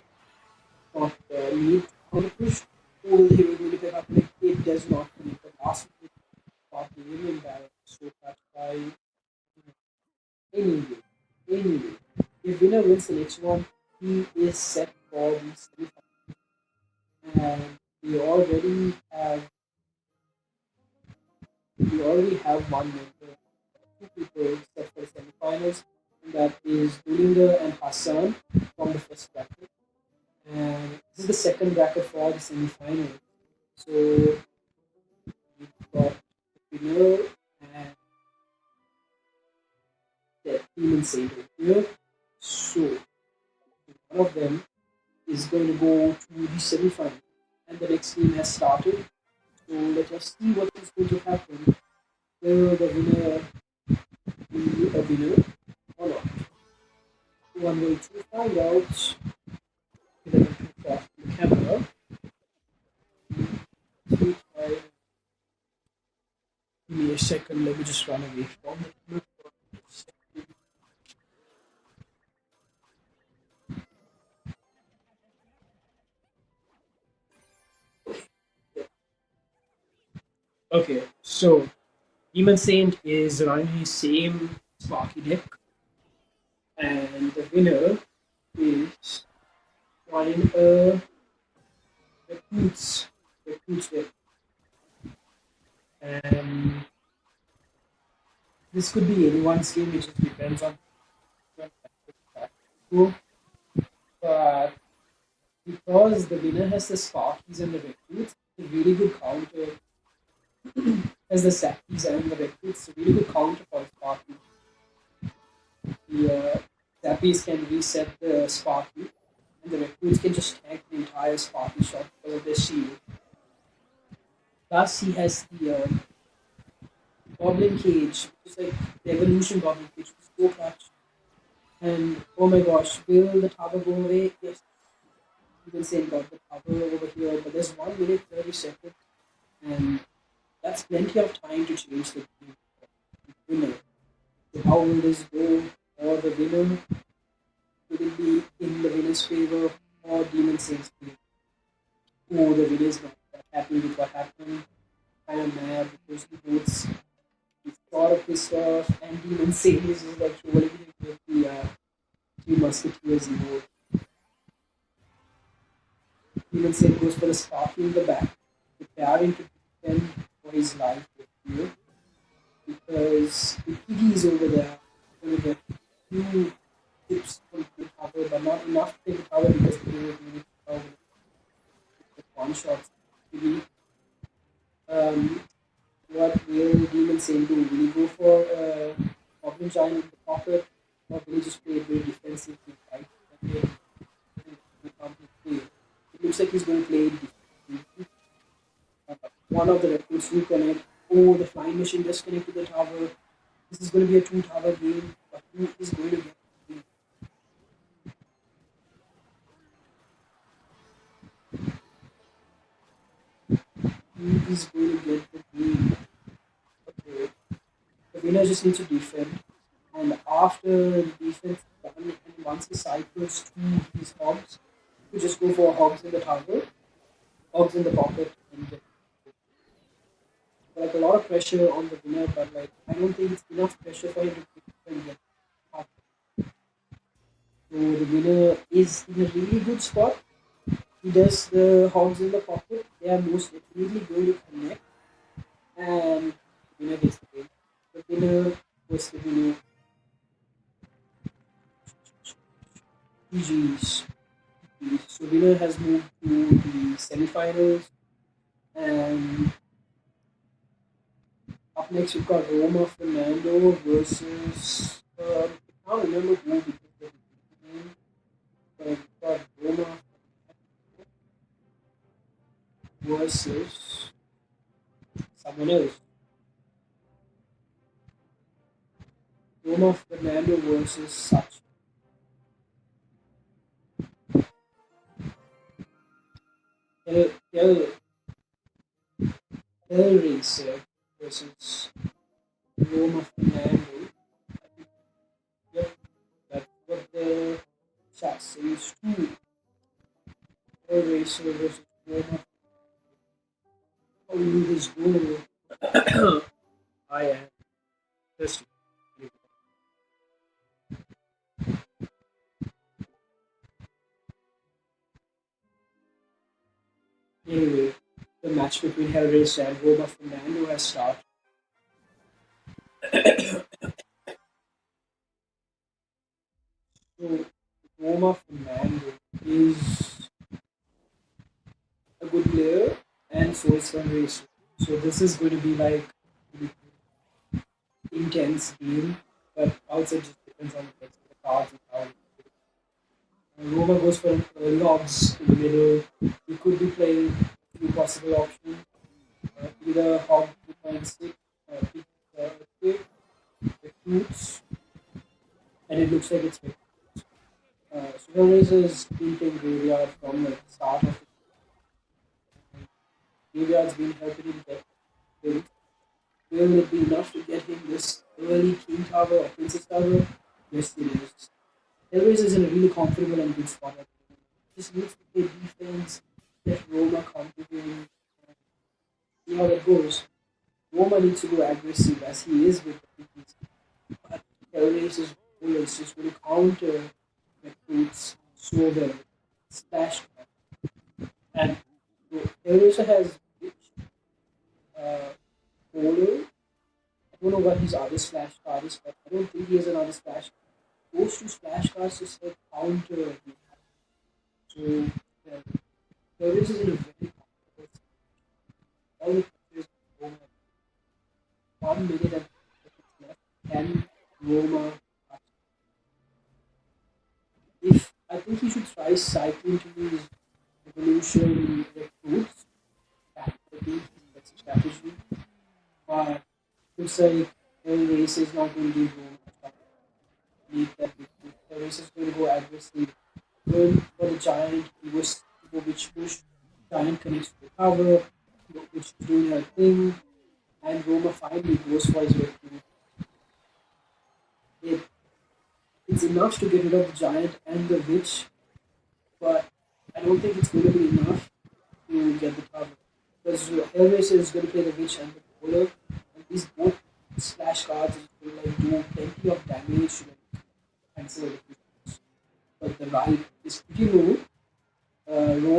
not need counter push, all the hero really pick up like it does not connect. The last part really embarrassed. So that's why anyway, anyway, if winner wins the next one, he is set for the semifinals. And we already have one member, two people set for the semifinals, and that is Dulinga and Hassan from the first bracket. And this is the second bracket for the semifinals. So we've got the winner and the team in Saint here. So one of them is going to go to the semi-final, and the next game has started. So let us see what is going to happen. Will the winner be a winner or not? One way to find out. Let me put off the camera. Give me a second. Let me just run away from it. Okay, so Demon Saint is running the same Sparky deck, and the winner is running a Recruits Recruits deck. And this could be anyone's game, it just depends on who. But because the winner has the Sparkies and the Recruits, it's a really good counter. Has the Sappies and the Recruits, it's a really good counter for the Sparky. The Sappies can reset the Sparky, and the Recruits can just tank the entire Sparky shot because of their shield. Plus, he has the Goblin Cage, which is like the Evolution Goblin Cage, which is so clutch. And oh my gosh, will the tower go away? Yes, you can say got the tower over here, but there's 1 minute 30 seconds, and that's plenty of time to change the winner. So how will this go for the winner? Will it be in the winner's favor or Demon Saint's favor? Oh, the winner's not that happy with what happened. Kind of mad because the votes is sort of pissed off, and Demon Saint is just like rolling him with the Three Musketeers vote. Demon Saint goes for a Sparky in the back, preparing to defend for his life here because if he is over there, he's going to get few tips from the cover, but not enough to take the cover because the hero needs to cover with one shots. Maybe, um, what will Demon Saint do? Will he go for Goblin Giant in the pocket, or will he just play it very defensively, right? It looks like he's going to play it defensively. One of the recruits will connect. Oh, the flying machine just connected to the tower. This is going to be a two-tower game, but who is going to get the game? who is going to get the game. Okay. The winner just needs to defend. And after the defense is done, and once he cycles to his hogs, you just go for hogs in the tower, hogs in the pocket, and get like a lot of pressure on the winner, but like I don't think it's enough pressure for him to pick and get up. So the winner is in a really good spot. He does the hogs in the pocket. They are most definitely going to connect, and the winner gets the win. The winner was the winner. GG's. So winner has moved to the semifinals, and up next we've got Roma Fernando versus I can't remember who because of the name, but we've got Roma versus someone else. Roma Fernando versus such Hell, Hell, Hellraiser versus Roma Fernando. I think, yep, that's what the chat says too. Hellraiser versus Roma. How you this go? I am thirsty. Anyway, the match between Hellraiser and Roma Fernando has started. So Roma Fernando is a good player, and so is Hellraiser. So this is going to be like really intense game, but also just depends on the cards and how. Roma goes for logs in the middle. You could be playing a few possible options. Either hog 2.6, pick earthquake, recruits, and it looks like it's with. So Hellraiser is been playing graveyard from the start of the graveyard's been helping him get built. Will it be enough to get him this early King Tower or Princess Tower? Yes, it is. Hellraiser is in a really comfortable and good spot at the moment. Just needs to play defense, let Roma come to him, and see how that goes. Roma needs to go aggressive as he is with the PPC. But Hellraiser's goal is just going to counter recruits so well. Splash card. And Hellraiser has which uh, Polo. I don't know what his other splash card is, but I don't think he has another splash card. Those two splash cards just like counter the attack. So Hellraiser is in a very comfortable situation. All the pressure is on Roma. 1 minute and 30 seconds left. Can Roma if I think he should try cycling to his evolution recruits. That would be his best strategy. But looks like the race is not going to give Roma a chance to make that victory. The race is going to go aggressive. Going for the giant, he was which push. Giant connects to the tower, which is doing her thing, and Roma finally goes for his recruit. It, it's enough to get rid of the giant and the witch, but I don't think it's going to be enough to get the cover. Because Hellraiser is going to play the Witch and the Bowler, and these both slash cards will like do plenty of damage to like, cancel the defense. But the right is pretty low.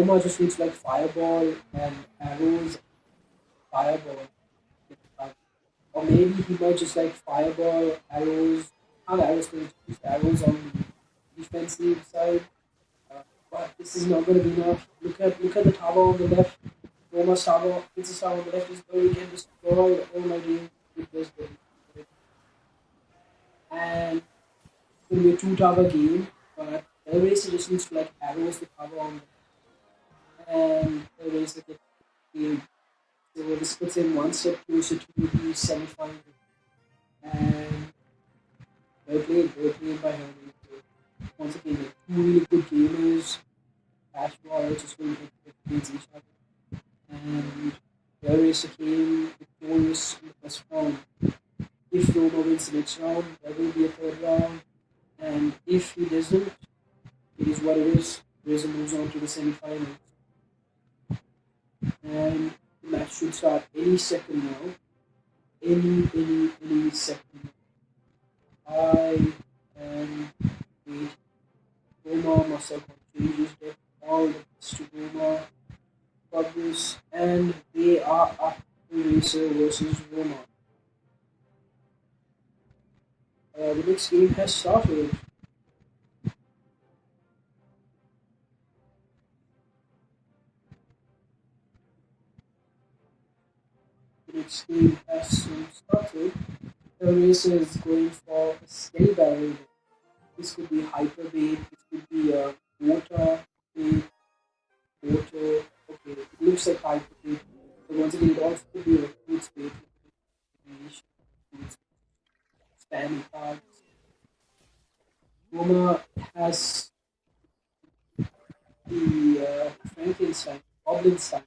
Roma just needs like Fireball and arrows, Fireball. Or maybe he might just like Fireball, arrows, not arrows, because just arrows on the defensive side. But this is not going to be enough. Look at the tower on the left. Roma's tower, Princess tower on the left is going to get destroyed. Oh my god, it does get destroyed. And it's going to be a two-tower game. But Hellraiser just needs to like arrows the tower on the and Hellraiser gets the game. So this puts him one step closer to the semi-final. And well played by Hellraiser. Once again, like two really good gamers. Ash Ball just going to hit against each other. And Hellraiser came victorious in the first round. If Roma wins the next round, there will be a third round. And if he doesn't, it is what it is. Hellraiser moves on to the semi-finals. And the match should start any second now. Any second. I am waiting. Roma must have changes that all the best to Roma Progress and they are up to Racer versus Roma. The next game has started. The next game has soon started. The Racer is going for a steady barrel. This could be hyper bait, this could be a water bait, water. Okay, it looks like hyper bait. But once again, it also could be a fruit bait. Spamming cards. Roma has the Frankenstein, Goblin Stein.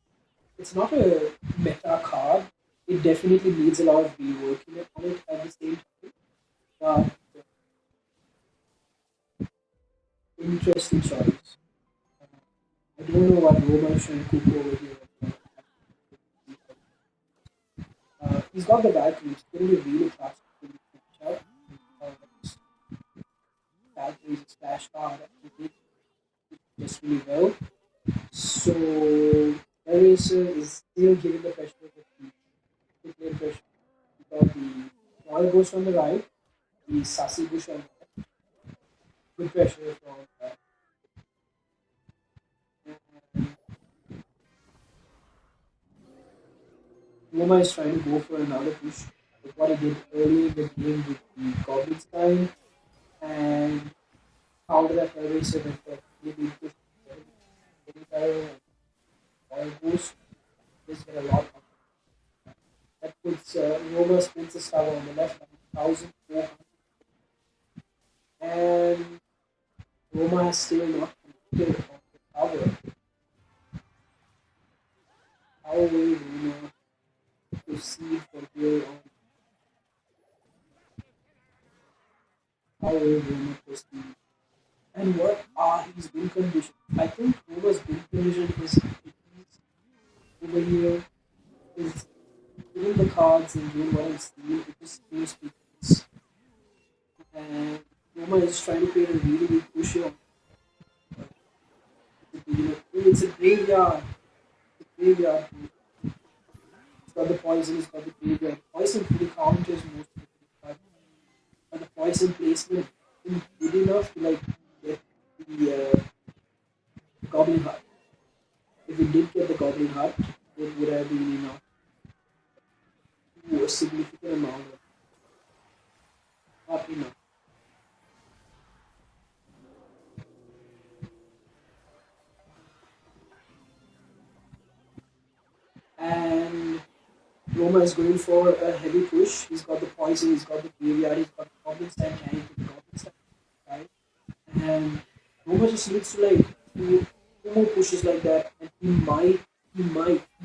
It's not a meta card. It definitely needs a lot of rework on it at the same time. But interesting choice. I don't know what Roma is trying to cook over here. He's got the Valkyrie. It's going to be really classic in the matchup. Uh, Valkyrie is a splash card. He did just really well. So Eraser is still giving the pressure of the play pressure. Because the Royal Ghost on the right, the Sassy Bush on the left. Good pressure from Roma is trying to go for another push, like what he did earlier in the game with the Goblin Stein, and counter that Hellraiser with the really push Heavy Barrel and Fire Boost. Just get a lot of that puts Roma's Princess Tower on the left, 1,400, and Roma has still not completed on the tower. How will Roma proceed from here on? How will Roma proceed? And what are his win conditions? I think Roma's win condition is over here is giving the cards and doing what I'm seeing. It just seems because and Roma is trying to create a really big push here. It's a graveyard. It's a graveyard. It's got the poison, it's got the graveyard. Poison fully counters most of the but the poison placement isn't good enough to like get the Goblin Hut. If it did get the Goblin Hut, it would have been enough to a significant amount of not enough. And Roma is going for a heavy push. He's got the poison, he's got the graveyard, he's got the Goblin Stand tank, the Goblin Stand right? And Roma just needs to like two more pushes like that, and he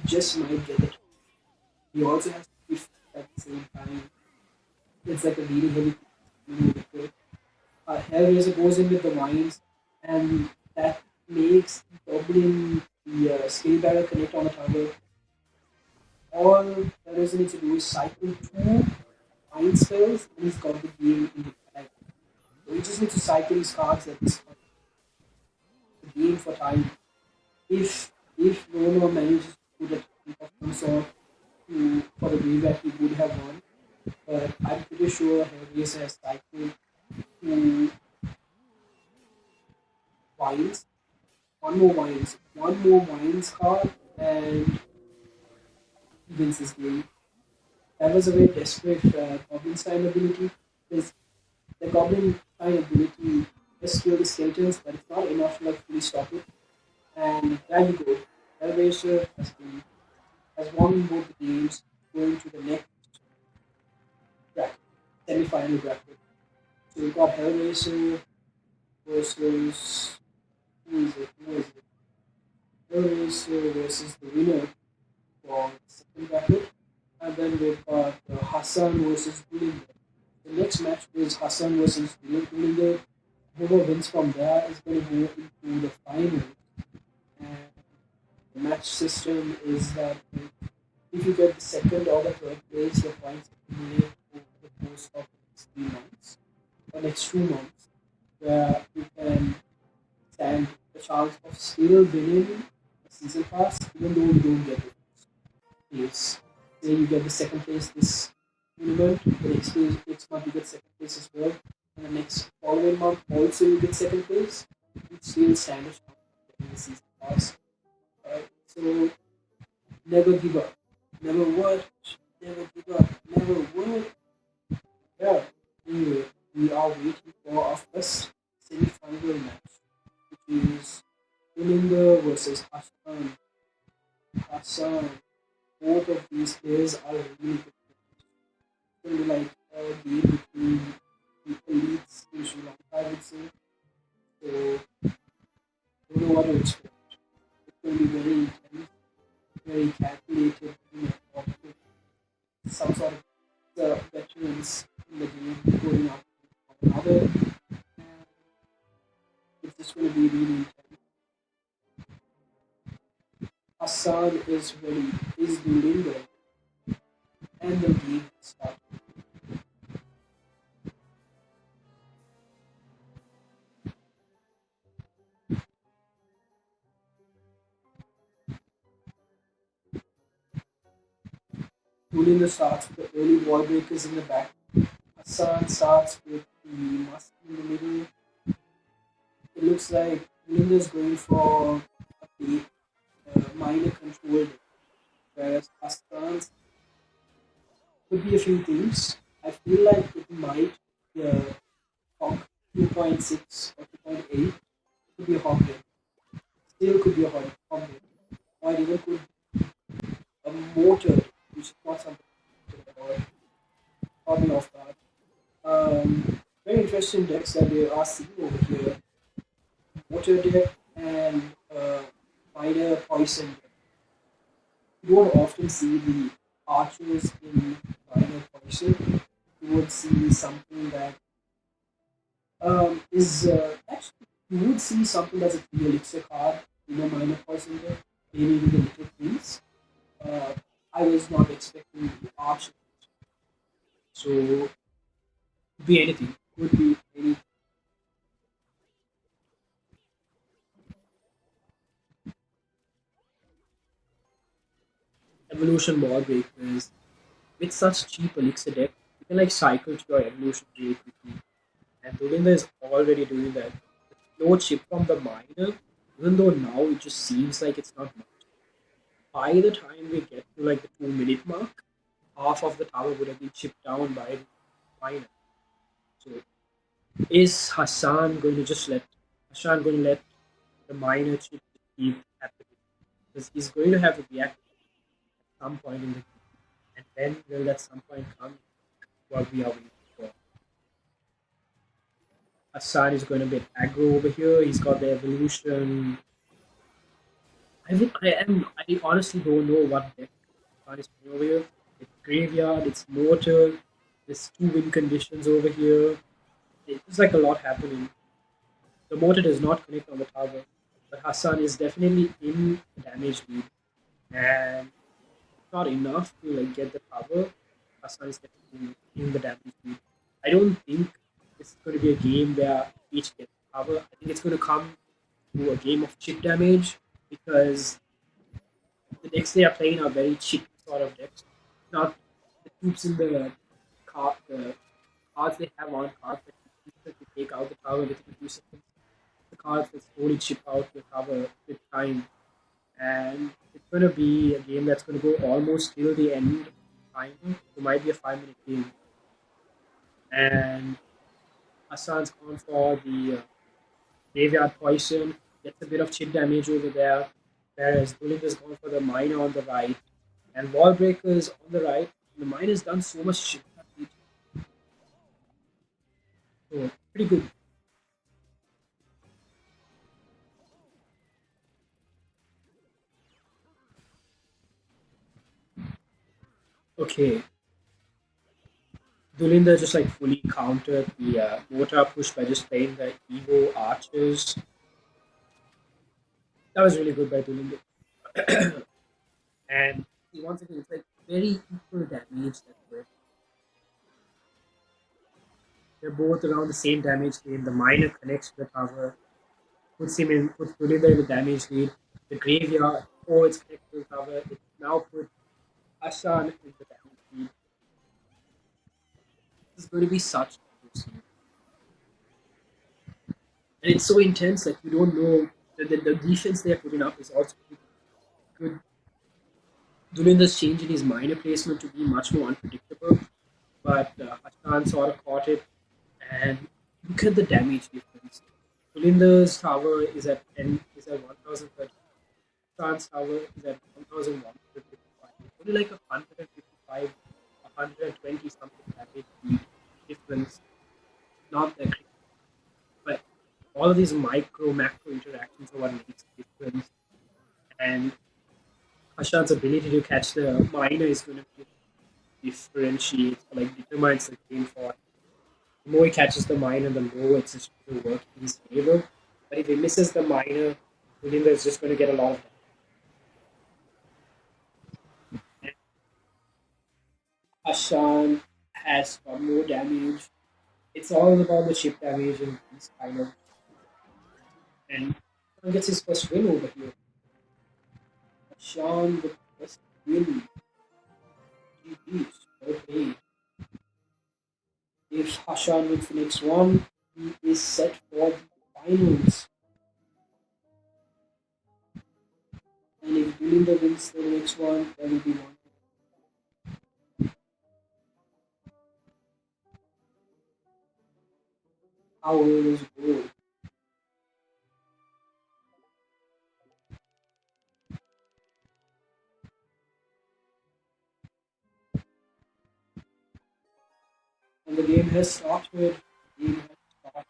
just might get it. He also has to push at the same time. It's like a really heavy push. Hellraiser goes in with the vines, and that makes doubling the skill barrel connect on the tower. All Hellraiser needs to do is cycle two mind spells, and he's got the game in the bag. So he just needs to cycle his cards at this point. The game for time. If Roma manages to put a technique of some sort for the graveyard, he would have won. But I'm pretty sure Hellraiser has cycled two vines, one more vines card, and he wins this game. That was a very desperate Goblin Stein ability because the Goblin Stein ability just kill the skeletons, but it's not enough to like fully stop it. And there you go. Hellraiser has won both the games, going to the next bracket, semi-final bracket. So we got Hellraiser versus who is it? Hellraiser versus the winner for the second bracket. And then we've got Hassan versus Dulinger. The next match is Hassan versus Dulinger. Whoever wins from there is going to go into the final. And the match system is that if you get the second or the third place, your points accumulate over the course of the next 3 months or next 2 months, where you can stand the chance of still winning a season pass, even though you don't get the first place. Say you get the second place this tournament, the next month you get second place as well, and the next following month also you get second place, you still stand a chance of getting the season pass. So never give up. Never what? Never give up. Never what? Yeah. Anyway, we are waiting for our first semi-final match, which is Ulinga versus Hassan. Hassan. Both of these players are really good. It's going to be like a game between the elites in Sri Lanka, I would say. So, don't know what to expect. It's going to be very intense, very calculated, some sort of veterans in the game going up to another. And it's just going to be really intense. Hassan is ready, is doing well, and the game starts. Dulinga starts with the early wall breakers in the back. Hassan starts with the musk in the middle. It looks like Dulinga is going for a big minor control deck, whereas Hassan's could be a few things. I feel like it might be a Hawk 2.6 or 2.8. Could be a Hawk deck. Still could be a Hawk deck. Or even could a motor, which is not something about. Caught me off guard. Very interesting decks that we are seeing over here. Motor deck and minor poison deck. You don't often see the archers in minor poison. You would see something that is actually you would see something that's a 3 elixir card in a minor poison deck, maybe with the little things. Uh, I was not expecting the archers. So could be anything. Could be any evolution board breakers with such cheap elixir deck. You can like cycle to your evolution really quickly. And Dulinda is already doing that. The flow chip from the miner, even though now it just seems like it's not much. By the time we get to like the 2 minute mark, half of the tower would have been chipped down by the miner. So is Hassan going to let the miner chip keep happening? Because he's going to have to react at some point in the game. And when will that some point come? What we are waiting for. Hassan is going to be aggro over here. He's got the evolution. I honestly don't know what deck Hassan is playing over here. It's graveyard, it's mortar, there's two win conditions over here. It's like a lot happening. The mortar does not connect on the tower, but Hassan is definitely in damage lead, and not enough to like get the tower. Hassan is definitely in the damage lead. I don't think it's going to be a game where each gets the tower. I think it's going to come to a game of chip damage because the decks they are playing are very cheap sort of decks. Not the troops in the cards they have on cards that you use to take out the tower within a few seconds. The cards that slowly chip out your tower with time. And it's gonna be a game that's gonna go almost till the end of the timer. It might be a 5 minute game. And Hassan's gone for the graveyard poison, gets a bit of chip damage over there. Whereas Dulinga's gone for the miner on the right and wall breakers on the right. The mine has done so much shit. So pretty good. Okay, Dulinda just like fully countered the mortar push by just playing the Evo archers. That was really good by Dulinda. And once again, it's like very equal damage that they're both around the same damage gain. The miner connects to the tower, puts Dulinda in the damage lead. The graveyard, oh, it's connected to the tower. It now puts Ashan in the damage lead. This is going to be such a good scene. And it's so intense, like you don't know the defense they're putting up is also pretty good. Dulinda's changing his minor placement to be much more unpredictable, but Hassan sort of caught it. And look at the damage difference. Dulinda's tower is at 1030. Hassan's tower is at 1155. Only like 155, 120 something damage difference. Not that critical. But all of these micro macro interactions are what makes the difference. And Hashan's ability to catch the minor is going to be differentiates, like determines the game for. The more he catches the minor, the more it's just going to work in his favor. But if he misses the minor, Belinda is just going to get a lot of damage. Hashan has got more damage. It's all about the chip damage and these kind of. And Hashan gets his first win over here. Hashan with the first win. GG's. Well played. If Hashan wins the next one, he is set for the finals. And if Belinda wins the next one, there will be one. How will this go? And the game has started. The game has started.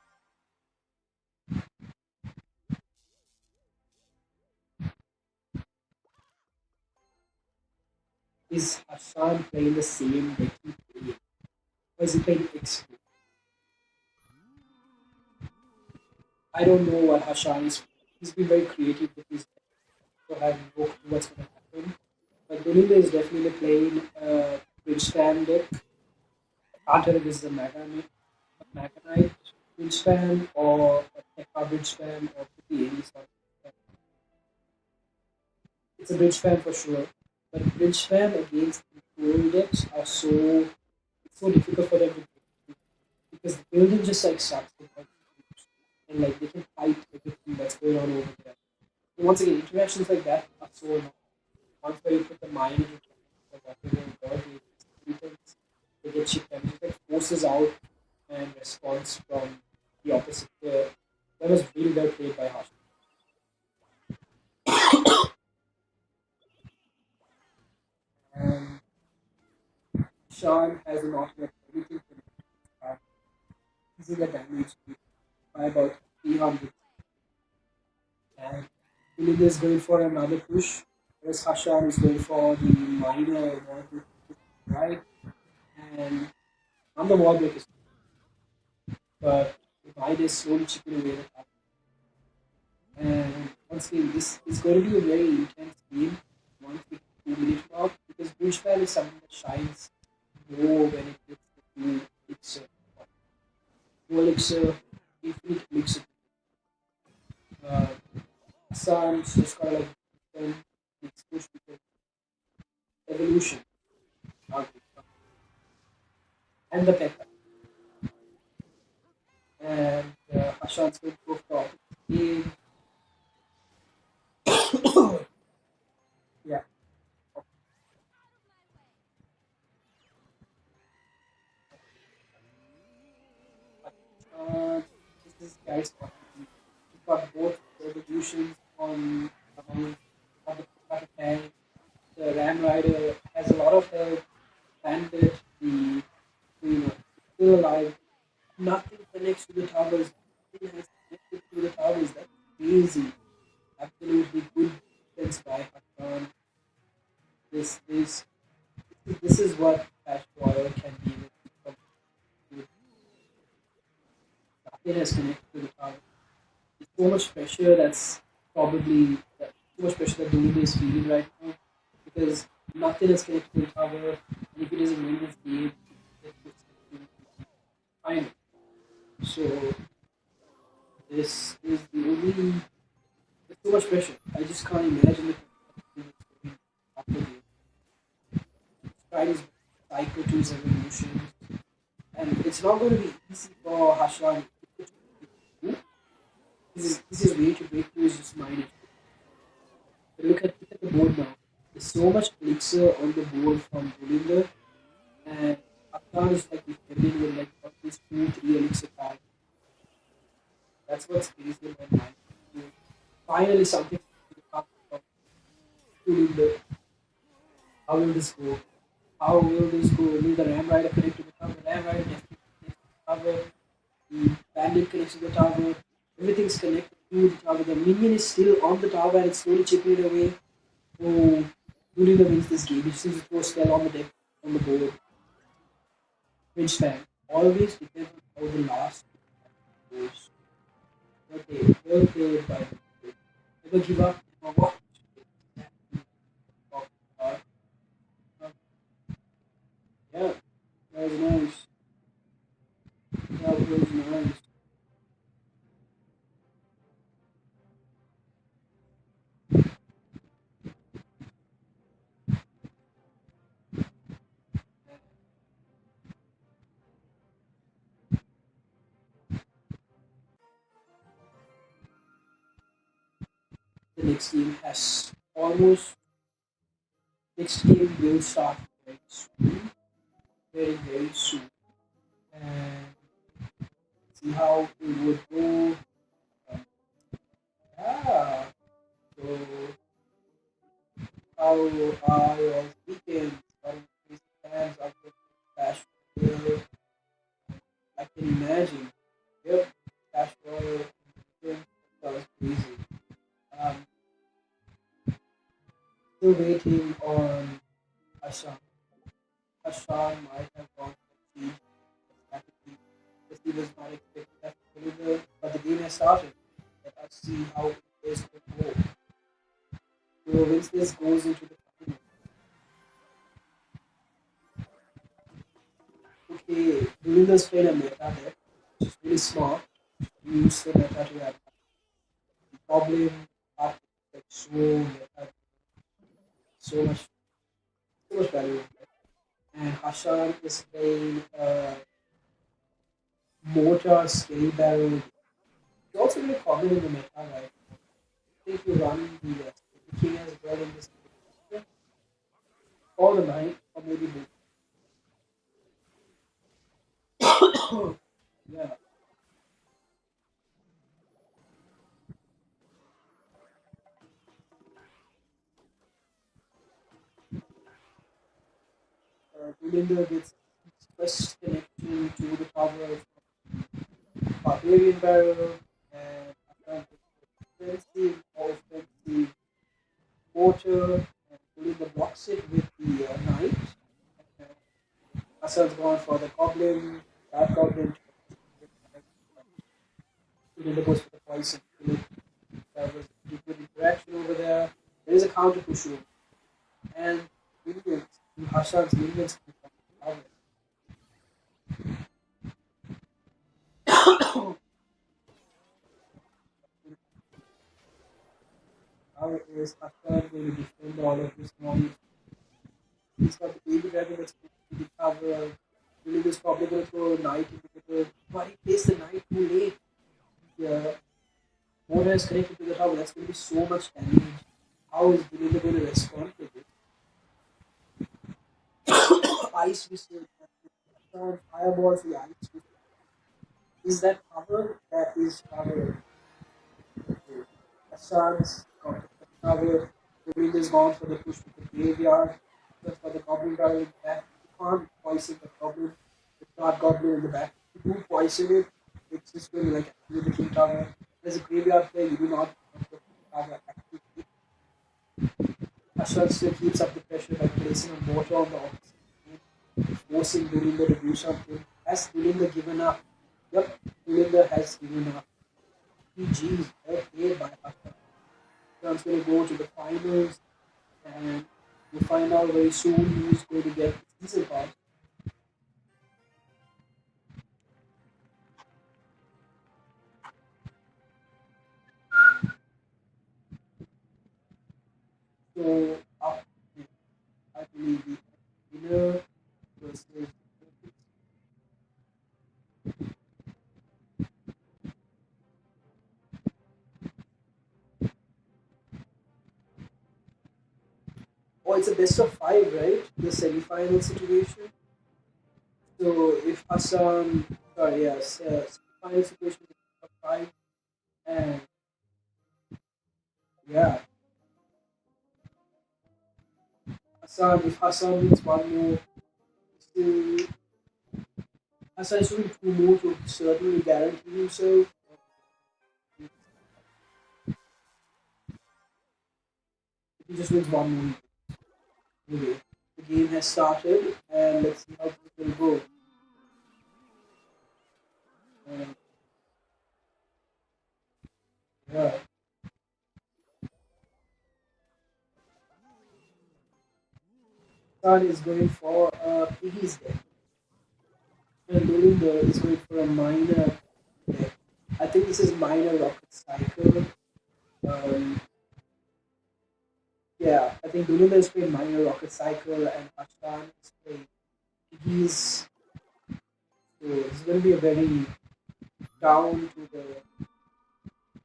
Is Hassan playing the same deck he played? Or is he playing X? I don't know what Hassan is. He's been very creative with his deck, so I have no clue what's going to happen. But Belinda is definitely playing a Bridge Spam deck. I can't tell if this is a Mega Knight Bridge Spam or a Tekka Bridge Spam or could be any sort of. It's a Bridge Spam for sure. But Bridge Spam against control decks are so it's so difficult for them to do because the building just like sucks with like and like they can fight everything that's going on over there. And once again, interactions like that are so annoying. Once where you put the mind into the whatever god they get chipped and it like forces out and response from the opposite player. That was really well played by Harsh. And Sean has an alternate everything for the using the damage by about 300. And Philip is going for another push, whereas Hashan is going for the minor wall break right. And on the wall break is but the minor is slowly chipping away the top. And once again, this is going to be a very intense game once we 2 minute mark because Bushman is something that shines more when it gets to elixir. No elixir, infinite elixir. Uh, Hassan's just got like 10 push because evolution. And the Pekka. And Hashan's going to go for the yeah. This is Gary's strategy. He's got both revolutions on the Pekka tank. The Ram Rider has a lot of health. Bandit, the you know, still alive. Nothing connects to the towers. Nothing has connected to the towers. That's crazy. Absolutely good defense by Hassan. This is This is what Clash Royale can be with nothing as connected to the tower. It's so much pressure that so much pressure that Domingo is feeling right now because nothing is connected to the tower, and if he doesn't win this game, it puts him into the final. So this is the only. There's so much pressure. I just can't imagine the team going after the Pride is psycho to his evolution, and it's not going to be easy for Hashan. This is way to break through his just mind. Look at the board now. There's so much elixir on the board from Bulinder, and Hashan is like defending with like at least 2, 3 elixir cards. That's what's crazy in my mind. Finally, something from Bulinder. How will this go? How will this go? Will the Ram Rider connect to the tower? The Ram Rider definitely connects to the tower. The bandit connects to the tower. Everything's connected to the tower. The minion is still on the tower and it's slowly chipping it away. So Bulinder wins this game. He just needs to throw a spell on the deck on the board. Which time always depends on how the last goes. Well played by Bulinder. Never give up. Never watch. Yeah, that was nice. That was nice. The next game has almost next game will start very soon, very soon, and see how it would go. Um, yeah. So how are your weekends? How many plans are there for Clash Royale? I can imagine. Yep, Clash Royale weekend sounds crazy. Um, Still waiting on Hassan. Hassan might have gone for Siege strategy. The team was not expecting that to deliver, but the game has started. Let us see how it is to go. Whoever wins this goes into the final. Okay, Durinda's played a meta deck, which is really smart. Use the meta to have the problem, art, like so meta, so much value. And Hashan is playing Mortar Scale Barrel. It's also really common in the meta, right? I think you run the King as well in this game, or the Knight, or maybe both. Yeah, Gurinder gets its first connection to the tower of Barbarian Barrel, and Hassan gets offensive water, and Gurinder blocks it with the knight. And Hassan's gone for the goblin, that goblin. Gurinder goes for the poison. There was a good interaction over there. There is a counter push over, and minions, Hassan's minions can come out. How is Hassan going to defend all of this noise? He's got the baby dragon that's going to be covered. William is probably going to throw a knight into the tower, but he plays the knight too late. Yeah, Mona is connected to the tower. That's going to be so much damage. How is William going to respond to this? Ice whistle. Fireballs, the ice whistle. Is that cover? That is cover. Hassan's got the cover. The wind is gone for the push with the graveyard. Just for the goblin guy in the back. You can't poison the goblin. The dark goblin in the back. If you do poison it, it's just going to like activate the king tower. There's a graveyard there, you do not want the king tower activate. Hassan still keeps up the pressure by placing a mortar on the opposite forcing Dulinda to do something. Has Dulinda given up? Yep, Dulinda has given up. GG's, well played by Hassan. Hassan's going to go to the finals, and we'll find out very soon who's going to get the season pass. So, up next, I believe we have winner versus. Oh, it's a best of five, right? The semi-final situation. So if Hassan, sorry, yes, semi-final situation is best of five, and yeah, Hassan. If Hassan wins one more, still Hassan is doing two more to certainly guarantee himself. If he just wins one more, anyway, the game has started, and let's see how this will go. And yeah, Hassan is going for Piggy's deck, and Lolinda is going for a minor deck. I think this is minor rocket cycle. Um, yeah, I think Lolinda is playing minor rocket cycle, and Hassan is playing Piggy's. So it's going to be a very down to the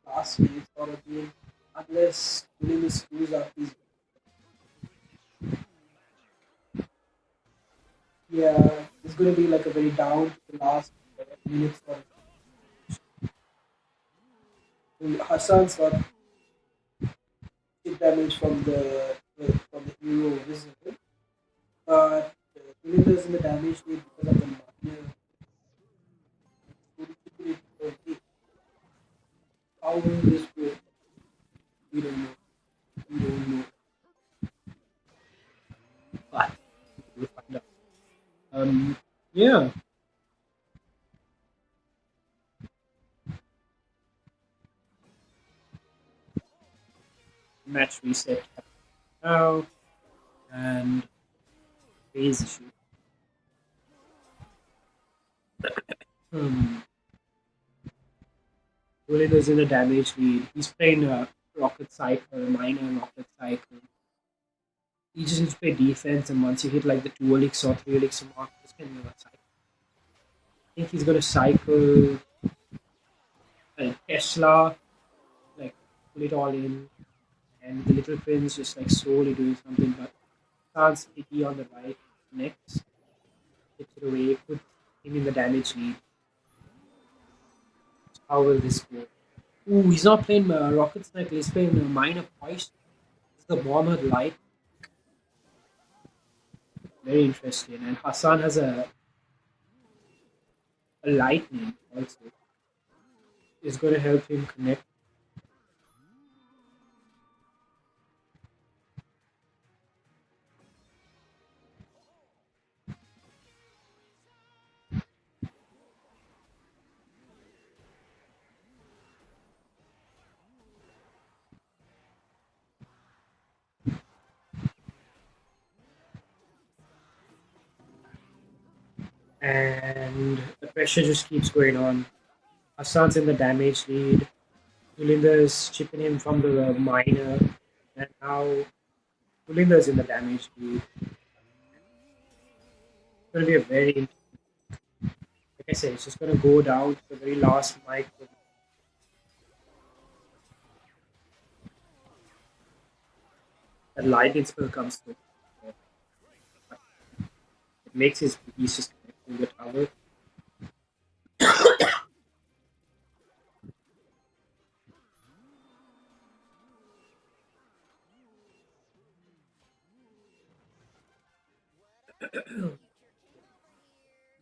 last minute sort of game, unless Lolinda screws up these. Yeah, it's going to be like a very down to the last minute sort of. Hassan's got chip damage from the hero visible, but Melinda's in the damage lead because of the minor. How will this go? We don't know. We don't know. But we'll find out. Yeah, match reset now, and phase issue. Hmm. Melinda's in the damage lead. He's playing a rocket cycle, minor rocket cycle. You just need to play defense, and once you hit like the 2 elixir or 3 elixir mark, just can cycle. I think he's gonna cycle Tesla, like pull it all in, and the little prince just like slowly doing something. But Sans Piggy on the right next, takes it away, puts him in the damage lead. So how will this go? Ooh, he's not playing Rocket Sniper, he's playing Minor Poison. It's the bomber light. Very interesting. And Hassan has a lightning also. Is going to help him connect. And the pressure just keeps going on. Hassan's in the damage lead. Ulinda is chipping him from the minor. And now Ulinda is in the damage lead. It's going to be a very, like I said, it's just going to go down to the very last mic. That lightning spell comes through. It makes his piece just connecting the tower.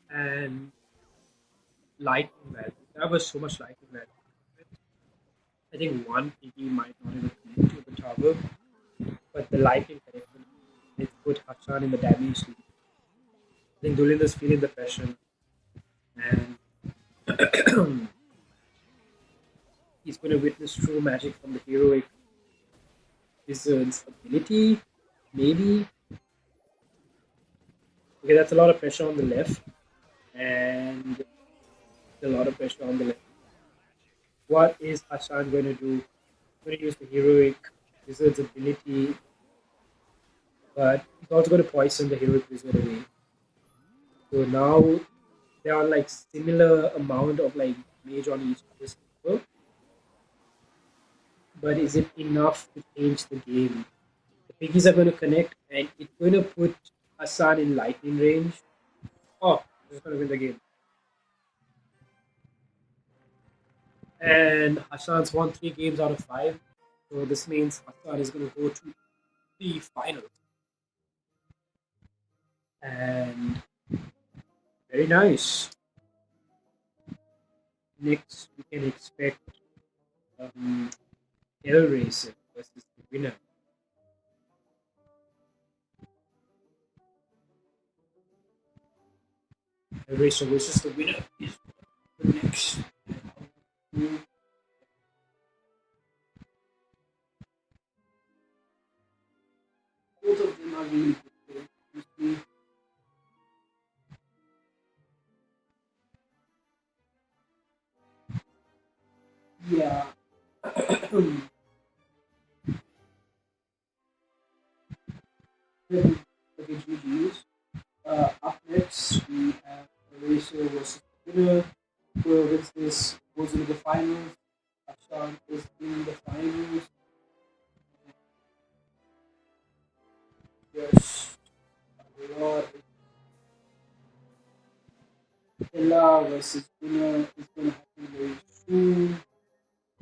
And lightning value. There was so much lightning value. I think one PG might not even connect to the tower, but the lightning connection, it's put Hassan in the damage lead. I think Dulinda's feeling the pressure, and he's going to witness true magic from the heroic wizard's ability. Maybe. Okay, that's a lot of pressure on the left, and a lot of pressure on the left. What is Hassan going to do? Going to use the heroic wizard's ability, but he's also going to poison the heroic wizard away. So now they are like similar amount of like damage on each other's people, but is it enough to change the game? The piggies are going to connect, and it's going to put Hassan in lightning range. Oh, he's going to win the game. And Hassan's won 3 games out of 5. So this means Hassan is going to go to the finals. And very nice. Next, we can expect um, Hellraiser versus the winner. Hellraiser versus the winner is the next. Both of them are really good. Honestly. Yeah. Okay, GG's. Up next, we have Racer versus the winner. Whoever wins this goes into the finals. Ashan is in the finals. Yes. Raw Ella versus winner is going to happen very soon.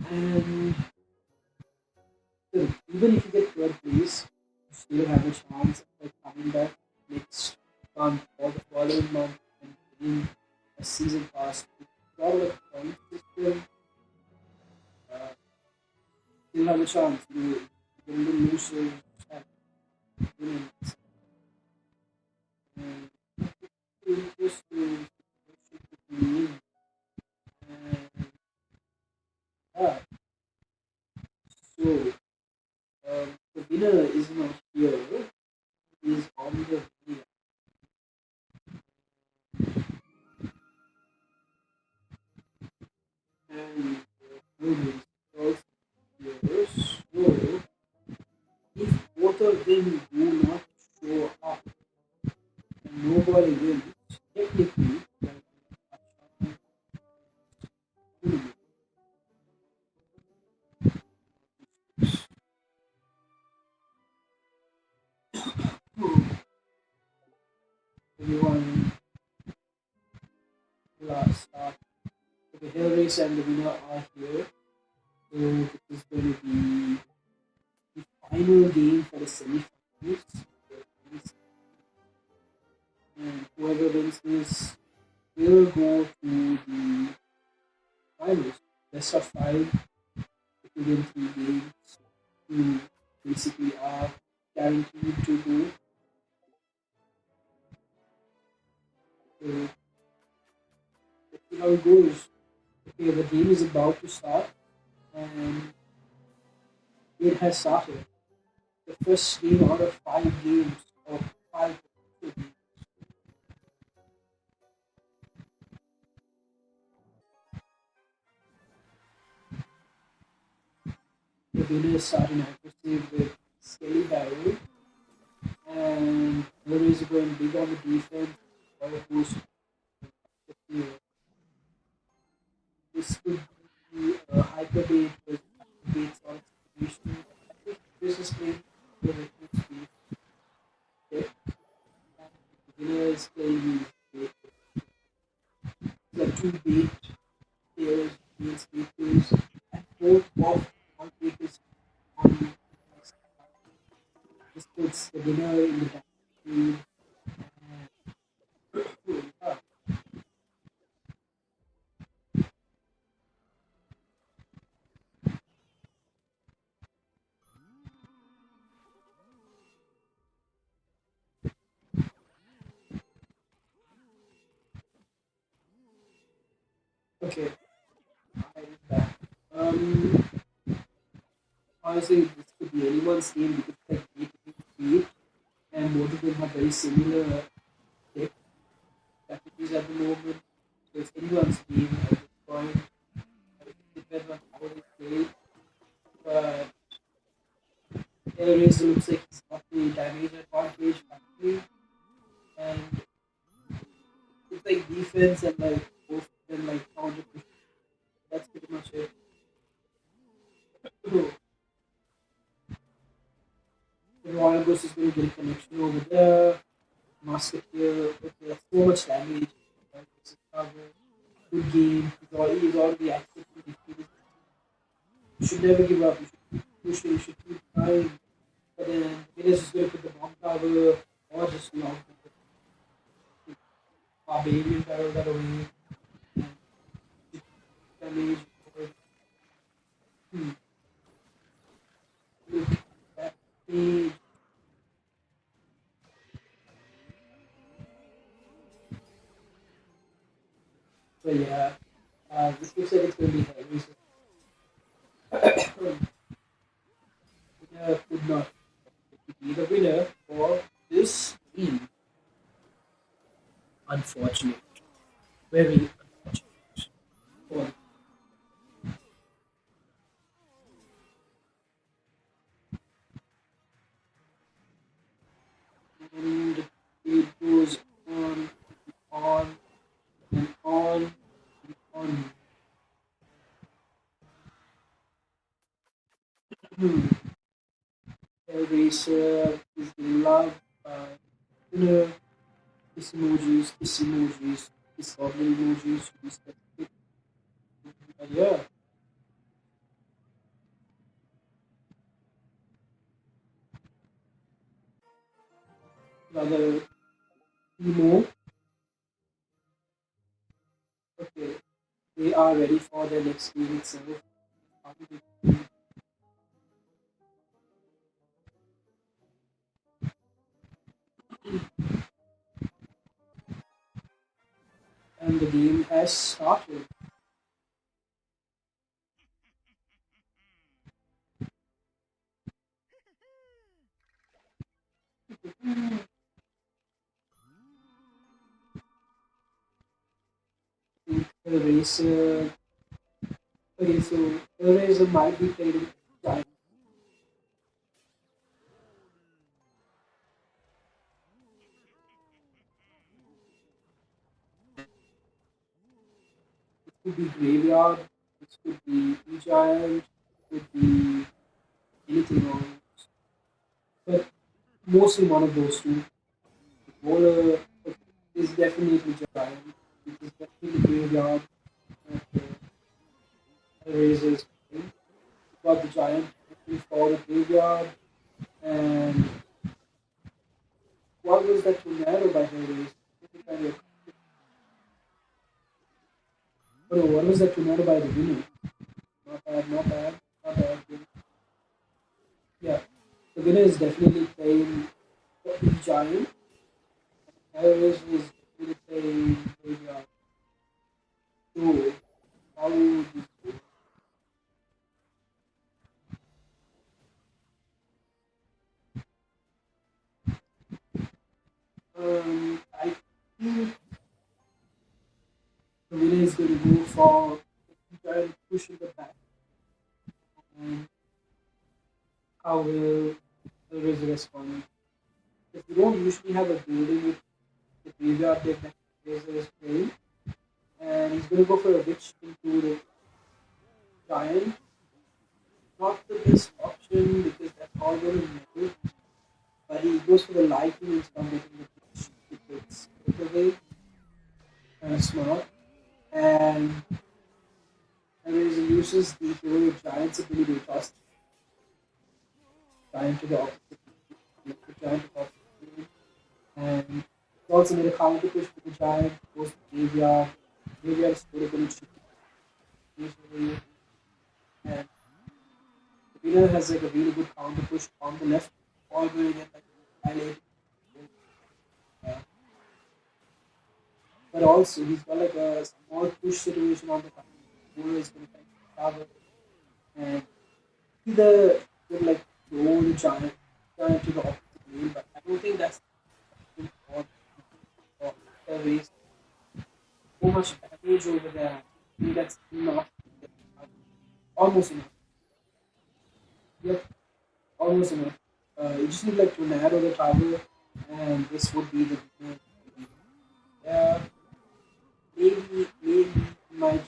And still, even if you get third place, you still have a chance of like, coming back next month or the following month and getting a season pass. It's all like a point system. Uh, still have a chance. The losers have winning. And interesting situation to be in. And yeah, so the winner is not here. He is on the video. And movies also here. So if both of them do not show up and nobody wins, technically, then everyone last start. So the Hell Race and the winner are here. So this is going to be the final game for the semi-finals. And whoever wins this will go to the finals. Best of 5, if you win 3 games, you basically are guaranteed to go. So let's see how it goes. Okay, the game is about to start and it has started. The first game out of 5 games of 5 games. The winner is starting aggressive with Skelly Barrel and Miller is going big on the defense. Or goes the field. This could be a hyper bait with hyper baits on situation. I think this is playing the reference speed. Okay. And the winner is playing these the two bait players, against bait players, and both of all baiters on the next round. This puts the winner in the backfield. And Okay, I did that. Um, Honestly, this could be anyone's game because it's like eight against eight, and both of them have very similar tech strategies at the moment. So it's anyone's game at this point. It depends on how they play. But Hellraiser looks like he's got the damage advantage currently, and it's like defense and like both of them like counter push. That's pretty much it. So the Royal Ghost is going to get a connection over there. Musketeer, okay, that's so much damage. Right? This is cover. Good game. He's already accepted defeat. You should never give up. You should keep pushing. You should keep trying. But then Venus is going to put the bomb tower or just lock the barbarian barrel that away and damage. Hmm. Look at that page. So yeah, this looks like it's going to be heavy. So winner could not be the winner for this game. Unfortunate. Very unfortunate. For and it goes on and on and on. Hmm. Hellraiser is beloved by winner. Kiss emojis, kiss lovely emojis to be specific. But yeah, rather emo. Okay, they are ready for their next game itself. And the game has started. Hellraiser. Okay, so Hellraiser might be played in giant. It could be Graveyard. It could be Giant. It could be anything else. But mostly one of those two. Roller is definitely Giant. It is definitely Graveyard. And Hellraiser is playing. Got the Giant for the Graveyard. And what was that tornado by Hellraiser? Oh no, what was that tornado by the winner? Not bad, not bad, not bad. Yeah, the winner is definitely playing the Giant. Harris is definitely playing Graveyard. So, how would this go? I think the winner is going to go for the Giant pushing the back. And how will the Razor respond? If you don't usually have a building with the Graveyard deck that Razor is playing, and he's going to go for a witch into the Giant. Not the best option because that's all going to metal, but he goes for the lightning instead of getting the pitch because it's way smart. And anyways, he uses the heroic giant's ability to toss the giant to the opposite, the giant to the opposite field. And he also made a counter push for the giant, goes to the graveyard. Graveyard is still going to usually, and the winner has like a really good counter push on the left, all going to get like highlighted. Uh, but also he's got like a small push situation on the tower. The bowler is going to connect the tower, and either could like throw the giant to the opposite lane, but I don't think that's good for the race. So much damage over there. I think that's enough. Almost enough. Yep, almost enough. You just need like to narrow the tower, and this would be the winner. Yeah, maybe he might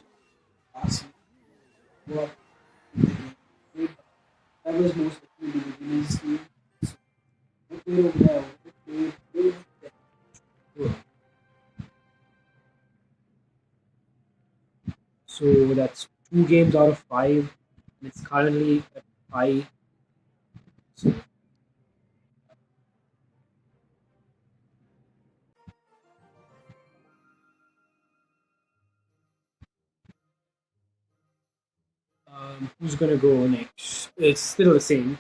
pass you what in the game. Maybe that was most likely the winner's team. So, what played over there? What played? Very much there. So that's 2 games out of 5. And it's currently at 5. So who's gonna go next? It's still the same.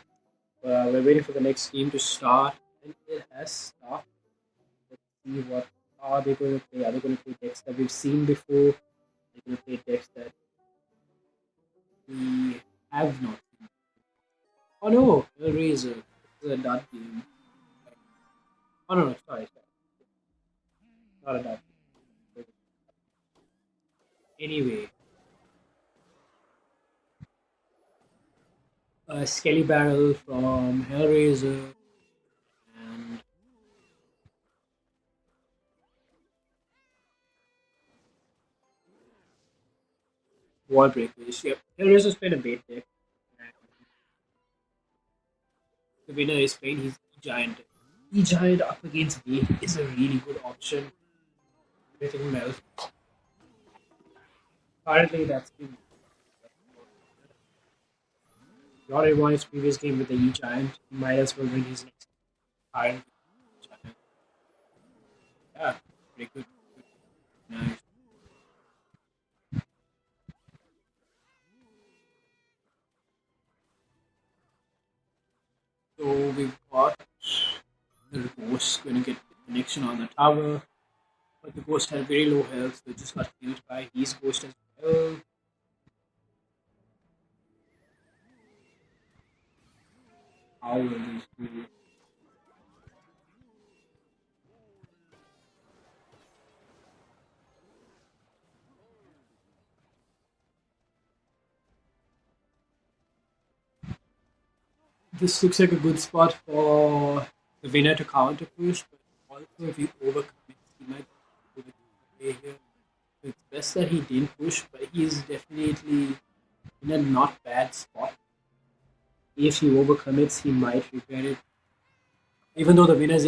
We're waiting for the next game to start, and it has started. Let's see what are they going to play. Are they going to play decks that we've seen before? They're going to play decks that we have not seen. Oh no, Hellraiser. It's a dud game. Oh no, no, sorry, not a dud game. Anyway, Skelly Barrel from Hellraiser and Wall Breakers. Yep, Hellraiser's playing a bait deck. And the winner is playing his E-Giant. E-Giant up against bait is a really good option. Everything else. Currently, that's been Rory won his previous game with the E-Giant. He might as well win his next current Giant. Yeah, pretty good. Nice. So we've got the Ghost going to get the connection on the tower. But the Ghost had very low health, so just got killed by his Ghost as well. How will these do? This looks like a good spot for the winner to counter push, but also if he overcommits, he might overcommit play here. So it's best that he didn't push, but he is definitely in a not bad spot. If he overcommits, he might regret it. Even though the winner is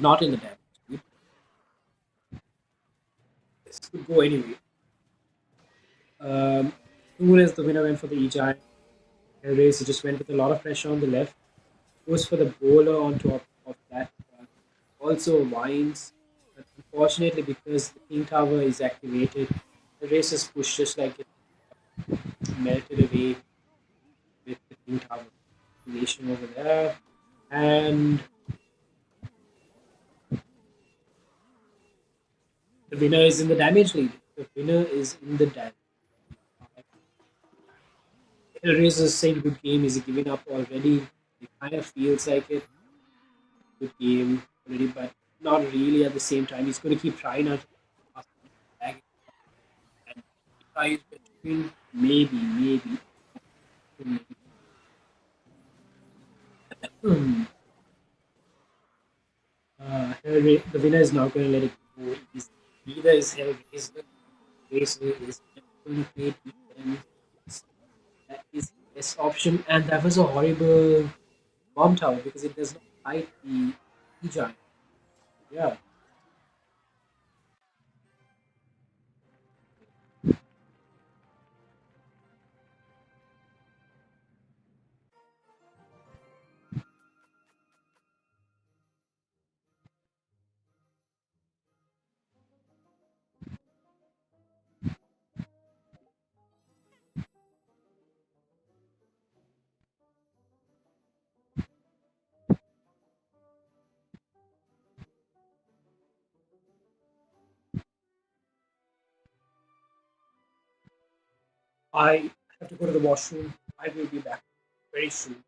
not in the damage group, this could go anyway. Um, soon as the winner went for the E giant race, he just went with a lot of pressure on the left. Goes for the bowler on top of that. Also winds, but unfortunately because the king tower is activated, the race is pushed just like it melted away with the king tower activation over there. And the winner is in the damage lead. The winner is in the damage. Hellraiser's saying good game. Is he giving up already? It kind of feels like it. Good game already, but not really at the same time. He's going to keep trying out and try his best to win. Maybe. Hmm. The winner is not going to let it go. Neither is Hellraiser. Hellraiser is going to play defense. That is the best option, and that was a horrible bomb tower because it does not fight the E-Giant. Yeah. I have to go to the washroom. I will be back very soon.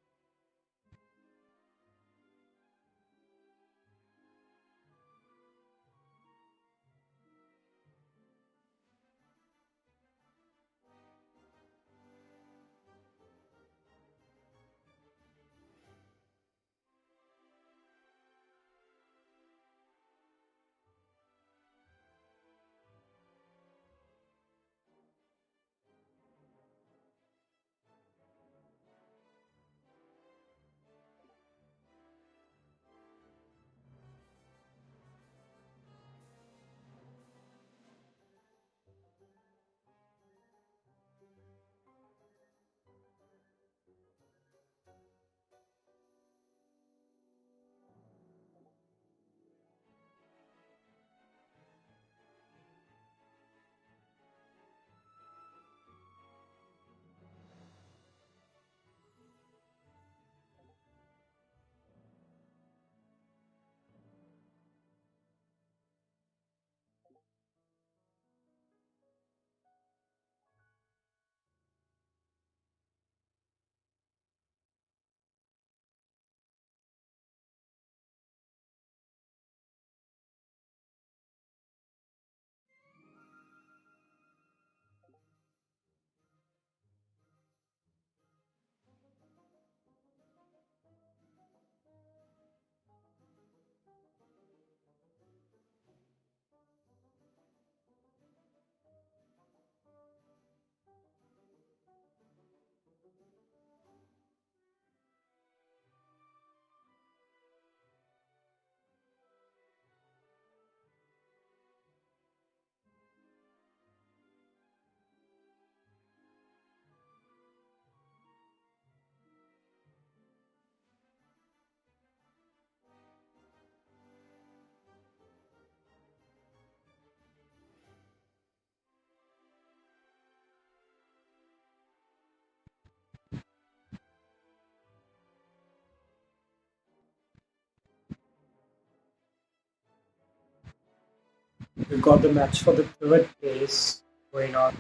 We've got the match for the third place going on,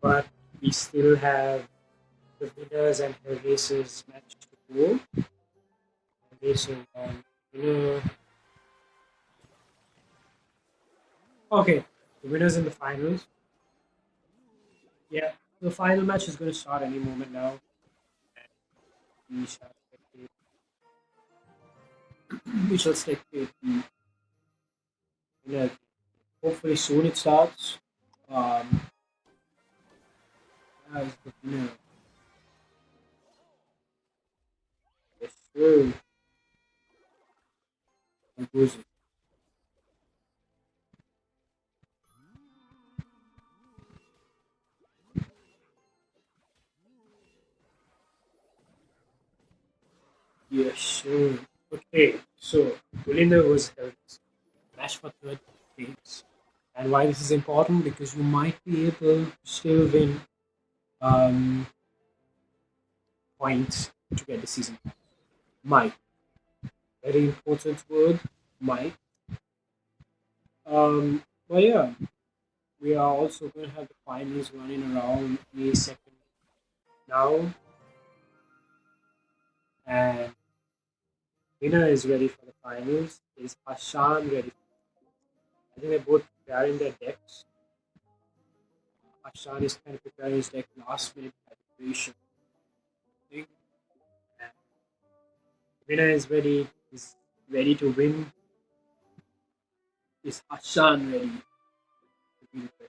but we still have the winners and her races match to go. Okay, so winner. Okay, the winners in the finals. Yeah, the final match is going to start any moment now. We shall spectate. We shall spectate the winner. Hopefully soon it starts. Um, as the winner. Yes, sir. How goes it? Yes, sir. Okay, so the winner was held match for third place. And why this is important? Because you might be able to still win um, points to get the season pass. Might. Very important word. Might. But yeah, we are also going to have the finals running around May 2nd now. And winner is ready for the finals. Is Hashan ready? I think they're both preparing their decks. Hashan is kind of preparing his deck last minute preparation. I think. And winner is ready. Is ready to win. Is Hashan ready to be the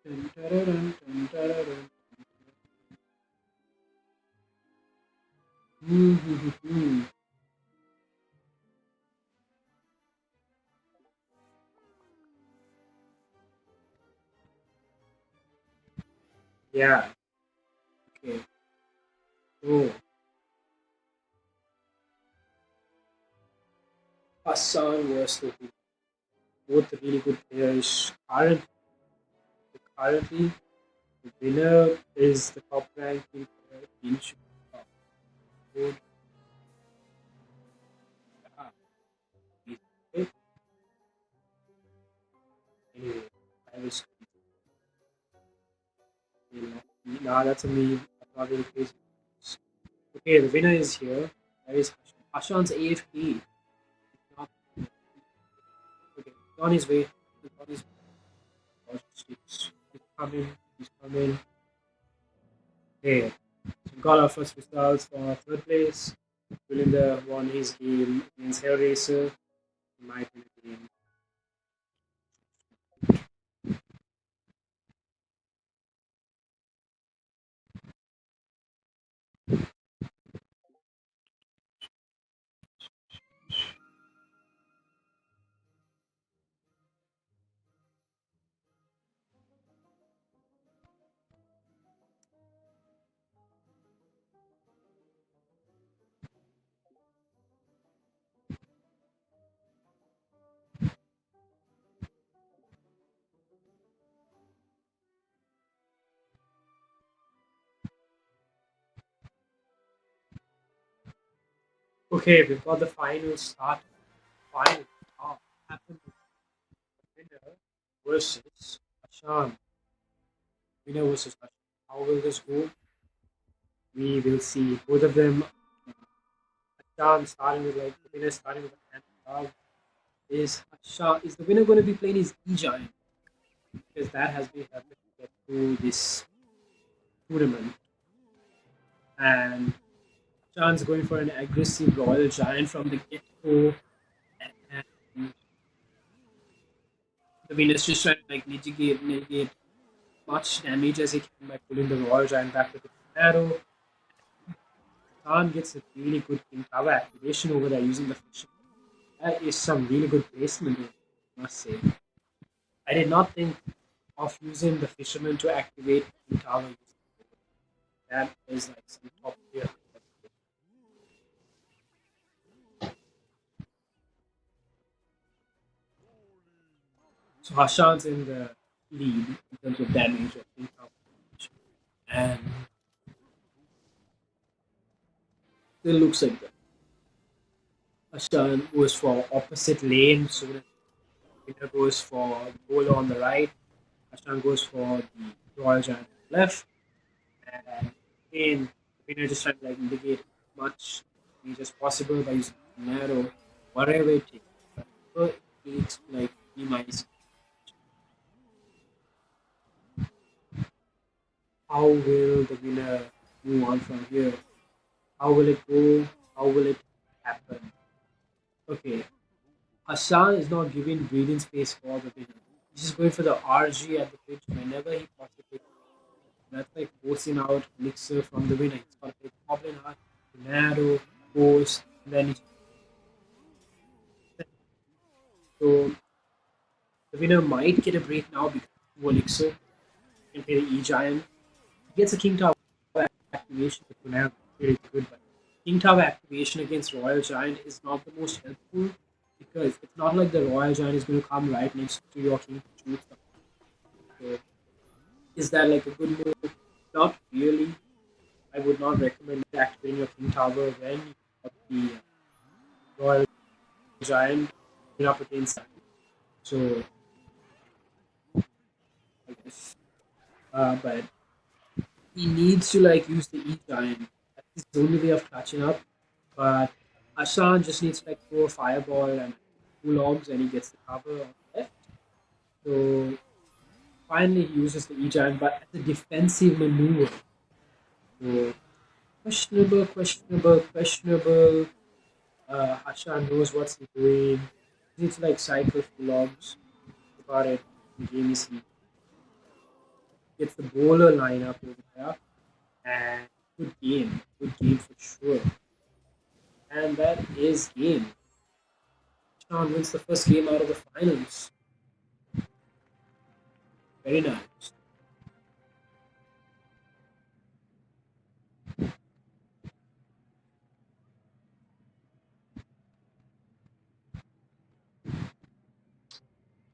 dun, dun, dun, dun, dun, dun. Hmm. Yeah. Okay. So Hassan was the both really good players. Currently, the winner is the top ranking player in Chicago. Good. Yeah, he's great. Anyway, I was nah, that's a me. I'm not really crazy. Okay, the winner is here. Where is Hashan? Hashan's AFK. He's not okay. He's on his way. He's on his way. He's coming. He's coming. Okay, so we got our first results for third place. Belinda won his game against Hellraiser. He might win the game. Okay, we've got the final start. Final start happened. Winner versus Ashan. Winner versus Ashan. How will this go? We will see. Both of them. Ashan starting with like the winner starting with a hand dog. Is Ashan is the winner going to be playing his E giant? Because that has been helping to get through this tournament. And Ashan's going for an aggressive royal giant from the get go. And the winner's just trying to like mitigate much damage as he can by pulling the royal giant back with the tornado. Khan gets a really good king tower activation over there using the fish. That is some really good placement, I must say. I did not think of using the fisherman to activate king tower. That is like some top tier. So Hashan's in the lead in terms of damage of king tower. And it looks like that. Hashan goes for opposite lane, so the winner goes for the bowler on the right. Hashan goes for the royal giant on the left. And again, the winner just trying to like mitigate as much damage as possible by using narrow, whatever it takes. Whatever it takes to like minimize. How will the winner move on from here? How will it go? How will it happen? Okay, Hassan is not giving breathing space for the winner. He's just going for the RG at the pitch whenever he possibly can. That's like forcing out Elixir from the winner. He's got to play Goblin Heart, Tornado, Force, and then he's so the winner might get a break now because of Elixir can play the E Giant. He gets a King Tower activation with Tornado, really good, but King Tower activation against Royal Giant is not the most helpful because it's not like the Royal Giant is going to come right next to your King to shoot them. So, is that like a good move? Not really. I would not recommend activating your King Tower when you got the Royal Giant up against that. So, I guess. But he needs to like use the E giant. That's his only way of catching up. But Ashan just needs to like throw a fireball and two logs and he gets the cover on the left. So finally he uses the E giant, but as a defensive maneuver. So questionable. Ashan knows what's he doing. He needs to like cycle for logs. About it. The game is he gets the bowler lineup over there. And good game for sure. And that is game. Sean wins the first game out of the finals. Very nice.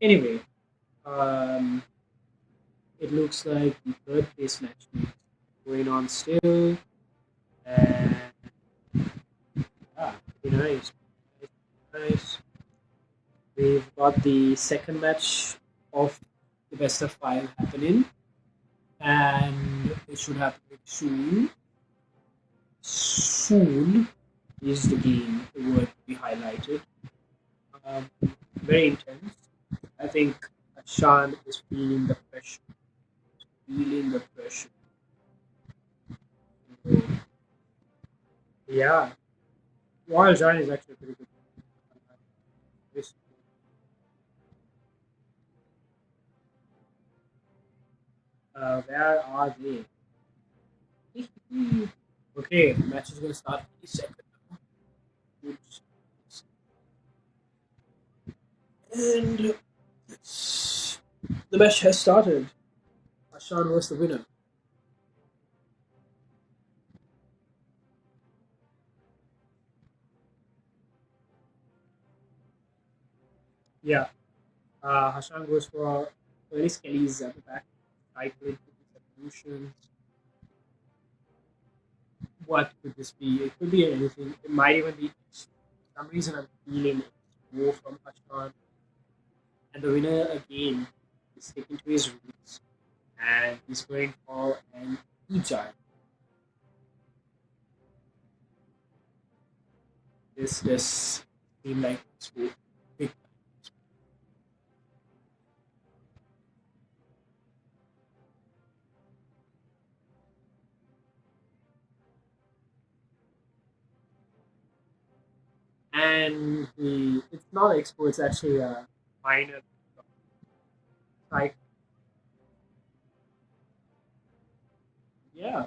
Anyway, um, it looks like the third place match is going on still, and yeah, pretty nice. Nice. We've got the second match of the best of five happening, and it should happen very soon. Soon is the game, the word to be highlighted. Um, Very intense. I think Sean is feeling the pressure. Feeling the pressure. So, yeah, Royal Giant is actually pretty good. This- where are they? Okay, the match is going to start any second. Good. And the match has started. Ashan was the winner. Yeah, Hashan goes for Alice Kelly's at the back. Cycling evolution. What could this be? It could be anything. It might even be. For some reason, I'm feeling more from Hashan. And the winner again is sticking to his roots. And he's going for an E-Giant. This seemed like it's big. And it's not expo, it's actually a minor cycle. Yeah,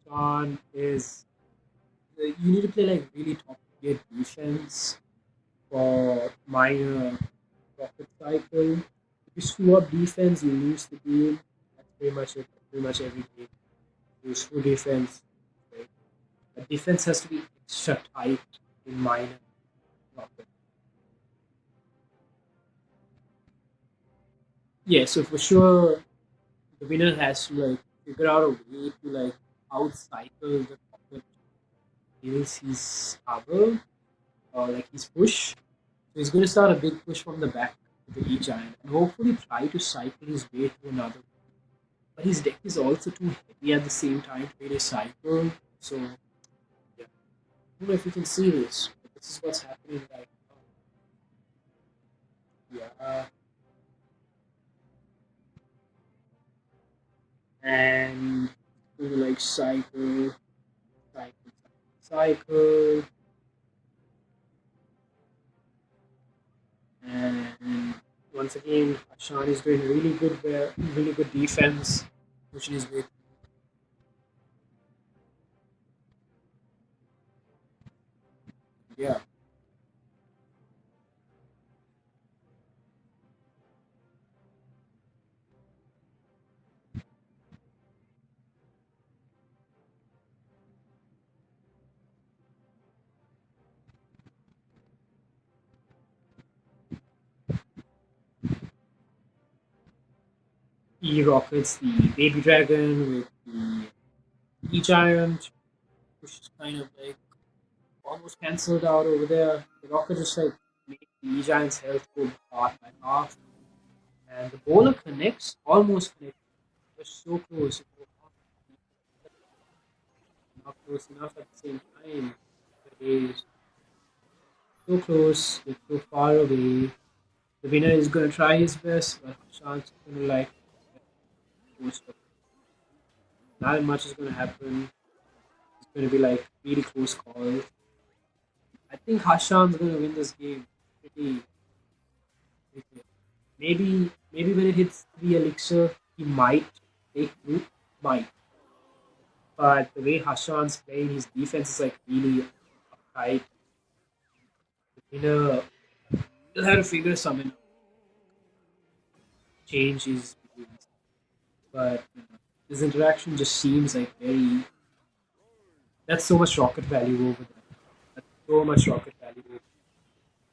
Sean is you need to play like really top tier defense for minor profit cycle. If you screw up defense, you lose the game. That's pretty much it. Pretty much every game. You screw defense. Right? But defense has to be extra tight in minor profit. Yeah, so for sure the winner has to like figure out a way to like out cycle the profit kills his cover or like his push. So he's going to start a big push from the back to the E giant and hopefully try to cycle his way to another. But his deck is also too heavy at the same time to really cycle. So yeah, I don't know if you can see this, but this is what's happening right now. Yeah, and going to like cycle, cycle, and once again, Ashan is doing really good defense, pushing his way. Yeah, E rockets the baby dragon with the E giant, which is kind of like almost cancelled out over there. The rocket just like made the E giant's health go half by half, and the bowler connects, almost connects, just so close, not close enough at the same time. It is so close, yet so far away. The winner is gonna try his best, but chance is gonna like most of not much is gonna happen. It's gonna be like really close calls. I think Hashan's gonna win this game. Pretty, pretty clear. Maybe when it hits the elixir, he might take root. Might. But the way Hashan's playing, his defense is like really uptight. The winner will have to figure something out, change his behavior. But this interaction just seems like very. That's so much rocket value over there. That's so much rocket value.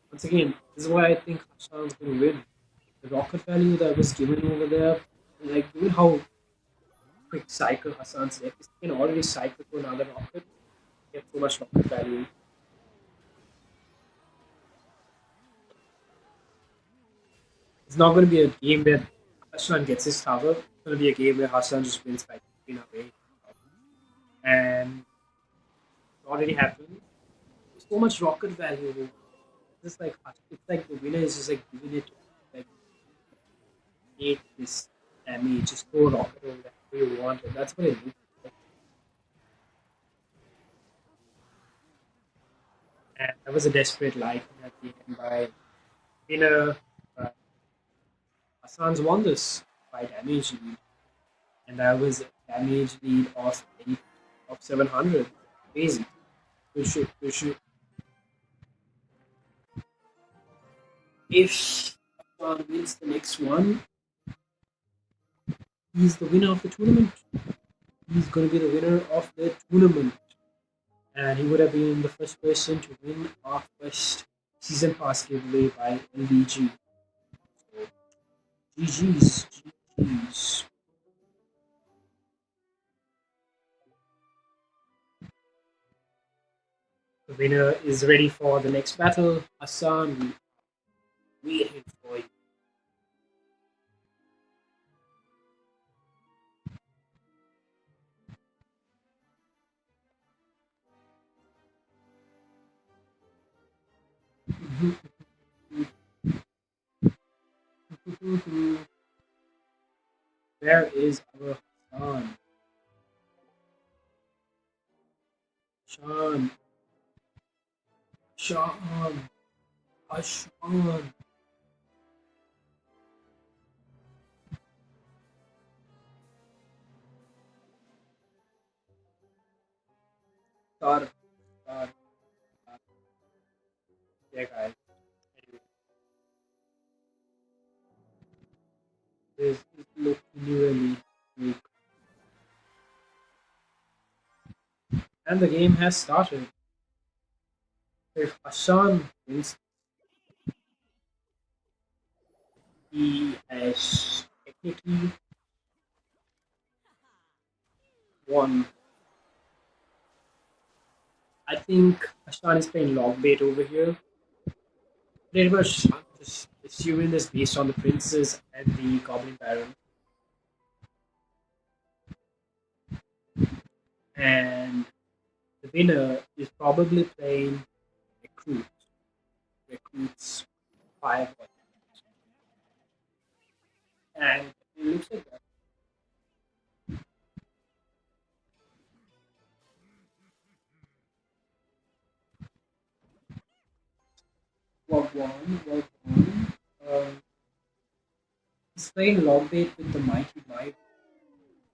Once again, this is why I think Hashan's going to win. The rocket value that was given over there, like given how quick cycle Hassan's deck is, he can already cycle to another rocket. Get so much rocket value. It's not going to be a game where Hassan gets his tower. It's going to be a game where Hassan just wins by 15 away. And it already happened. So much rocket value. Just like it's like the winner is just like giving it like make this damage, just throw a rocket over that you want, and that's what it looks like. And that was a desperate life at the end by winner. Uh, Hassan's won this by damage lead, and that was a damage lead of 700. Crazy. We should. If Hassan wins the next one, he's the winner of the tournament. He's going to be the winner of the tournament. And he would have been the first person to win our first season pass giveaway by Lvg. So GG's, GG's. The winner is ready for the next battle. Hassan, we waiting for you. Where is our Hassan? Sean, Sean, Hassan. Star, star, star. Yeah, guys. Anyway, this looks really weak. And the game has started. If Hassan wins, he has technically won. I think Hassan is playing log bait over here. Pretty much I'm just assuming this based on the princes and the goblin baron. And the winner is probably playing recruit. Recruits 5. And it looks like that. Log 1, log 1. He's playing log bait with the mighty might.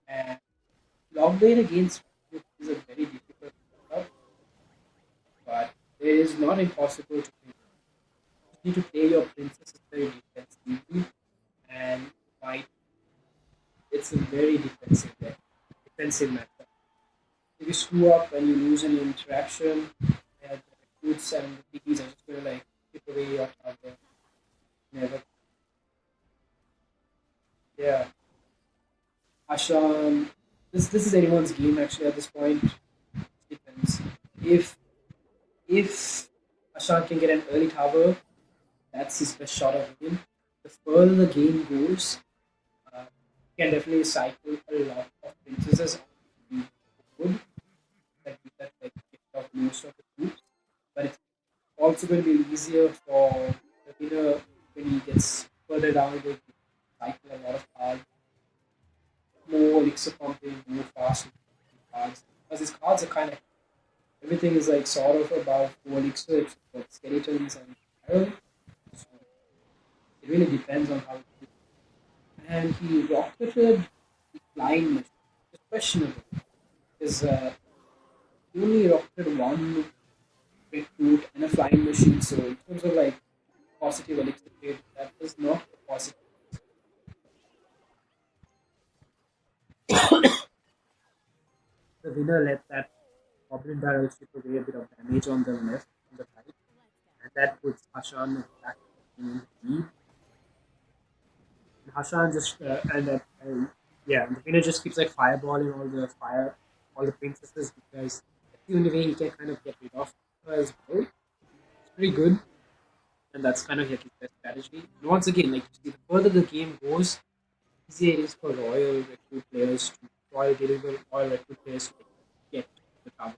And log bait against is a very difficult setup, but it is not impossible to play. You need to play your princesses very defensively, and might it's a very defensive matchup. If you screw up and you lose an interaction, and the recruits and the piggies are just gonna like chip away your target. Never. Yeah, Ashan. This is anyone's game actually at this point. Depends. If if Ashan can get an early tower, that's his best shot of winning. The further the game goes, you can definitely cycle a lot of princesses on the board that you get like get off most of the troops. But it's also going to be easier for the winner when he gets further down the game, cycle a lot of cards, more elixir pumping, more fast cards. Because his cards are kind of everything is like sort of about 4 elixir, except for skeletons and arrow. So it really depends on how. And he rocketed the flying machine. It's questionable because he only rocketed one recruit and a flying machine. So in terms of like positive elixir trade, that is not a positive. The winner let that goblin barrel chip away a bit of damage on the left and the right, and that puts Hashan back in the lead. And Hashan just and that yeah, the winner just keeps like fireballing all the princesses because the only way he can kind of get rid of her as well. It's pretty good, and that's kind of like his best strategy. And once again, like you see, the further the game goes, the easier it is for royal recruit players to like, get the tower.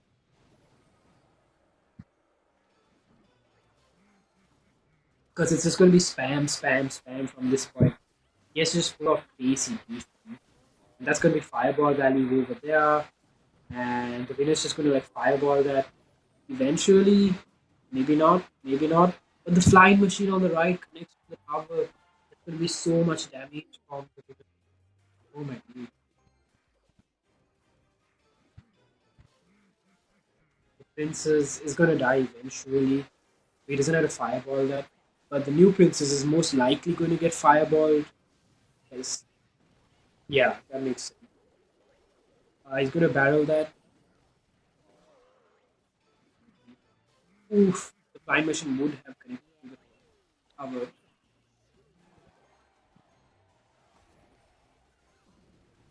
Because it's just going to be spam, spam, spam from this point. Yes, just full of basic defense. And that's going to be fireball value over there. And the winner's just going to like fireball that eventually. Maybe not, maybe not. But the flying machine on the right connects to the tower. There's going to be so much damage from the winner. Oh my god. The princess is going to die eventually. He doesn't have to fireball that. But the new princess is most likely going to get fireballed. Yes. Yeah, that makes sense. He's going to barrel that. Oof. The flying machine would have connected to the tower.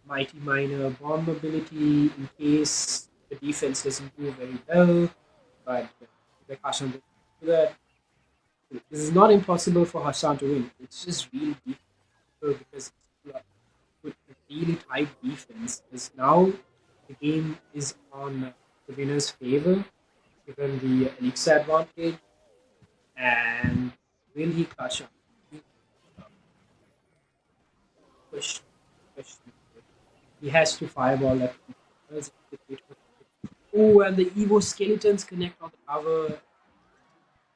Mighty Miner bomb ability in case the defense doesn't do very well. But like Hassan did do that. This is not impossible for Hassan to win. It's just really difficult because with a really tight defense. Because now the game is on the winner's favor given the elixir advantage. And will he clutch up? Question. Question. He has to fireball that. Oh, and the Evo skeletons connect on the tower.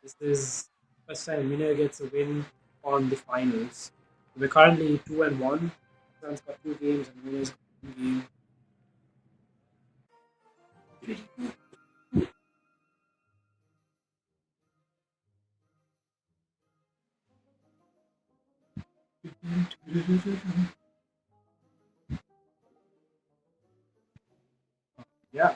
This is first time winner gets a win on the finals. We're currently 2-1. Sun's got 2 games and winners got 1 game. Yeah,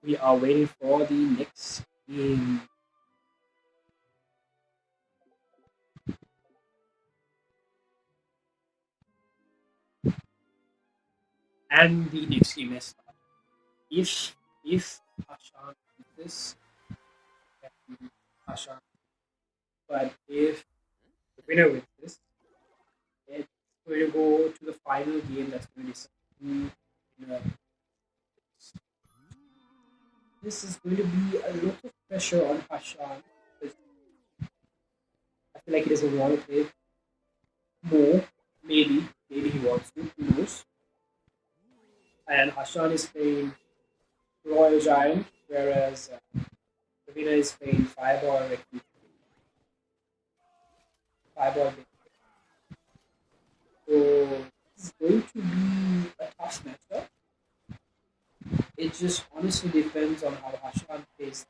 we are waiting for the next game. And the next game is started. If Hashan wins this, then Hashan. But if the winner wins this, it's going to go to the final game that's going to decide who winner. This is going to be a lot of pressure on Hashan because I feel like he doesn't want to play more. Maybe he wants to. Who knows? And Hashan is playing Royal Giant, whereas the winner is playing Fireball Recruit. Fireball. So it's going to be a tough matchup. It just honestly depends on how Hashan plays.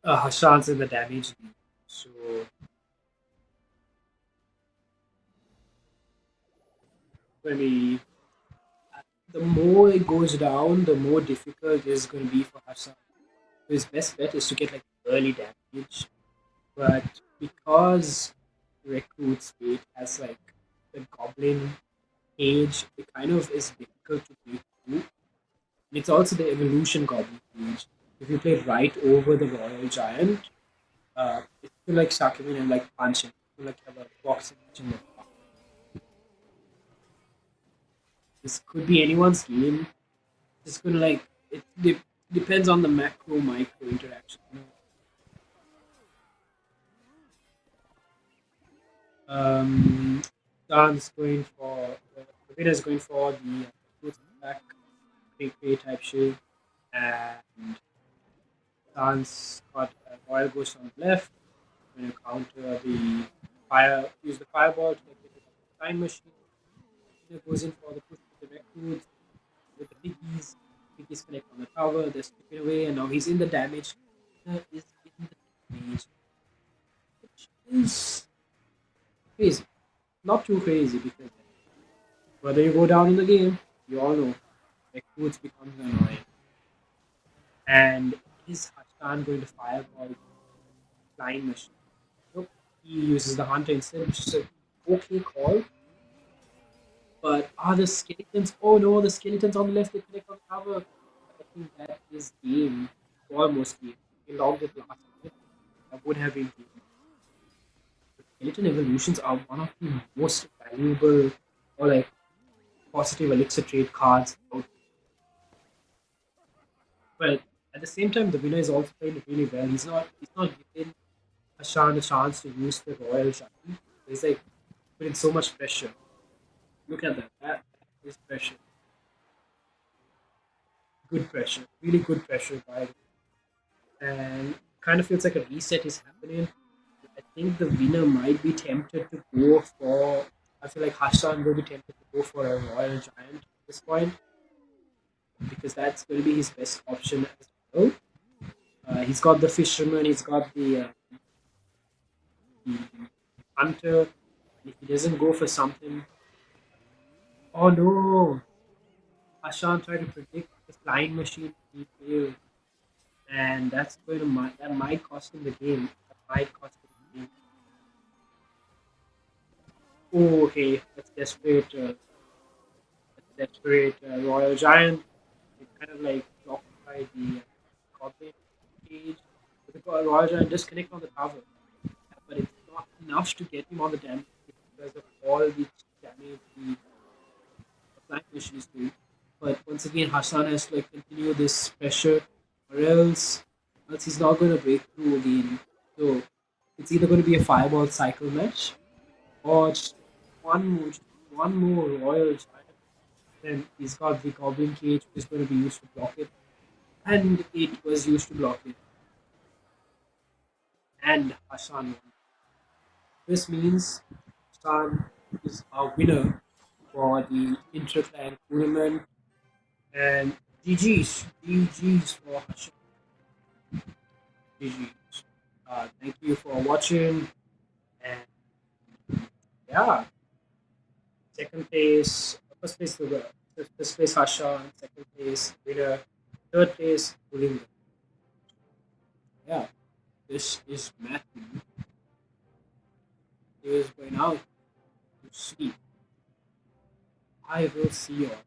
Hashan's in the damage lead. So when we the more it goes down, the more difficult it's going to be for Hassan. His best bet is to get like early damage, but because Recruit Spade has like the Goblin age, it kind of is difficult to break through. And it's also the Evolution Goblin age. If you play right over the Royal Giant, it's to like suck him in and like punch him. To like have a boxing match in the park. This could be anyone's game. It's gonna like depends on the macro micro interaction. Um, Dan's going for the winner's going for the roots attack, great type shield, and Hassan's got a Royal Ghost on the left. When you counter the use the fireball to get rid of the time machine. Winner goes in for the push with the recruits with the piggies. Piggies connect on the tower. They strip it away, and now he's in the damage. Winner is in the damage, which is crazy. Not too crazy because whether you go down in the game, you all know recruits becomes annoying. And is Hassan going to fireball the flying machine? Nope. He uses the hunter instead, which is a okay call. But are the skeletons? Oh no, the skeletons on the left they connect on the tower. I think that is game. Almost game. We logged it last minute. That would have been game. Skeleton evolutions are one of the most valuable or like positive elixir trade cards out. But at the same time, the winner is also playing really well. He's not giving Hashan a chance to use the Royal Giant. He's like putting so much pressure. Look at that. That is pressure. Good pressure. Really good pressure by and kind of feels like a reset is happening. I think the winner might be tempted to go for. I feel like Hassan will be tempted to go for a Royal Giant at this point because that's going to be his best option as well. He's got the Fisherman, he's got the Hunter. And if he doesn't go for something, oh no! Hassan tried to predict the flying machine. He failed, and that might cost him the game. That might cost him the game. Oh, okay. Let's desperate Royal Giant. It kind of like blocked by the Goblin cage. But the Royal Giant does connect on the tower, but it's not enough to get him on the damage because of all the damage the flying machine is doing. But once again, Hassan has to like continue this pressure, or else he's not going to break through again. So it's either going to be a fireball cycle match or just one more Royal Giant. Then he's got the Goblin Cage, which is going to be used to block it, and it was used to block it. And Hassan won. This means Hassan is our winner for the Intra-Clan tournament. And GG's for Hassan. GG's. Thank you for watching. And yeah, second place, first place, first place Hassan, second place winner, third place Pulinga. Yeah, this is Matthew. He is going out to sleep. I will see you all.